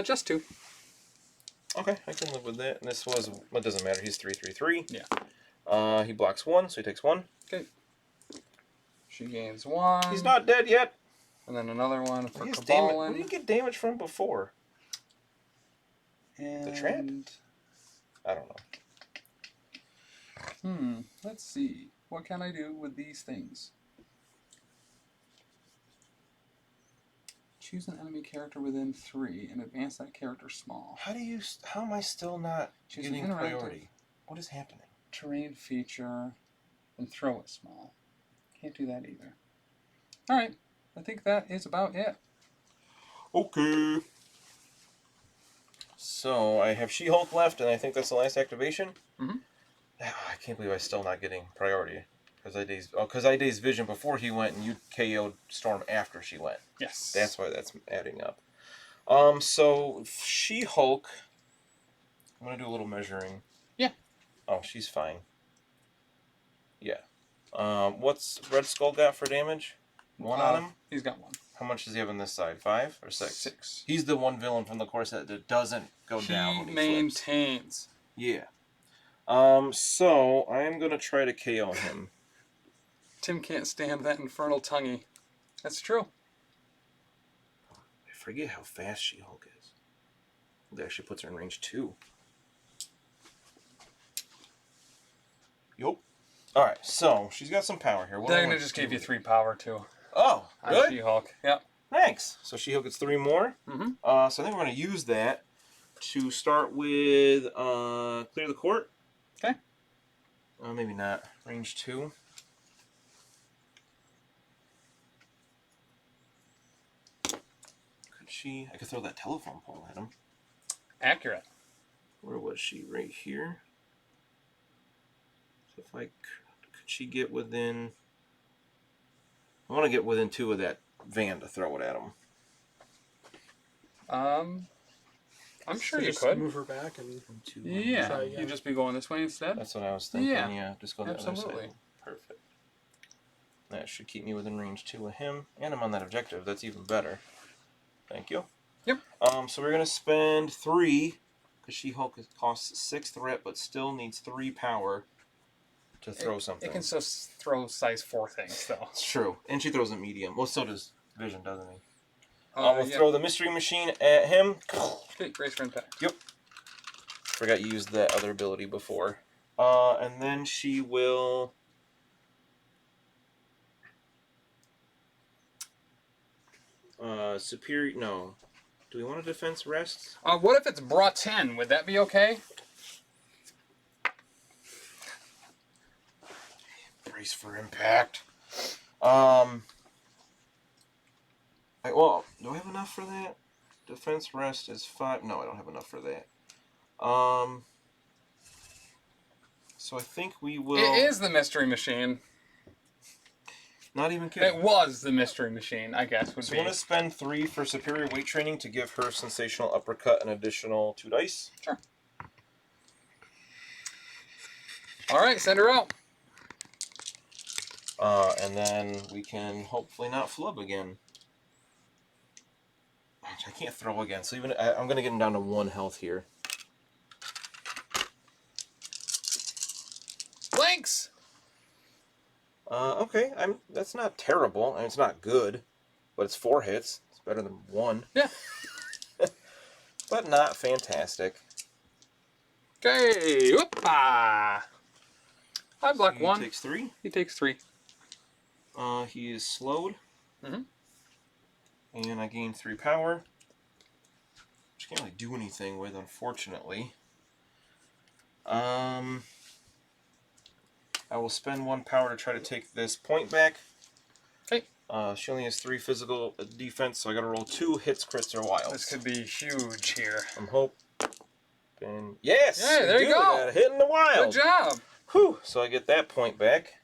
Just 2. Okay, I can live with that. And this was... It doesn't matter. He's 3/3/3. Yeah. He blocks 1, so he takes 1. Okay. She gains 1. He's not dead yet. And then another one for He's Cabal. Where did he get damage from before? And... The trap? I don't know. Let's see. What can I do with these things? Choose an enemy character within 3 and advance that character small. How am I still not Choose an getting interactive priority? What is happening? terrain feature and throw it small. Can't do that either. Alright. I think that is about it. Okay. So I have She-Hulk left, and I think that's the last activation. Mm-hmm. I can't believe I'm still not getting priority. Because I dazed Vision before he went, and you KO'd Storm after she went. Yes. That's why that's adding up. So She-Hulk. I'm gonna do a little measuring. Yeah. Oh, she's fine. Yeah. What's Red Skull got for damage? 1 on him. He's got 1. How much does he have on this side? 5 or 6? 6. He's the one villain from the course that doesn't go down when He he flips. maintains. Yeah. So I'm gonna try to KO him. Tim can't stand that infernal tonguey. That's true. I forget how fast She-Hulk is. That actually puts her in range 2. Yup. Alright, so she's got some power here. What do I Dagna wanna just do gave you with 3 power too. Oh, On really? She-Hulk. Yep. Thanks. So She-Hulk gets 3 more. Mm-hmm. So I think we're going to use that to start with Clear the Court. Okay. Maybe not. Range 2. Could she... I could throw that telephone pole at him. Accurate. Where was she? Right here. So if I... Could she get within... I want to get within 2 of that van to throw it at him. I'm sure So you just could. move her back and... Try Yeah. again. You'd just be going this way instead. That's what I was thinking. Yeah. Yeah, just go the other Absolutely. side. Perfect. That should keep me within range 2 of him, and I'm on that objective. That's even better. Thank you. Yep. So we're gonna spend 3 because She-Hulk costs 6 threat, but still needs 3 power to throw something. It can still throw size 4 things though. It's true, and she throws it medium. Well, so does Vision, doesn't he? We'll Yeah. throw the Mystery Machine at him. Okay, brace for impact. Yep. Forgot you used that other ability before. And then she will... Superior... No. Do we want a defense rest? What if it's brought 10? Would that be okay? Brace for impact. Well, do I have enough for that? Defense rest is 5. No, I don't have enough for that. So I think we will... It is the mystery machine. Not even kidding. It was the mystery machine, I guess, would So be. I'm going to spend 3 for superior weight training to give her sensational uppercut an additional 2 dice. Sure. All right, send her out. And then we can hopefully not flub again. I can't throw again, so even I'm going to get him down to 1 health here. Blanks! Okay, that's not terrible. I mean, it's not good, but it's 4 hits. It's better than 1. Yeah. But not fantastic. Okay, whoop-ah! I block He 1. takes 3. He takes 3. He is slowed. Mm-hmm. And I gain 3 power. Which I can't really do anything with, unfortunately. I will spend 1 power to try to take this point back. Okay. She only has 3 physical defense, so I gotta roll 2 hits, crits, or wilds. This could be huge here. I'm hoping. Yes! Yeah, there you do. go. Got a hit in the wild. Good job. Whew. So I get that point back.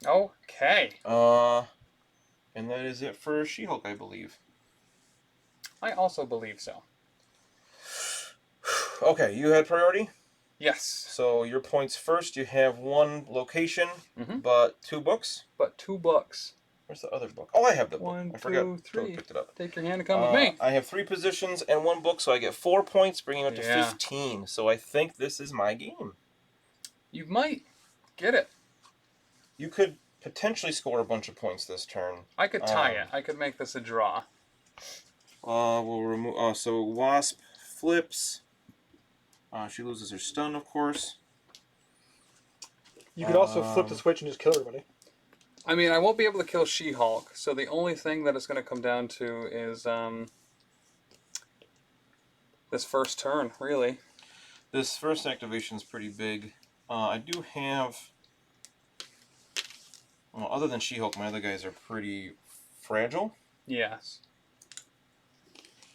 Okay. And that is it for She-Hulk, I believe. I also believe so. Okay, you had priority? Yes. So your points first, you have 1 location, but 2 books? But 2 books. Where's the other book? Oh, I have the book. 1, I forgot. 2, 3. Picked it up. Take your hand and come with me. I have 3 positions and 1 book, so I get 4 points, bringing it to Yeah. 15. So I think this is my game. You might get it. You could potentially score a bunch of points this turn. I could tie it. I could make this a draw. We'll remove. So Wasp flips. She loses her stun, of course. You could also flip the switch and just kill everybody. I mean, I won't be able to kill She-Hulk, so the only thing that it's going to come down to is this first turn, really. This first activation is pretty big. I do have... Well, other than She-Hulk, my other guys are pretty fragile. Yes.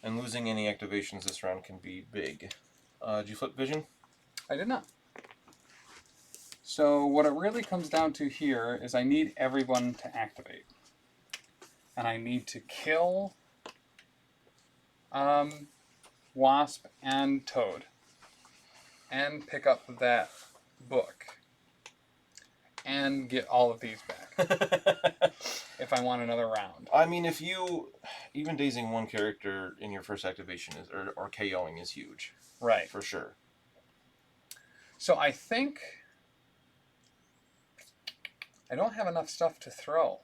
And losing any activations this round can be big. Did you flip Vision? I did not. So what it really comes down to here is I need everyone to activate. And I need to kill Wasp and Toad. And pick up that book. And get all of these back. If I want another round. I mean, if you... Even dazing 1 character in your first activation is, or KOing is huge. Right. For sure. So I think... I don't have enough stuff to throw.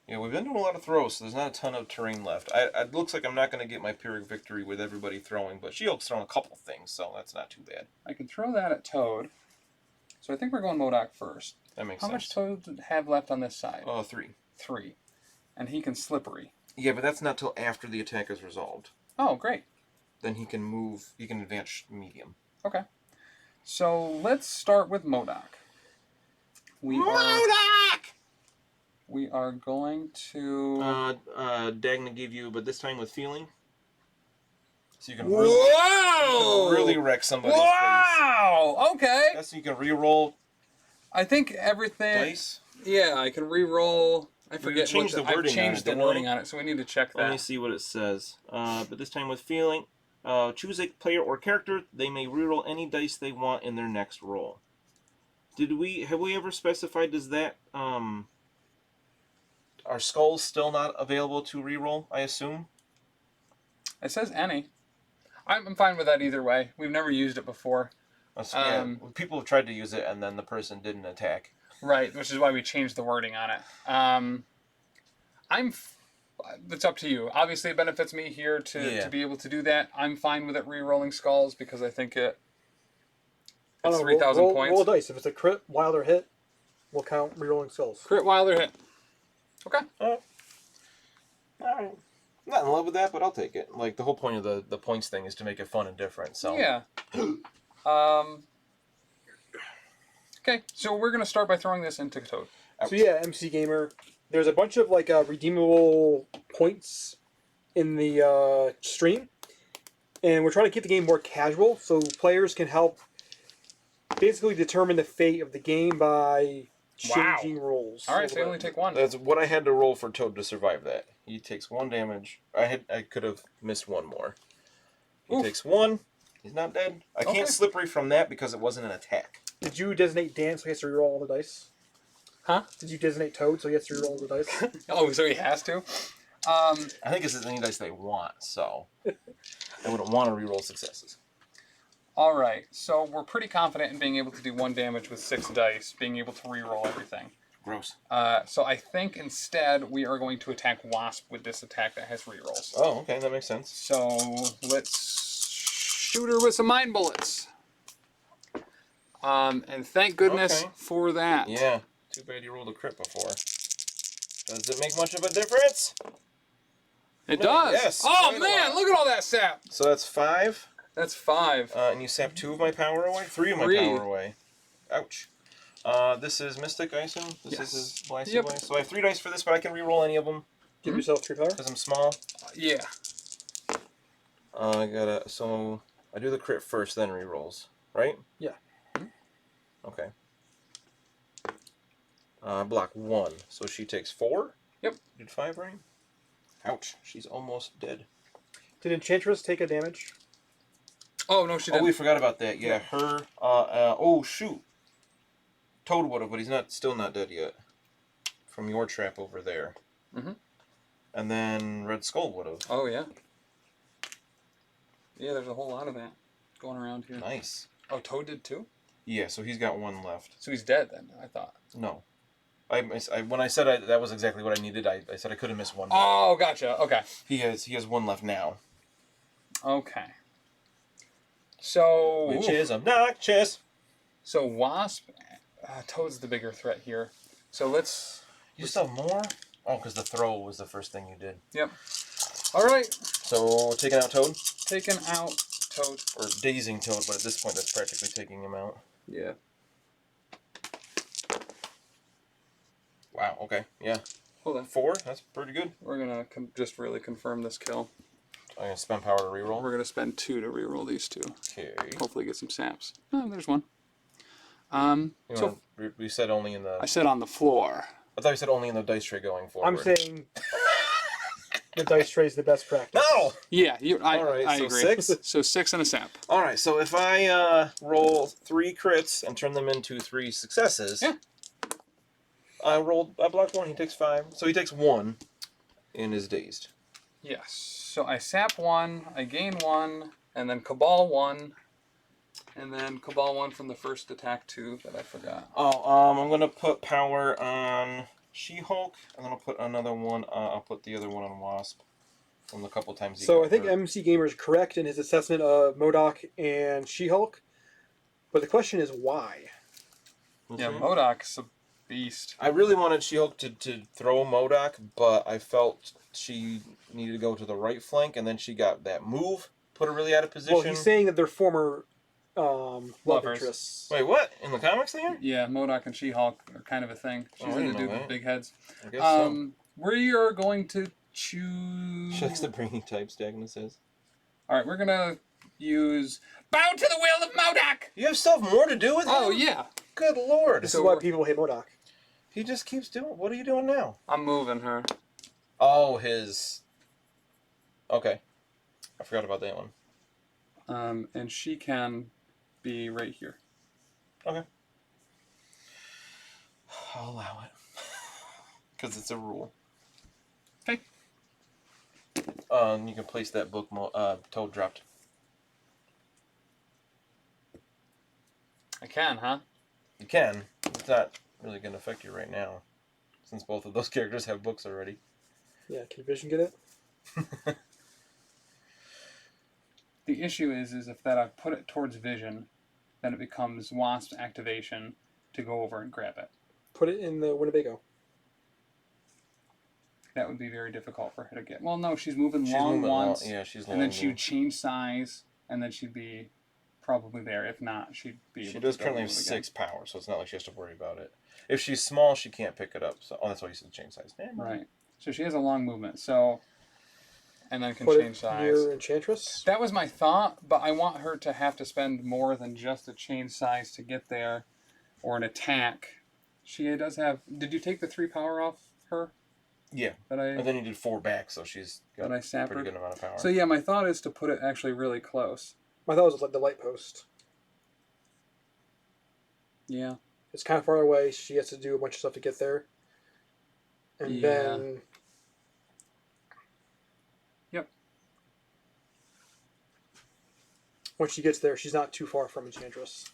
Yeah, we've been doing a lot of throws, so there's not a ton of terrain left. It looks like I'm not going to get my Pyrrhic victory with everybody throwing, but She-Hulk's thrown a couple things, so that's not too bad. I can throw that at Toad. So I think we're going MODOK first. That makes How sense. much Toad have left on this side? 3. 3. And he can Slippery. Yeah, but that's not till after the attack is resolved. Oh, great. Then he can move, he can advance medium. Okay. So let's start with MODOK. We are going to... Dagna gave you, but this time with feeling. So you can Whoa! really wreck somebody's face. Wow! Okay. That's so you can re-roll I think everything... dice. Yeah, I can re-roll... I forget changed the wording I've changed on it, the wording didn't I? on it, so we need to check Let me that. see what it says. But this time with feeling. Choose a player or character. They may re-roll any dice they want in their next roll. Have we ever specified, does that, are skulls still not available to re-roll, I assume? It says any. I'm fine with that either way. We've never used it before. Yeah, people have tried to use it and then the person didn't attack. Right, which is why we changed the wording on it. It's up to you. Obviously, it benefits me here to be able to do that. I'm fine with it re-rolling skulls because I think it's 3,000 points. Roll a dice. If it's a crit, wild, or hit, we'll count rerolling skulls. Crit, wild, or hit. Okay. Alright. I'm not in love with that, but I'll take it. Like, the whole point of the points thing is to make it fun and different, so... Yeah. Okay, so we're going to start by throwing this into Toad. So yeah, MC Gamer, there's a bunch of redeemable points in the stream. And we're trying to keep the game more casual, so players can help basically determine the fate of the game by changing rules. All right, so you only take one. That's what I had to roll for Toad to survive that. He takes 1 damage. I could have missed one more. He takes 1. He's not dead. I can't slippery from that because it wasn't an attack. Did you designate Dan so he has to reroll all the dice? Huh? Did you designate Toad so he has to reroll all the dice? Oh, so he has to? I think this is any dice they want, so I wouldn't want to reroll successes. All right, so we're pretty confident in being able to do 1 damage with 6 dice, being able to reroll everything. Gross. So I think instead we are going to attack Wasp with this attack that has rerolls. Oh, okay, that makes sense. So let's shoot her with some mind bullets. And thank goodness for that. Yeah. Too bad you rolled a crit before. Does it make much of a difference? It does. Yes. Oh man, look at all that sap. So that's 5. That's 5. And you sap 2 of my power away? 3 of my power away. Ouch. This is Mystic, I assume? This is his Blasty Blast. So I have 3 dice for this, but I can reroll any of them. Give yourself 3 power. Because I'm small. Yeah. So I do the crit first, then rerolls, right? Yeah. Okay. Block 1. So she takes 4? Yep. Did 5, right? Ouch. She's almost dead. Did Enchantress take a damage? Oh, no, she Oh, didn't. we forgot about that. Yeah, her. Oh, shoot. Toad would have, but he's still not dead yet. From your trap over there. Mm-hmm. And then Red Skull would have. Oh, yeah. Yeah, there's a whole lot of that going around here. Nice. Oh, Toad did too? Yeah, so he's got 1 left. So he's dead then, I thought. No. When I said that was exactly what I needed, I said I could have missed 1 more. Oh, gotcha. Okay. He has 1 left now. Okay. So... Which is obnoxious. So Wasp... Toad's the bigger threat here. So let's... You still have more? Oh, because the throw was the first thing you did. Yep. All right. So we're taking out Toad? Taking out Toad. Or dazing Toad, but at this point that's practically taking him out. Yeah. Wow, okay, yeah. Hold on. 4? That's pretty good. We're going to just really confirm this kill. I'm going to spend power to reroll. We're going to spend 2 to reroll these 2. Okay. Hopefully get some saps. Oh, there's 1. We said only in the... I said on the floor. I thought you said only in the dice tray going forward. I'm saying the dice tray is the best practice. No! Yeah, All right, I so agree. 6? So 6 and a sap. All right, so if I roll 3 crits and turn them into 3 successes... Yeah. I blocked 1, he takes 5. So he takes 1 and is dazed. Yes. So I sap 1, I gain 1, and then Cabal 1, and then Cabal 1 from the first attack 2 that I forgot. Oh, I'm going to put power on She-Hulk, and then I'll put another one, I'll put the other one on Wasp from the couple times he So got I think hurt. MC Gamer is correct in his assessment of MODOK and She-Hulk, but the question is why? Yeah, MODOK's a beast. I really wanted She-Hulk to throw MODOK, but I felt she needed to go to the right flank, and then she got that move, put her really out of position. Well, he's saying that they're former love Lovers. interests. Wait, what? In the comics they are? Yeah, MODOK and She-Hulk are kind of a thing. She's Oh, I into didn't know dude with that. big heads. I guess so. We are going to choose... She likes the bringing type, Agnes says. Alright, we're going to use... Bow to the will of MODOK! You have stuff more to do with him? Oh, yeah. Good lord. This So is why we're- people hate MODOK. He just keeps doing... What are you doing now? I'm moving her. Oh, his... Okay. I forgot about that one. And she can be right here. Okay. I'll allow it. Because it's a rule. Okay. You can place that book Toad dropped. I can, huh? You can. It's not really going to affect you right now. Since both of those characters have books already. Yeah, can Vision get it? The issue is if that I put it towards Vision, then it becomes Wasp's activation to go over and grab it. Put it in the Winnebago. That would be very difficult for her to get. Well, no, she's moving She's long moving once, long. Yeah, she's long. and then she would change size, and then she'd be probably there. If not, she'd be able She to does go currently have move again. 6 power, so it's not like she has to worry about it. If she's small, she can't pick it up. So, that's why you said change size. Damn. Right. So she has a long movement. So And then can Put change it size. near Enchantress. That was my thought, but I want her to have to spend more than just a change size to get there, or an attack. She does have. Did you take the 3 power off her? Yeah. That I. And then you did 4 back, so she's got That I a sappered? pretty good amount of power. So yeah, my thought is to put it actually really close. My thought was like the light post. Yeah. It's kind of far away. She has to do a bunch of stuff to get there. And Yeah. then... Yep. Once she gets there, she's not too far from Enchantress.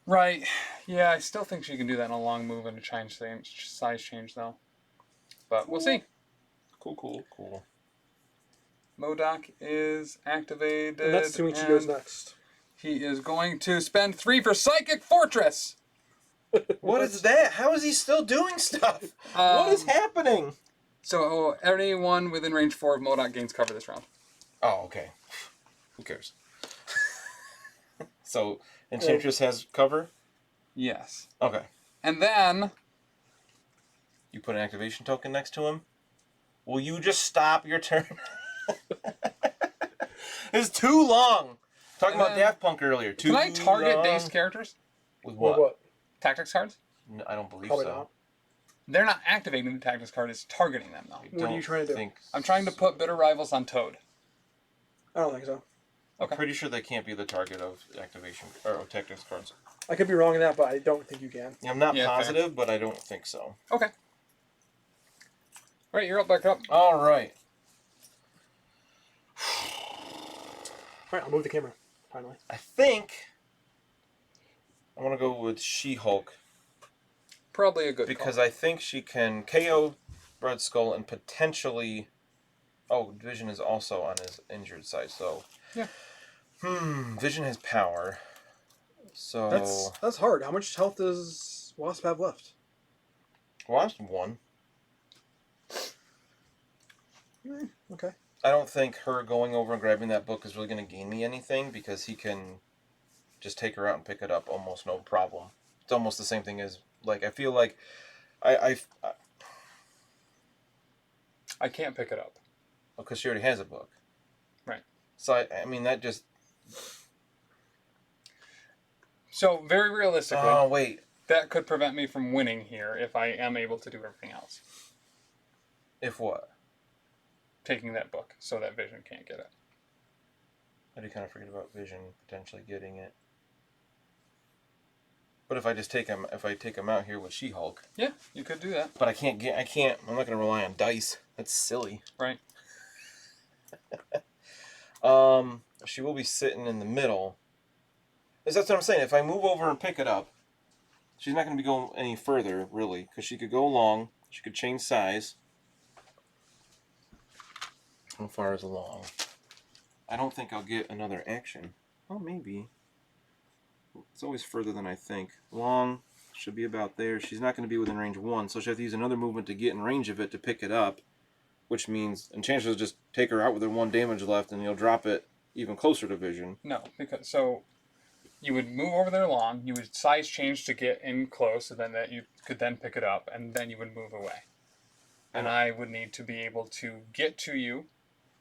Right. Yeah, I still think she can do that in a long move and a size change, though. But we'll see. Cool. MODOK is activated. And that's assuming she goes next. He is going to spend 3 for Psychic Fortress. What is that? How is he still doing stuff? What is happening? So anyone within range 4 of MODOK gains cover this round. Oh, okay. Who cares? So, Enchantress has cover? Yes. Okay. And then... You put an activation token next to him? Will you just stop your turn? It's too long. Talking about Daft Punk earlier. Too Can I target long. based characters? With Well, what? Tactics cards? No, I don't believe Probably so. not. They're not activating the tactics card, it's targeting them, though. What are you trying to do? Think... I'm trying to put Bitter Rivals on Toad. I don't think so. I'm pretty sure they can't be the target of activation or tactics cards. I could be wrong in that, but I don't think you can. Yeah, I'm not Yeah, positive, but I don't think so. Okay. Alright, you're up, back up. All right. Alright, I'll move the camera, finally. I think I want to go with She-Hulk Probably a good because call. I think she can KO Red Skull and potentially... Oh, Vision is also on his injured side, so... Yeah. Vision has power. So... That's hard. How much health does Wasp have left? Wasp 1. Okay. I don't think her going over and grabbing that book is really going to gain me anything because he can just take her out and pick it up almost no problem. It's almost the same thing as, like, I feel like I can't pick it up. because she already has a book. Right. So, I mean, that just... So, very realistically, Oh, wait. that could prevent me from winning here if I am able to do everything else. If what? Taking that book so that Vision can't get it. I do kind of forget about Vision potentially getting it. But if I just take him, out here with She-Hulk. Yeah, you could do that. But I'm not going to rely on dice. That's silly. Right. She will be sitting in the middle. That's what I'm saying. If I move over and pick it up, she's not going to be going any further, really. Because she could go long. She could change size. How far is long? I don't think I'll get another action. Oh, maybe. It's always further than I think. Long should be about there. She's not going to be within range 1, so she'll have to use another movement to get in range of it to pick it up. Which means Enchantress will just take her out with her 1 damage left, and you'll drop it even closer to Vision. No, because so you would move over there long, you would size change to get in close, so then that you could then pick it up, and then you would move away. And I would need to be able to get to you,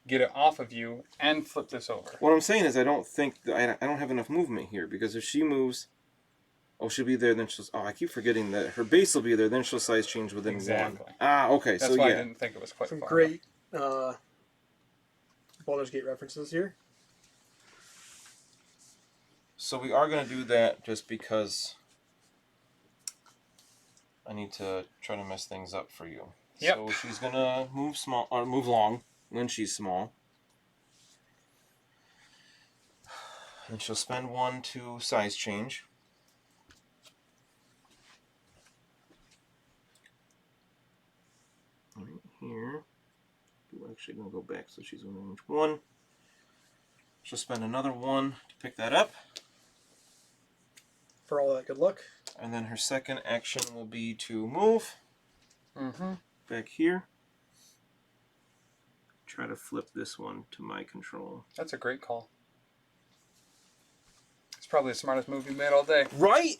get it off of you, and flip this over. What I'm saying is I don't think I don't have enough movement here, because if she moves, she'll be there, then she'll... Oh, I keep forgetting that her base will be there, then she'll size change within 1. Exactly. Ah, okay, That's so why yeah. I didn't think it was quite Some far great Baldur's Gate references here. So we are going to do that just because I need to try to mess things up for you. Yep. So she's going to move small, or move long when she's small. And she'll spend 1 to size change. Right here. We're actually going to go back so she's within range 1. She'll spend another 1 to pick that up. For all that good luck. And then her second action will be to move back here. Try to flip this one to my control. That's a great call. It's probably the smartest move you've made all day. Right?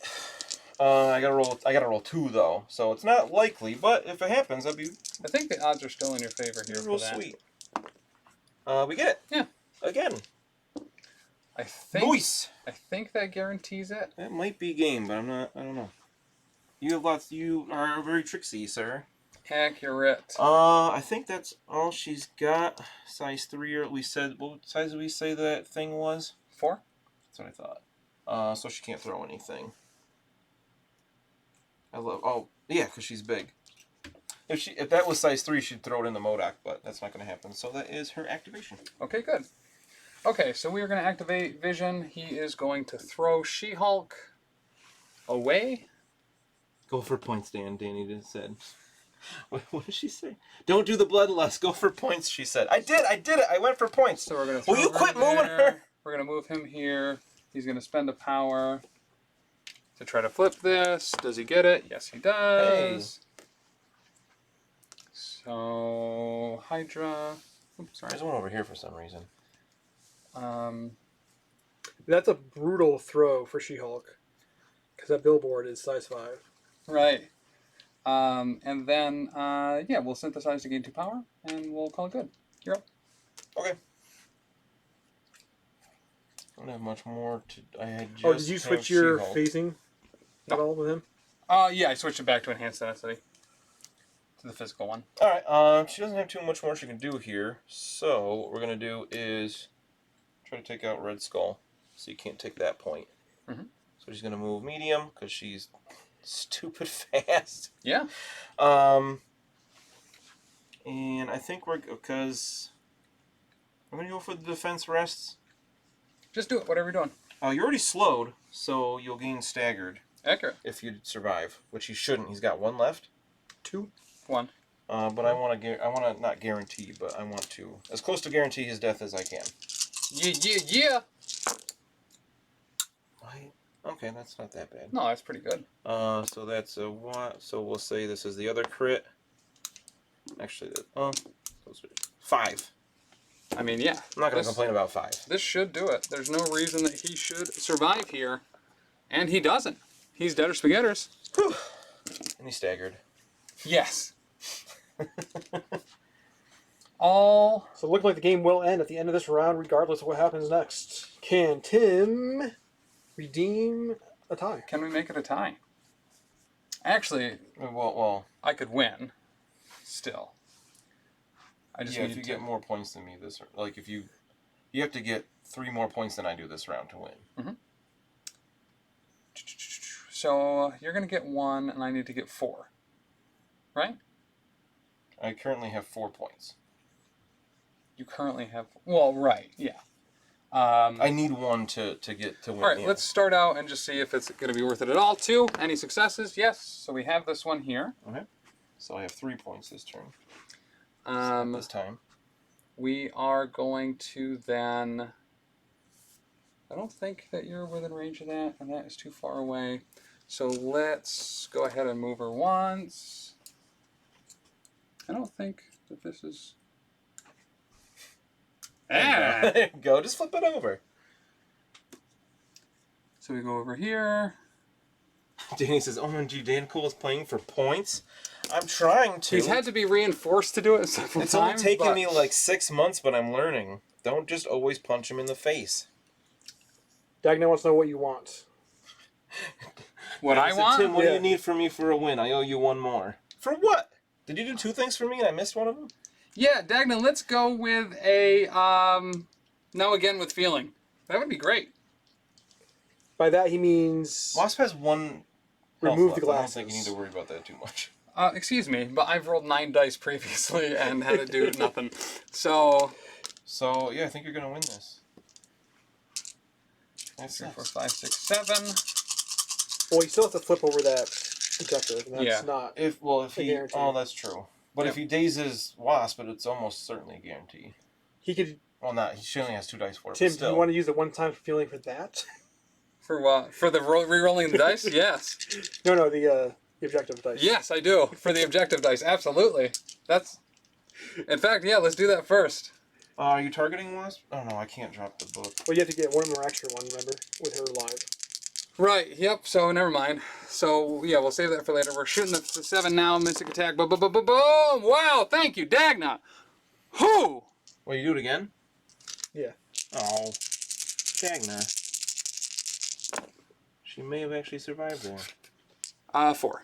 I gotta roll 2 though, so it's not likely. But if it happens, that'd be I think the odds are still in your favor here real for that. sweet. We get it. Yeah. Again. I think. Voice. I think that guarantees it. That might be game, but I don't know. You have lots. You are very tricksy, sir. Accurate. I think that's all she's got. Size 3, or we said. What size did we say that thing was? 4. That's what I thought. So she can't throw anything. Oh, yeah, because she's big. If that was size 3, she'd throw it in the Modoc, but that's not going to happen. So that is her activation. Okay, good. Okay, so we are going to activate Vision. He is going to throw She-Hulk away. Go for points, Dani just said. What did she say? Don't do the bloodlust. Go for points, she said. I did it. I went for points. So we're going to Will you quit moving her? We're going to move him here. He's going to spend a power to try to flip this. Does he get it? Yes, he does. Hey. So, Hydra. Oops, sorry. There's one over here for some reason. That's a brutal throw for She-Hulk. Because that billboard is size 5. Right. And then, yeah, we'll synthesize to gain 2 power, and we'll call it good. You're up. Okay. I don't have much more to... I had just did you switch your phasing at all with him? Yeah, I switched it back to Enhanced Density. To the physical one. Alright, she doesn't have too much more she can do here, so what we're going to do is try to take out Red Skull, so you can't take that point. Mm-hmm. So she's going to move medium, because she's stupid fast. Yeah. And I think because I'm going to go for the defense rests. Just do it, whatever you're doing. You're already slowed, so you'll gain staggered. Accurate. If you survive, which he shouldn't. He's got 1 left. 2. 1. But I want to not guarantee, but I want to as close to guarantee his death as I can. Yeah. Okay, that's not that bad. No, that's pretty good. So that's a what? So we'll say this is the other crit. Actually, those are 5. I mean, yeah. I'm not going to complain about 5. This should do it. There's no reason that he should survive here. And he doesn't. He's dead or spaghetters. Whew. And he's staggered. Yes. So it looked like the game will end at the end of this round regardless of what happens next. Can Tim redeem a tie? Can we make it a tie? Actually, Well, I could win. Still. I just need if you to get more points than me if you have to get 3 more points than I do this round to win. Mm-hmm. So you're going to get 1, and I need to get 4. Right? I currently have 4 points. You currently have... Well, right, yeah. I need 1 to get to win. All right, let's start out and just see if it's going to be worth it at all. 2, any successes? Yes. So we have this one here. Okay. So I have 3 points this turn. This time. We are going to then... I don't think that you're within range of that, and that is too far away. So let's go ahead and move her once. I don't think that this is... There you go. Just flip it over. So we go over here. Dani says, OMG, Dan Cool is playing for points. I'm trying to. He's had to be reinforced to do it several It's times. only taken me like 6 months, but I'm learning. Don't just always punch him in the face. Dagna wants to know what you want. What I want? Tim, what do you need from me for a win? I owe you 1 more. For what? Did you do 2 things for me and I missed one of them? Yeah, Dagna, let's go with a, no again with feeling. That would be great. By that he means... Wasp has 1 remove the glasses. I don't think you need glasses. to worry about that too much. Excuse me, but I've rolled 9 dice previously and had to do nothing. So, yeah, I think you're going to win this. That's 3, 4, 5, 6, 7. Well, you still have to flip over that objective, and that's not If a he... guarantee. Oh, that's true. But if he dazes Wasp, it's almost certainly a guarantee. He could... Well, not. He only has 2 dice for it, Tim, but still. do you want to use the one-time feeling for that? For what? For the re-rolling the dice? Yes. No, the objective dice. Yes, I do. For the objective dice, absolutely. That's... In fact, yeah, let's do that first. Are you targeting Wasp? Oh, no, I can't drop the book. Well, you have to get 1 more extra one, remember, with her live. Right, yep, so never mind. So, yeah, we'll save that for later. We're shooting the 7 now, mystic attack, boom! Wow, thank you, Dagna! Whoo! Well, you do it again? Yeah. Oh, Dagna. She may have actually survived there. 4.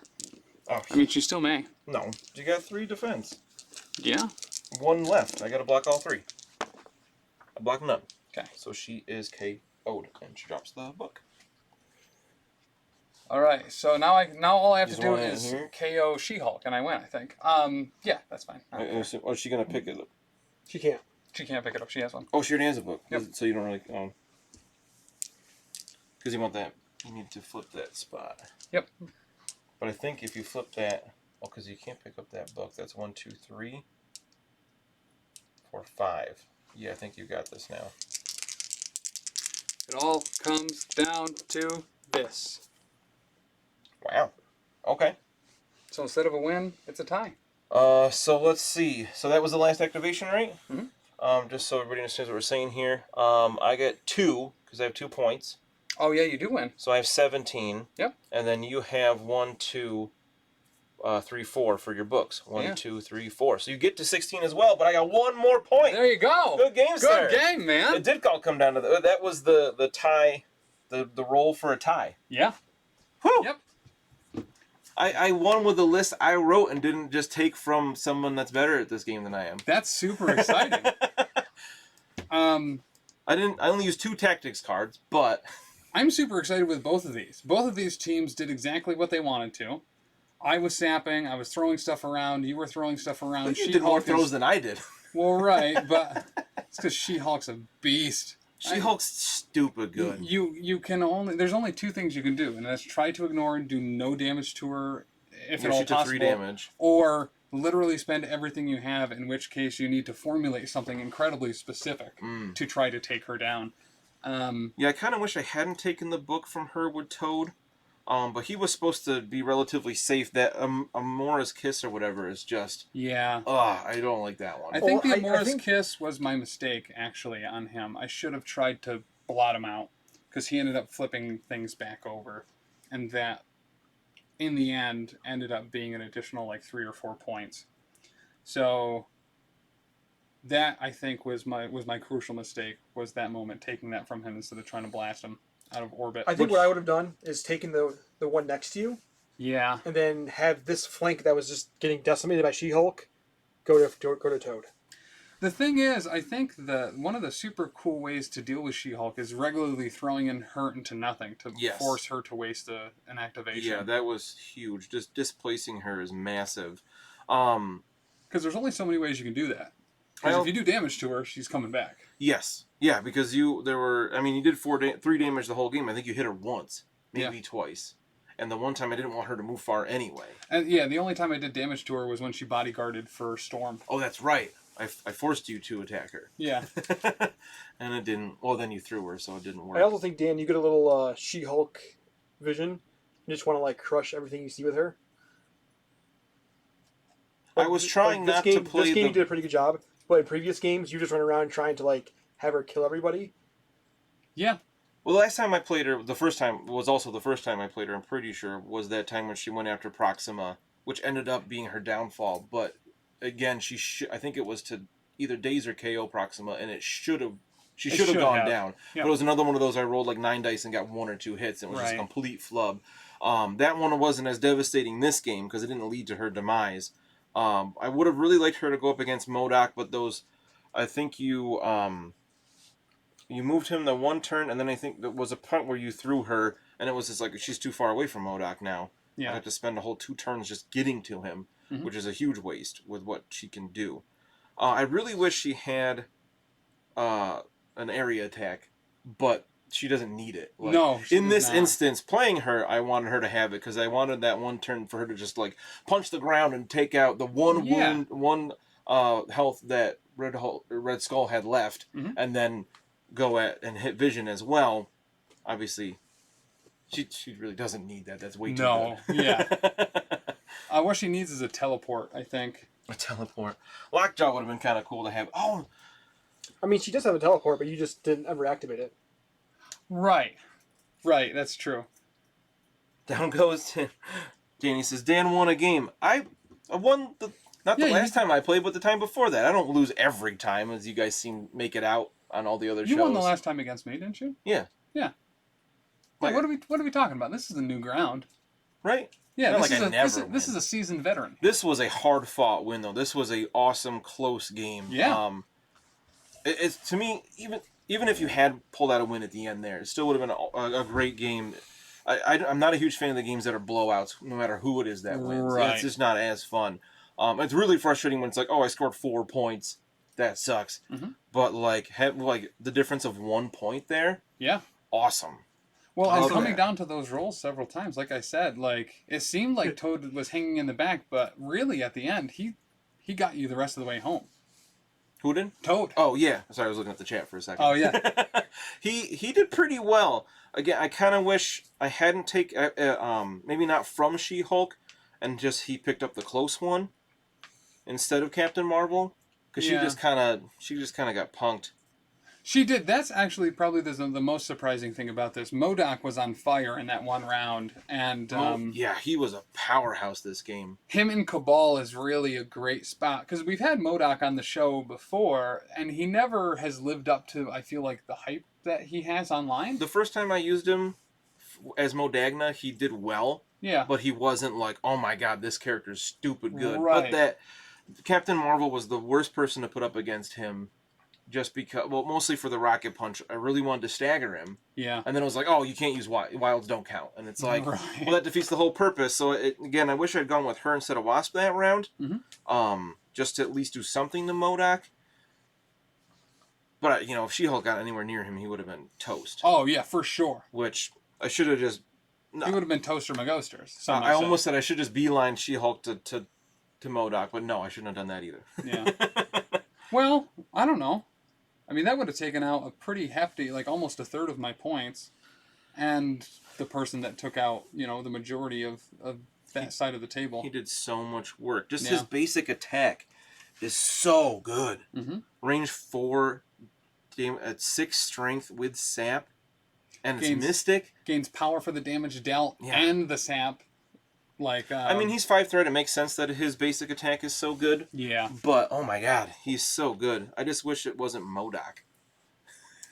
Oh, I mean, she still may. no. You got 3 defense. Yeah. 1 left. I gotta block all 3. I block none. Okay. So she is KO'd, and she drops the book. All right. So now all I have to Just do want it is here? KO She-Hulk, and I win. I think. Yeah, that's fine. I don't care. Oh, is she gonna pick it up? She can't. She can't pick it up. She has one. Oh, she already has a book. Yep. So you don't really. Because you want that. You need to flip that spot. Yep. But I think if you flip that. Oh, because you can't pick up that book. That's 1, 2, 3, 4, 5. Yeah, I think you got this now. It all comes down to this. Wow. Okay. So instead of a win, it's a tie. So let's see. So that was the last activation, right? Mm-hmm. Just so everybody understands what we're saying here. I get 2 because I have 2 points. Oh yeah, you do win. So I have 17. Yep. And then you have 1, 2, 3, 4 for your books. 1, 2, 3, 4. So you get to 16 as well. But I got 1 more point. There you go. Good game, sir. Good game, man. It did all come down to that was the tie, the roll for a tie. Yeah. Whew. Yep. I won with the list I wrote and didn't just take from someone that's better at this game than I am. That's super exciting. I only used 2 tactics cards, but I'm super excited with both of these. Both of these teams did exactly what they wanted to. I was sapping, I was throwing stuff around, you were throwing stuff around. you did more throws than I did. Well, right, but it's because She-Hulk's a beast. She-Hulk's stupid good. You can only... There's only 2 things you can do, and that's try to ignore and do no damage to her, if at all she took possible. 3 damage. Or literally spend everything you have, in which case you need to formulate something incredibly specific to try to take her down. Yeah, I kind of wish I hadn't taken the book from her with Toad. But he was supposed to be relatively safe. That Amora's Kiss or whatever is just... Yeah. I don't like that one. I think the I Amora's think- Kiss was my mistake, actually, on him. I should have tried to blot him out, because he ended up flipping things back over. And that, in the end, ended up being an additional, 3 or 4 points. So, that, I think, was my crucial mistake, was that moment, taking that from him instead of trying to blast him out of orbit. I think what I would have done is taken the one next to you, Yeah. and then have this flank that was just getting decimated by She-Hulk go to Toad. The thing is, I think one of the super cool ways to deal with She-Hulk is regularly throwing in her into nothing to force her to waste an activation. Yeah, that was huge. Just displacing her is massive. Because there's only so many ways you can do that. Because if you do damage to her, she's coming back. Yes. Yeah, because you did 3 damage the whole game. I think you hit her once, maybe twice. And the one time I didn't want her to move far anyway. And yeah, the only time I did damage to her was when she bodyguarded for Storm. Oh, that's right. I forced you to attack her. Yeah. And it didn't... Well, then you threw her, so it didn't work. I also think, Dan, you get a little She-Hulk vision. You just want to crush everything you see with her. I was trying not to play This game you did a pretty good job, but in previous games you just run around trying to have her kill everybody. Yeah. Well, the last time I played her, the first time was also the first time I played her, I'm pretty sure, was that time when she went after Proxima, which ended up being her downfall. But again, I think it was to either daze or KO Proxima, and she should have gone down. Yep. But it was another one of those I rolled 9 dice and got 1 or 2 hits, and it was just a complete flub. That one wasn't as devastating this game because it didn't lead to her demise. I would have really liked her to go up against MODOK, but I think you moved him the one turn, and then I think there was a point where you threw her, and it was just she's too far away from MODOK now. Yeah. I have to spend a whole 2 turns just getting to him, which is a huge waste with what she can do. I really wish she had an area attack, but she doesn't need it. No, in this instance, playing her, I wanted her to have it because I wanted that one turn for her to just punch the ground and take out the one wound, one health that Red Skull had left, and then go and hit Vision as well. Obviously, she really doesn't need that. That's way too good. Yeah. What she needs is a teleport, I think. A teleport. Lockjaw would have been kind of cool to have. Oh, I mean, she does have a teleport, but you just didn't ever activate it. Right. That's true. Down goes to Danny says, Dan won a game. I won the last time I played, but the time before that. I don't lose every time, as you guys make it out. on all the other shows. You won the last time against me, didn't you? Yeah. Yeah. Like, what are we talking about? This is a new ground. Right? Yeah, Not this, like is I a, never this, is, this is a seasoned veteran. This was a hard-fought win, though. This was a awesome, close game. Yeah. It's to me, even if you had pulled out a win at the end there, it still would have been a great game. I'm not a huge fan of the games that are blowouts, no matter who it is that wins. Right. It's just not as fun. It's really frustrating when it's like, oh, I scored 4 points. That sucks. Mm-hmm. But like the difference of 1 point there, Yeah. awesome. Well, and coming that. down to those rolls several times, like I said, like it seemed like Toad was hanging in the back, but really at the end, he got you the rest of the way home. Who did? Toad. Oh yeah. Sorry, I was looking at the chat for a second. Oh yeah. he did pretty well. Again, I kind of wish I hadn't maybe not from She-Hulk, and just he picked up the close one instead of Captain Marvel, because Yeah. she just kind of got punked. She did. That's actually probably the most surprising thing about this. MODOK was on fire in that one round, and Yeah, he was a powerhouse this game. him and Cabal is really a great spot because we've had MODOK on the show before, and he never has lived up to, I feel like, the hype that he has online. The first time I used him as Modagna, he did well, Yeah. but he wasn't like, oh my god, this character's stupid good. Right. But that Captain Marvel was the worst person to put up against him. Just because, well, mostly for the rocket punch, I really wanted to stagger him. Yeah. And then it was like, oh, you can't use wilds don't count. And it's like, Right. well, that defeats the whole purpose. So, again, I wish I'd gone with her instead of Wasp that round. Mm-hmm. Just to at least do something to MODOK. But, if She-Hulk got anywhere near him, he would have been toast. Oh, yeah, for sure. Which I should have just... He would have been Toaster McGoasters. I almost said I should just beeline She-Hulk to MODOK, but no, I shouldn't have done that either. Yeah. Well, I don't know. I mean, that would have taken out a pretty hefty, like almost a third of my points, and the person that took out, the majority of that side of the table. He did so much work. Just Yeah. his basic attack is so good. Mm-hmm. Range 4, at 6 strength with sap, and it's Gains- mystic. Gains power for the damage dealt Yeah. and the sap. Like, I mean, he's 5 threat. It makes sense that his basic attack is so good. Yeah. But, oh my god, he's so good. I just wish it wasn't MODOK.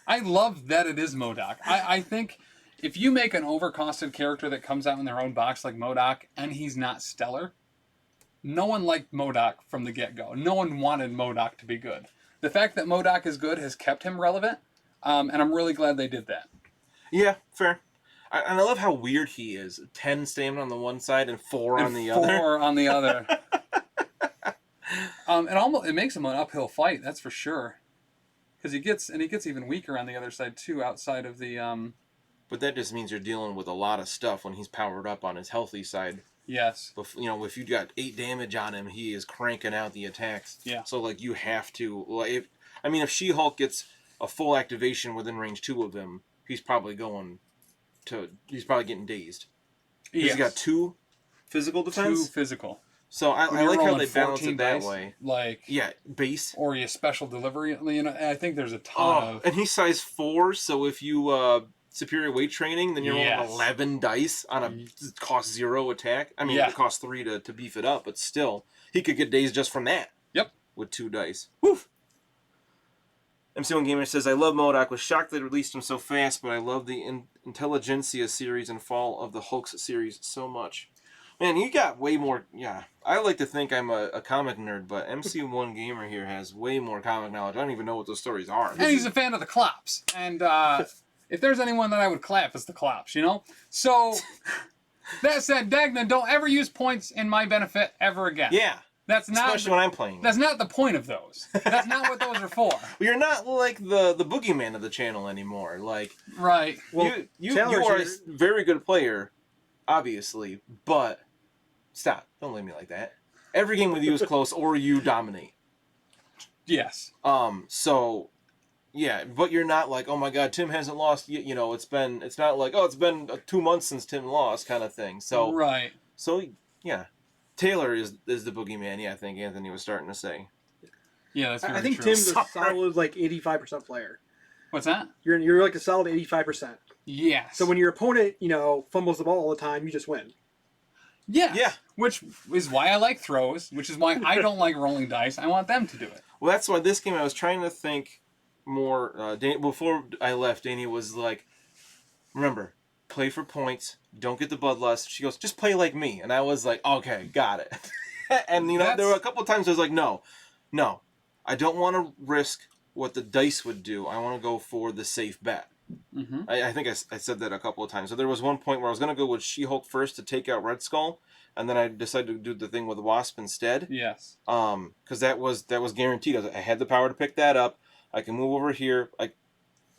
I love that it is MODOK. I think if you make an overcosted character that comes out in their own box like MODOK, and he's not stellar, no one liked MODOK from the get-go. No one wanted MODOK to be good. The fact that MODOK is good has kept him relevant, and I'm really glad they did that. Yeah, fair. And I love how weird he is. 10 stamina on the one side and 4 on the other. 4 on the other. It makes him an uphill fight, that's for sure. Because he gets even weaker on the other side too, outside of the. But that just means you're dealing with a lot of stuff when he's powered up on his healthy side. Yes. If you got 8 damage on him, he is cranking out the attacks. Yeah. So you have to if She-Hulk gets a full activation within range 2 of him, he's probably getting dazed. Yes. He's got 2 physical defense. 2 physical. So I When you're like how rolling they balance 14 it that dice, way. Like, Yeah, base. or you special delivery. I think there's a ton of. And he's size 4, so if you superior weight training, then you're rolling Yes. 11 dice on a cost 0 attack. I mean, Yeah. it costs 3 to beef it up, but still, he could get dazed just from that. Yep. With 2 dice. Woof. MC1 Gamer says, I love MODOK. Was shocked they released him so fast, but I love the Intelligentsia series and Fall of the Hulks series so much. Man, you got way more... Yeah, I like to think I'm a comic nerd, but MC1 Gamer here has way more comic knowledge. I don't even know what those stories are. And he's a fan of the Klops. And if there's anyone that I would clap, it's the Klops, So, that said, Dagna, don't ever use points in my benefit ever again. Yeah. That's not. Especially when I'm playing. That's not the point of those. That's not what those are for. Well, you're not like the boogeyman of the channel anymore. Like, Right. Well, you are a here- very good player, obviously, but stop. Don't leave me like that. Every game with you is close, or you dominate. Yes. So, yeah, but you're not like, oh my god, Tim hasn't lost. It's not like, oh, it's been 2 months since Tim lost, kind of thing. So, Right. So yeah, Taylor is the boogeyman. Yeah, I think Anthony was starting to say. Yeah, that's very I think true. Tim's a solid 85% player. What's that? You're like a solid 85%. Yes. So when your opponent, fumbles the ball all the time, you just win. Yes. Yeah. Which is why I like throws, which is why I don't like rolling dice. I want them to do it. Well, that's why this game I was trying to think more. Before I left, Dani was like, "Remember, play for points. Don't get the bloodlust." She goes, "Just play like me," and I was like, "Okay, got it." And there were a couple of times I was like, "No, I don't want to risk what the dice would do. I want to go for the safe bet." Mm-hmm. I think I said that a couple of times. So there was one point where I was going to go with She-Hulk first to take out Red Skull, and then I decided to do the thing with Wasp instead. Yes. Because that was guaranteed. I had the power to pick that up. I can move over here.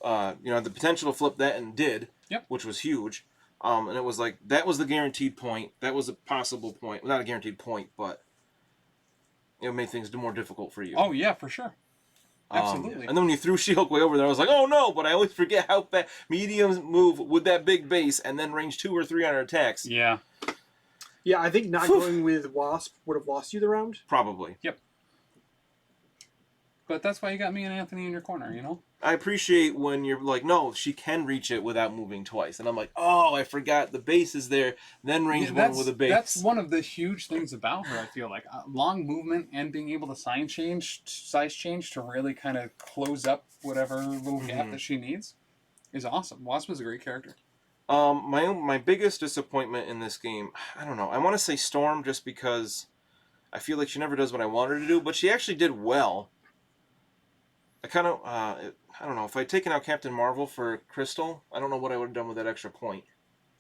The potential to flip that and did. Yep. Which was huge. And it was like that was the guaranteed point. That was a possible point. Well, not a guaranteed point, but it made things more difficult for you. Oh yeah, for sure. Absolutely. And then when you threw She-Hulk way over there, I was like, oh no, but I always forget how fast mediums move with that big base and then range 2 or 3 on her attacks. Yeah. Yeah, I think not going with Wasp would have lost you the round. Probably. Yep. But that's why you got me and Anthony in your corner, you know? I appreciate when you're like, no, she can reach it without moving twice. And I'm like, oh, I forgot the base is there. Then range 1 with a base. That's one of the huge things about her, I feel like. Long movement and being able to size change to really kind of close up whatever little gap that she needs is awesome. Wasp is a great character. My biggest disappointment in this game, I don't know. I want to say Storm just because I feel like she never does what I want her to do, but she actually did well. I kind of, I don't know. If I'd taken out Captain Marvel for Crystal, I don't know what I would have done with that extra point.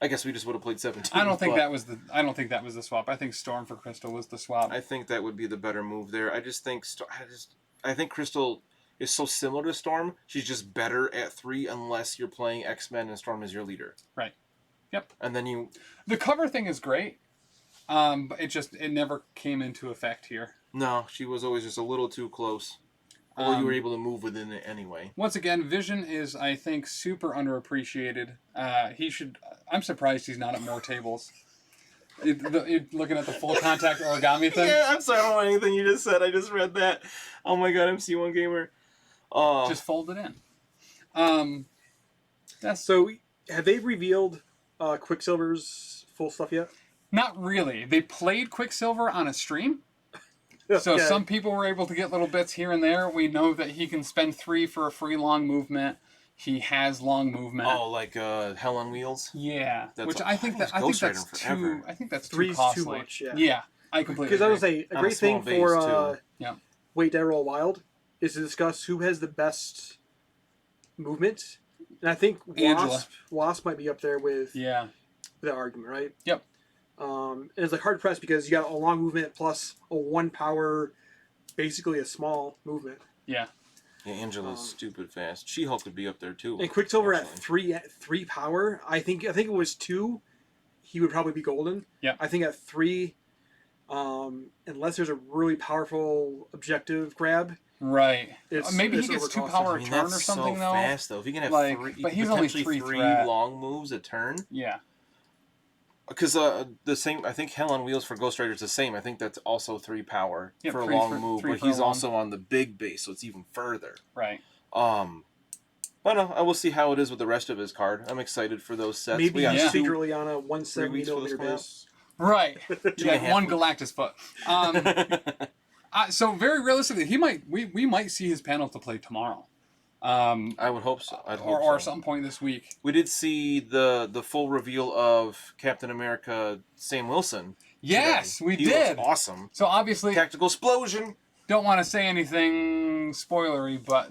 I guess we just would have played 17. I don't think that was the swap. I think Storm for Crystal was the swap. I think that would be the better move there. I just think I think Crystal is so similar to Storm. She's just better at 3 unless you're playing X-Men and Storm is your leader. Right. Yep. And then the cover thing is great. But it never came into effect here. No, she was always just a little too close. Or you were able to move within it anyway. Once again, Vision is, I think, super underappreciated. I'm surprised he's not at more tables. Looking at the full contact origami thing. Yeah, I'm sorry, I don't know anything you just said. I just read that. Oh my god, MC1 Gamer. Oh. Just fold it in. So, have they revealed Quicksilver's full stuff yet? Not really. They played Quicksilver on a stream. So Okay. some people were able to get little bits here and there. We know that he can spend 3 for a free long movement. He has long movement. Oh, like Hell on Wheels? Yeah. That's I think that's too Three's costly. too much, yeah. Yeah, I completely Because I agree. was say a On a great small thing base, for Yeah. Wait Dead Roll Wild is to discuss who has the best movement. And I think Angela. Wasp might be up there with Yeah. that argument, right? Yep. And it's like hard pressed because you got a long movement plus a 1 power, basically a small movement. Yeah. Yeah, Angela's stupid fast. She-Hulk would be up there too. And Quicksilver actually. at three power, I think it was 2, he would probably be golden. Yeah. I think at 3, unless there's a really powerful objective grab. Right. It's Maybe he gets 2 overcosted. power I a mean, turn that's or something so though. fast though. If he can have Like, 3, but he's only potentially 3 3 threat. long moves a turn. Yeah. Because the same, I think Hell on Wheels for Ghost Rider is the same. I think that's also 3 power Yep, for a 3 long for- move, 3 but for a he's long. also on the big base, so it's even further. Right. But no, I will see how it is with the rest of his card. I'm excited for those sets. Maybe we got yeah. secretly on a 3 170 weeks for this millimeter one base. Right. You got 2.5 1 weeks. Galactus foot. So very realistically, we might see his panel to play tomorrow. I would hope so. Or some point this week. We did see the full reveal of Captain America Sam Wilson. Yes, today. we He did. looks awesome. So obviously, Tactical explosion. don't want to say anything spoilery, but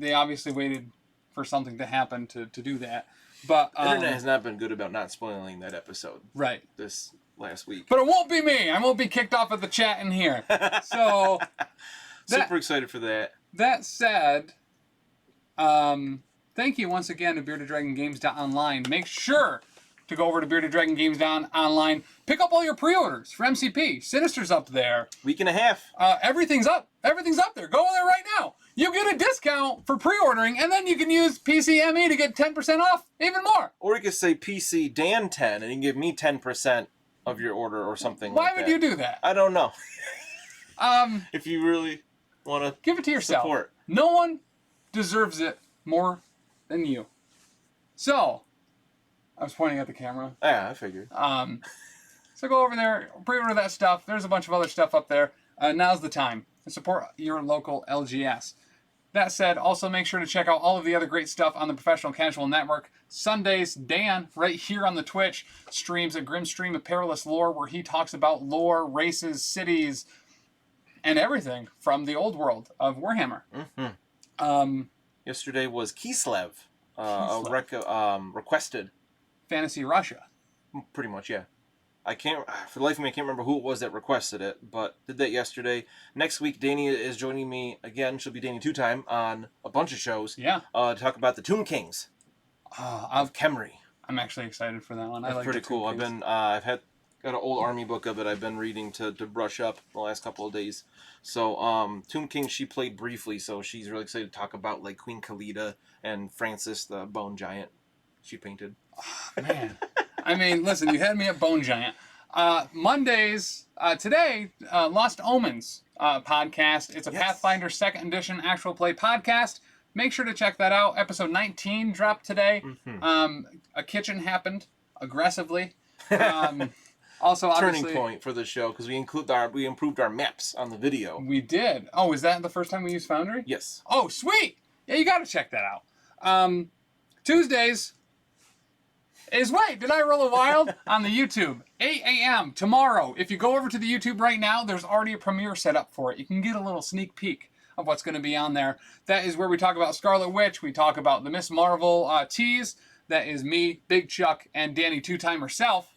they obviously waited for something to happen to do that. But The internet has not been good about not spoiling that episode right. this last week. But it won't be me. I won't be kicked off of the chat in here. So Super excited for that. that said, thank you once again to beardeddragongames.online. Make sure to go over to beardeddragongames.online. Pick up all your pre-orders for MCP. Sinister's up there. Week and a half. Everything's up. Everything's up there. Go there right now. You get a discount for pre-ordering, and then you can use PCME to get 10% off, even more. Or you could say PC Dan 10 and you can give me 10% of your order or something Why like would that. you do that? I don't know. If you really want to Give it to yourself. support. No one deserves it more than you. So, I was pointing at the camera. Yeah, I figured. So go over there, pre-order that stuff. There's a bunch of other stuff up there. Now's the time to support your local LGS. That said, also make sure to check out all of the other great stuff on the Professional Casual Network. Sundays, Dan, right here on the Twitch, streams a grim stream of perilous lore where he talks about lore, races, cities, and everything from the old world of Warhammer. Yesterday was Kislev, requested. Fantasy Russia. Pretty much, yeah. I can't, for the life of me, I can't remember who it was that requested it, but did that yesterday. Next week, Dani is joining me again. She'll be Dani 2-time on a bunch of shows. Yeah. To talk about the Tomb Kings of Khemri. I'm actually excited for that one. That's pretty cool. I've got an old army book of it I've been reading to brush up the last couple of days. So, Tomb King, she played briefly, so she's really excited to talk about like Queen Khalida and Francis, the bone giant she painted. Oh, man. I mean, listen, you had me at Bone Giant. Mondays, today, Lost Omens podcast. It's a Pathfinder 2nd edition actual play podcast. Make sure to check that out. Episode 19 dropped today. A kitchen happened aggressively. Also, obviously, turning point for the show because we improved our maps on the video. We did. Oh, is that the first time we used Foundry? Yes. Oh, sweet. Yeah, you got to check that out. Tuesdays is Did I Roll a Wild on the YouTube? 8 a.m. tomorrow. If you go over to the YouTube right now, there's already a premiere set up for it. You can get a little sneak peek of what's going to be on there. That is where we talk about Scarlet Witch. We talk about the Miss Marvel tease. That is me, Big Chuck, and Dani 2-time herself.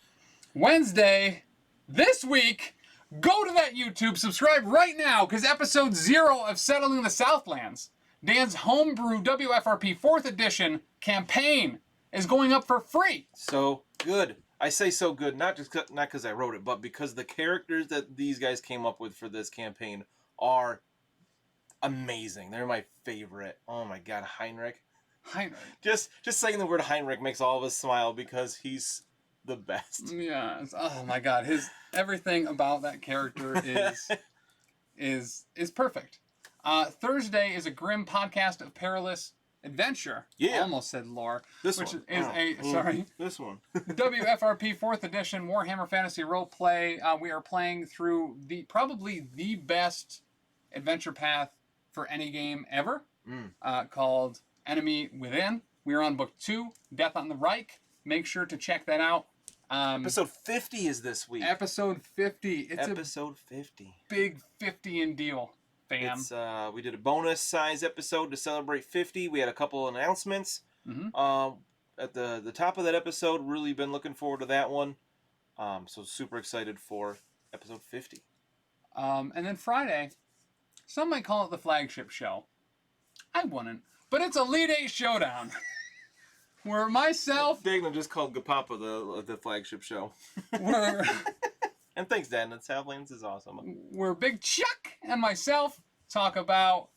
Wednesday, this week, go to that YouTube, subscribe right now, because episode 0 of Settling the Southlands, Dan's homebrew WFRP 4th edition campaign, is going up for free. So good. I say so good, not because I wrote it, but because the characters that these guys came up with for this campaign are amazing. They're my favorite. Oh my God, Heinrich. Just saying the word Heinrich makes all of us smile because he's the best. Yeah. Oh my God, everything about that character is perfect. Thursday is a grim podcast of perilous adventure. Yeah. I almost said lore. This which one. This one. WFRP 4th edition Warhammer Fantasy Roleplay. We are playing through probably the best adventure path for any game ever, called Enemy Within. We are on book 2, Death on the Reich. Make sure to check that out. Episode 50 is this week. Episode 50. It's episode 50. Big 50 in deal, fam. We did a bonus size episode to celebrate 50. We had a couple announcements. At the top of that episode, really been looking forward to that one. So super excited for episode 50. And then Friday, some might call it the flagship show. I wouldn't. But it's Elite 8 Showdown. Where myself... Dagna just called Gapapa the flagship show. And thanks, Dan. The Southlands is awesome. Where Big Chuck and myself talk about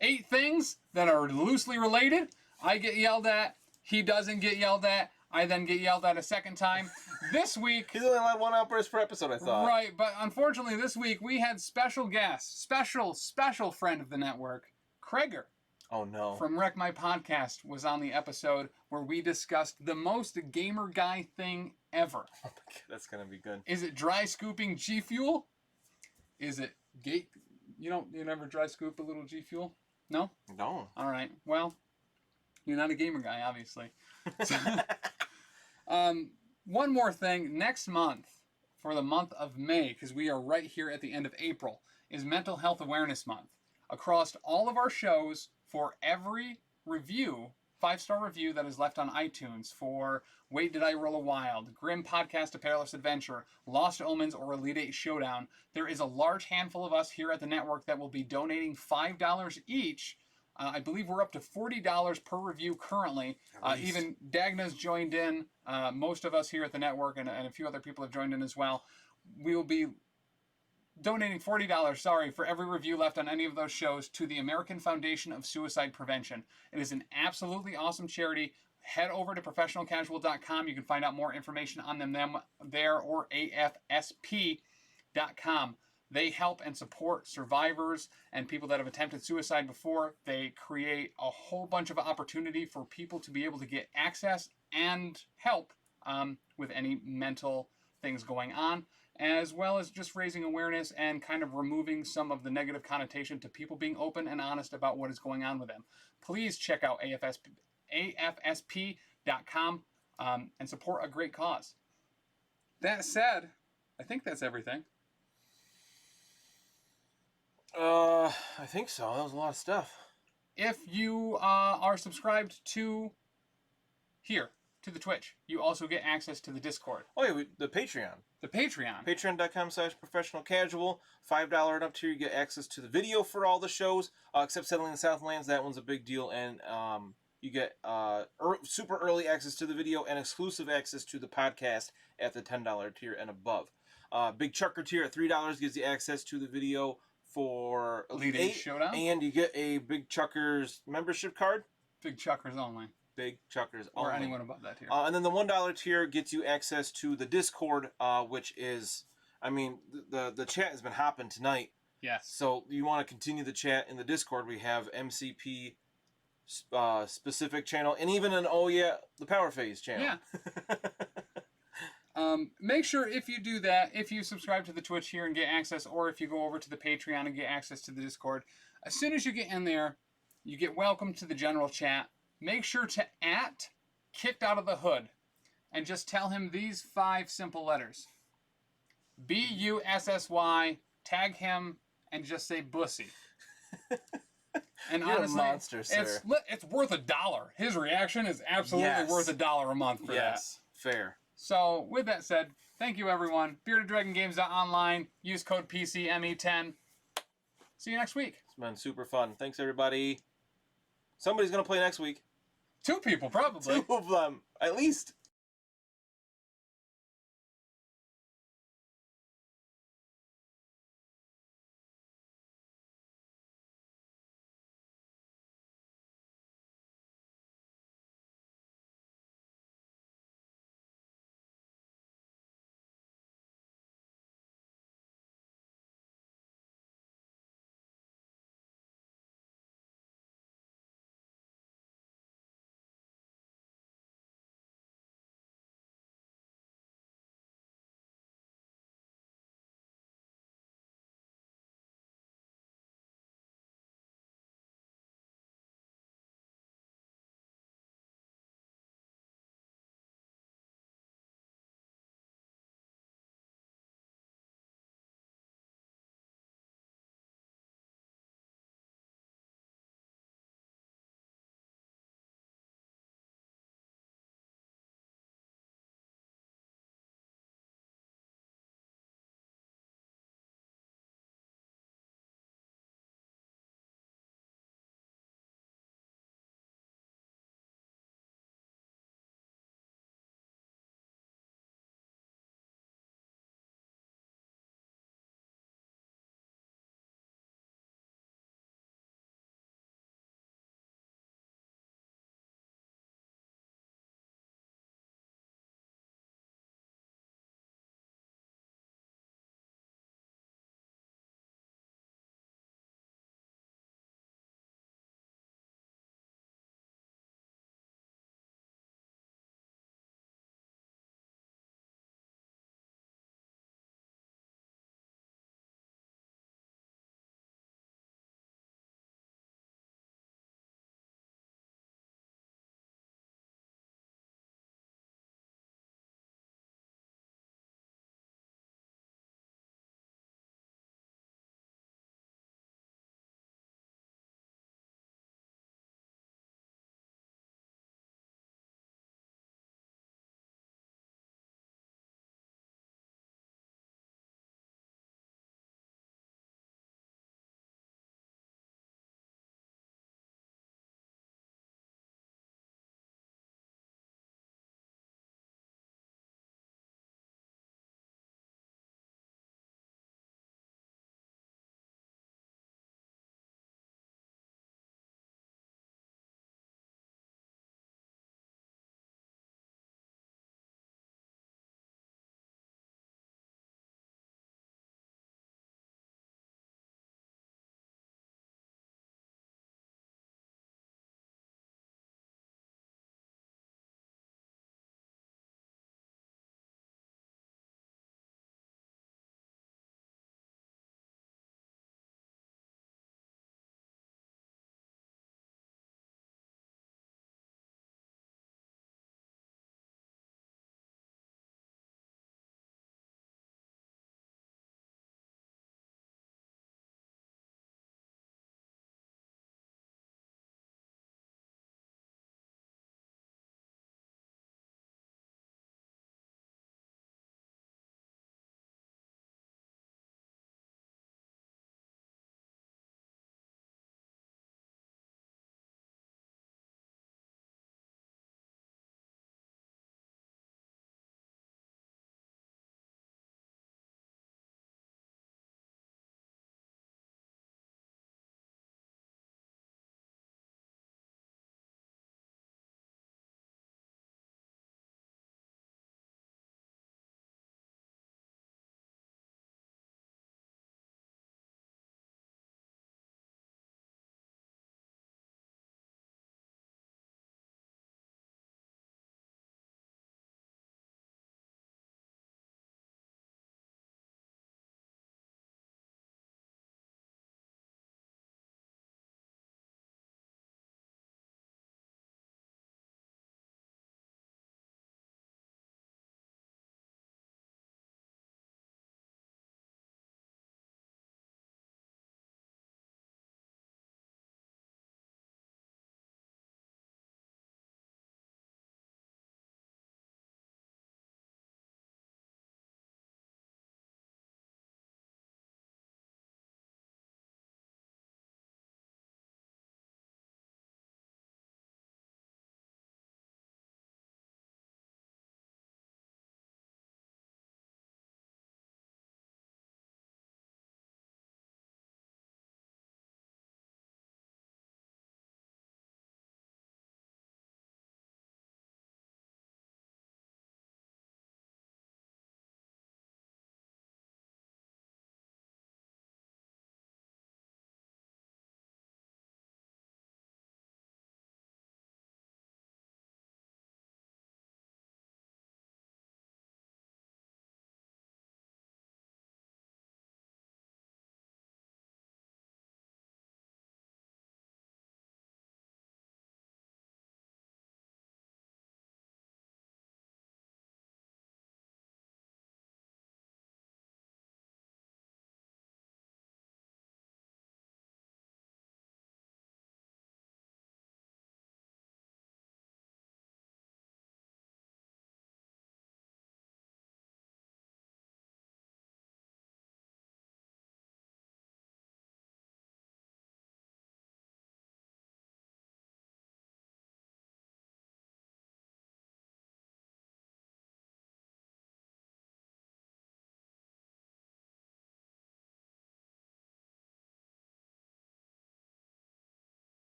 8 things that are loosely related. I get yelled at. He doesn't get yelled at. I then get yelled at a second time. This week... He's only allowed 1 outburst per episode, I thought. Right, but unfortunately this week we had special guest, special friend of the network, Krager. Oh no. From WreckMyPodcast was on the episode where we discussed the most gamer guy thing ever. Oh my God, that's gonna be good. Is it dry scooping G Fuel? Is it gate? You never dry scoop a little G Fuel? No? No. All right. Well, you're not a gamer guy, obviously. So, one more thing. Next month, for the month of May, because we are right here at the end of April, is Mental Health Awareness Month. Across all of our shows, for every review, 5-star review that is left on iTunes for Wait Did I Roll a Wild, Grim Podcast, A Perilous Adventure, Lost Omens, or Elite 8 Showdown, there is a large handful of us here at the network that will be donating $5 each. I believe we're up to $40 per review currently. Even Dagna's joined in. Most of us here at the network and a few other people have joined in as well. We will be donating $40, for every review left on any of those shows to the American Foundation of Suicide Prevention. It is an absolutely awesome charity. Head over to professionalcasual.com. You can find out more information on them there, or afsp.com. They help and support survivors and people that have attempted suicide before. They create a whole bunch of opportunity for people to be able to get access and help with any mental things going on. as well as just raising awareness and kind of removing some of the negative connotation to people being open and honest about what is going on with them. Please check out AFSP.com and support a great cause. That said, I think that's everything. I think so. That was a lot of stuff. If you are subscribed to the Twitch, you also get access to the Discord. Oh, yeah, the Patreon. The Patreon. Patreon.com/professionalcasual. $5 and up tier, you get access to the video for all the shows, except Settling the Southlands. That one's a big deal, and you get super early access to the video and exclusive access to the podcast at the $10 tier and above. Big Chucker tier at $3 gives you access to the video for Elite 8 Showdown. and you get a Big Chuckers membership card. Big Chuckers only. Big Chuckers Or only. anyone above that tier. And then the $1 tier gets you access to the Discord, which is, I mean, the chat has been hopping tonight. Yes. So you want to continue the chat in the Discord. We have MCP specific channel, and even an the Power Phase channel. Yeah. Make sure if you do that, if you subscribe to the Twitch here and get access, or if you go over to the Patreon and get access to the Discord, as soon as you get in there, you get welcome to the general chat. Make sure to @Kicked Out of the Hood and just tell him these 5 simple letters. BUSSY, tag him, and just say Bussy. And You're honestly, a monster, sir. it's worth $1. His reaction is absolutely worth $1 a month for that. Fair. So, with that said, thank you everyone. BeardedDragonGames.online. Use code PCME10. See you next week. It's been super fun. Thanks, everybody. Somebody's going to play next week. 2 people, probably. 2 of them, at least.